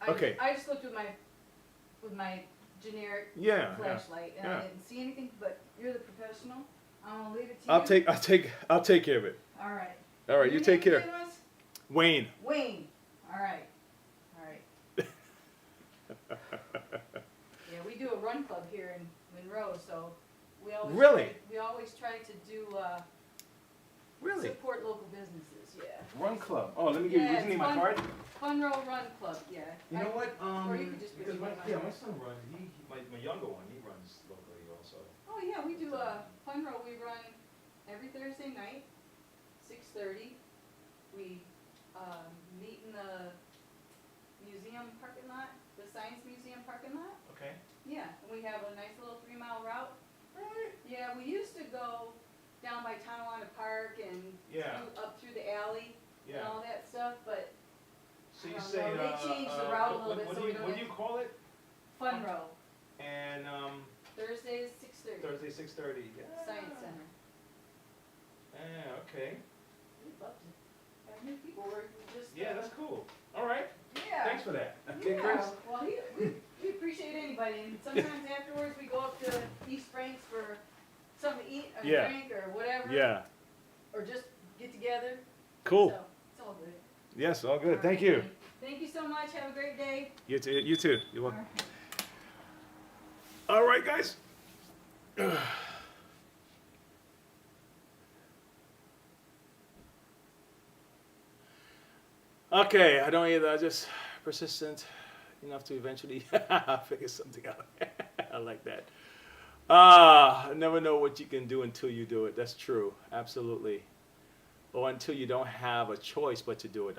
Okay. I just looked with my generic Yeah. flashlight, and yeah. I didn't see anything. But you're the professional. I'm gonna leave it to you. I'll take care of it. All right. All right. Your You take name care. again was? Wayne. Wayne. All right. Yeah, we do a run club here in Monroe, so we always Really? try to do Really? support local businesses. Yeah. Run club. Oh, let me give you. Yeah, You need it's my fun. card. Funroe Run Club. Yeah. You know what? or you could just put because your my name on my it. son runs. My younger one, he runs locally also. Oh yeah, we do a Funroe. We run every Thursday night, 6:30. We meet in the museum parking lot, the Science Museum parking lot. Okay. Yeah, and we have a nice little 3-mile route. Really? Yeah, we used to go down by Tonawanda Park and Yeah. up through the alley and Yeah. all that stuff, but So I you don't say know, they changed the route a little bit, what so do we you don't what do have- you call it? Funroe, And Thursdays 6:30, Thursday 6:30. Yeah. Science Center. Yeah. Okay. We'd love to have new people working just. Yeah, that's cool. All right. Yeah. Thanks for that. Okay, Yeah, Chris. well, we appreciate anybody, and sometimes afterwards we go up to East Franks for something to eat or Yeah. drink or whatever. Yeah. Or just get together. Cool. So, it's all good. Yes. All good. All Thank right, you. Danny. Thank you so much. Have a great day. You too. You too. You're All welcome. right. All right, guys. Okay, I don't either. I'm just persistent enough to eventually figure something out. I like that. I never know what you can do until you do it. That's true. Absolutely. Or until you don't have a choice but to do it.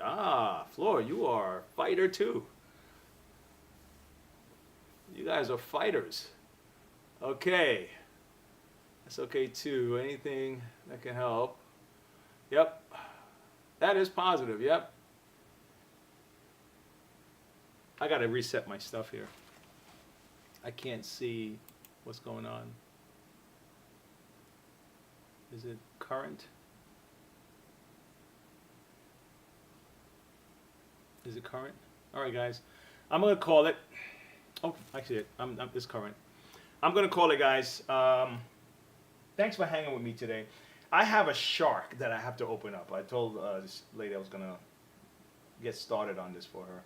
Flora, you are a fighter too. You guys are fighters. Okay. That's okay too. Anything that can help. Yep. That is positive. Yep. I got to reset my stuff here. I can't see what's going on. Is it current? Is it current? All right, guys. I'm going to call it. Oh, actually, it's current. I'm going to call it, guys. Thanks for hanging with me today. I have a shark that I have to open up. I told this lady I was going to get started on this for her.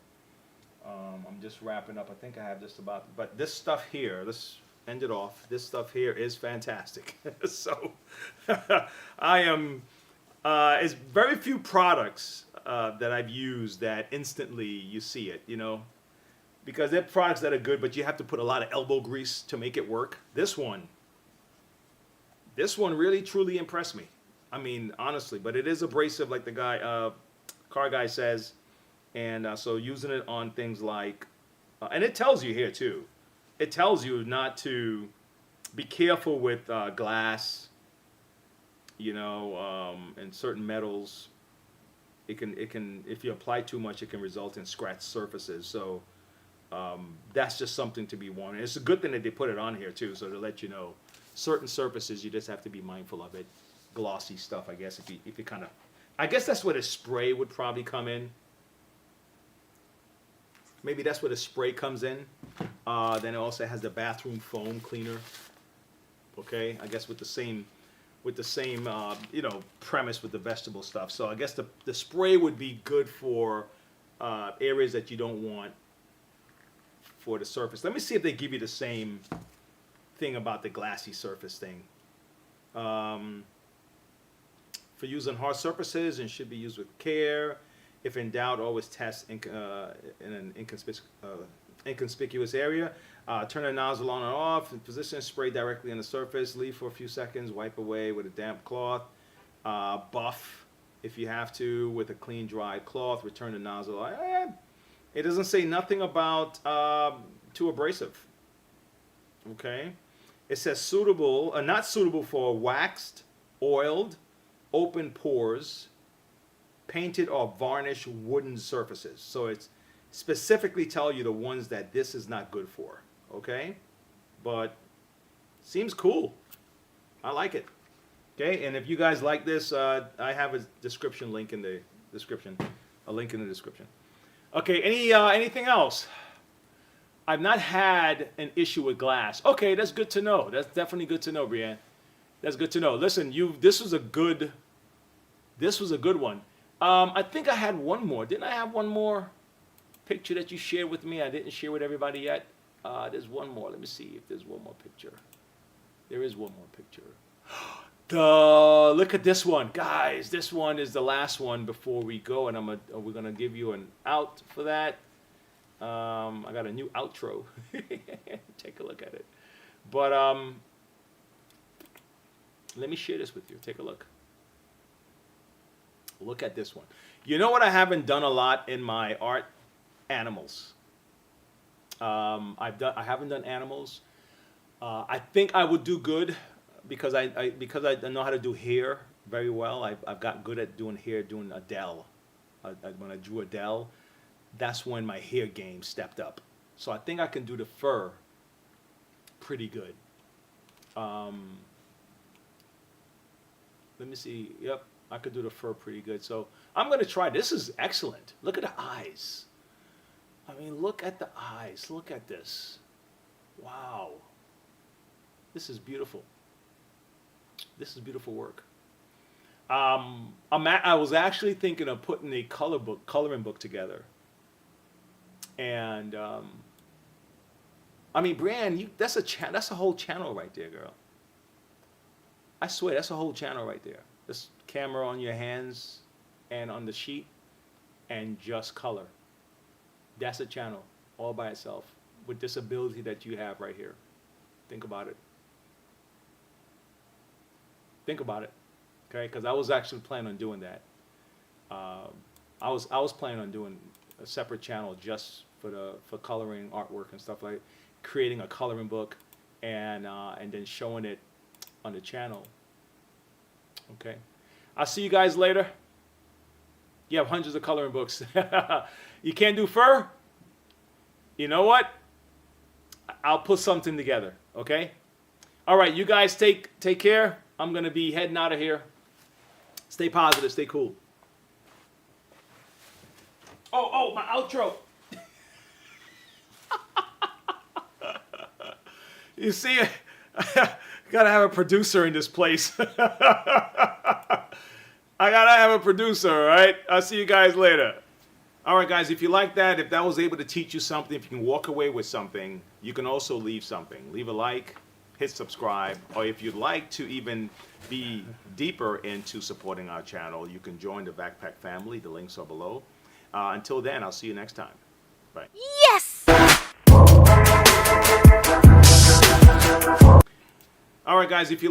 I'm just wrapping up. I think I have just about, but this stuff here, this end it off. This stuff here is fantastic. So I am, it's very few products that I've used that instantly you see it, you know, because they're products that are good, but you have to put a lot of elbow grease to make it work. This one really truly impressed me. I mean, honestly, but it is abrasive, like the guy, car guy says, and so using it on things like, and it tells you here too. It tells you not to be careful with glass, you know, and certain metals. It can, if you apply too much, it can result in scratched surfaces. So that's just something to be warned. It's a good thing that they put it on here too, so to let you know, certain surfaces you just have to be mindful of it. Glossy stuff, I guess, if you kind of, I guess that's where the spray would probably come in. Maybe that's where the spray comes in. Then it also has the bathroom foam cleaner. Okay, I guess with the same you know, premise with the vegetable stuff. So I guess the spray would be good for areas that you don't want for the surface. Let me see if they give you the same thing about the glassy surface thing. For use on hard surfaces and should be used with care. If in doubt, always test in an inconspicuous area. Turn the nozzle on and off. Position spray directly on the surface. Leave for a few seconds. Wipe away with a damp cloth. Buff if you have to with a clean, dry cloth. Return the nozzle. It doesn't say nothing about too abrasive. Okay. It says suitable, not suitable for waxed, oiled, open pores, painted or varnished wooden surfaces. So it's specifically tell you the ones that this is not good for. Okay, but seems cool. I like it. Okay, and if you guys like this, I have a description link in the description. A link in the description. Okay, anything else? I've not had an issue with glass. Okay, that's good to know. That's definitely good to know, Brianne. That's good to know. Listen, this was a good one. I think I had one more. Didn't I have one more picture that you shared with me? I didn't share with everybody yet. There's one more. Let me see if there's one more picture. There is one more picture. Look at this one, guys. This one is the last one before we go, and we're gonna give you an out for that. I got a new outro. Take a look at it. But let me share this with you. Take a look. Look at this one. You know what I haven't done a lot in my art? Animals. I haven't done animals. I think I would do good because I know how to do hair very well. I've got good at doing hair, doing Adele. When I drew Adele, that's when my hair game stepped up. So I think I can do the fur pretty good. Let me see. Yep, I could do the fur pretty good. So I'm going to try. This is excellent. Look at the eyes. I mean, look at the eyes. Look at this. Wow. This is beautiful. This is beautiful work. I was actually thinking of putting a coloring book together. And I mean, Brianne, that's a whole channel right there, girl. I swear, that's a whole channel right there. This camera on your hands and on the sheet, and just color. That's a channel all by itself with this ability that you have right here. Think about it. Think about it, okay? Because I was actually planning on doing that. I was planning on doing a separate channel just for coloring artwork and stuff, like creating a coloring book and then showing it on the channel. Okay, I'll see you guys later. You have hundreds of coloring books. You can't do fur? You know what? I'll put something together. Okay. All right, you guys take care. I'm gonna be heading out of here. Stay positive. Stay cool. Oh, my outro. You see, gotta have a producer in this place. I gotta have a producer, all right? I'll see you guys later. All right, guys, if you like that, if that was able to teach you something, if you can walk away with something, you can also leave something. Leave a like, hit subscribe, or if you'd like to even be deeper into supporting our channel, you can join the Backpack family. The links are below. Until then, I'll see you next time. Bye. Yes! All right, guys, if you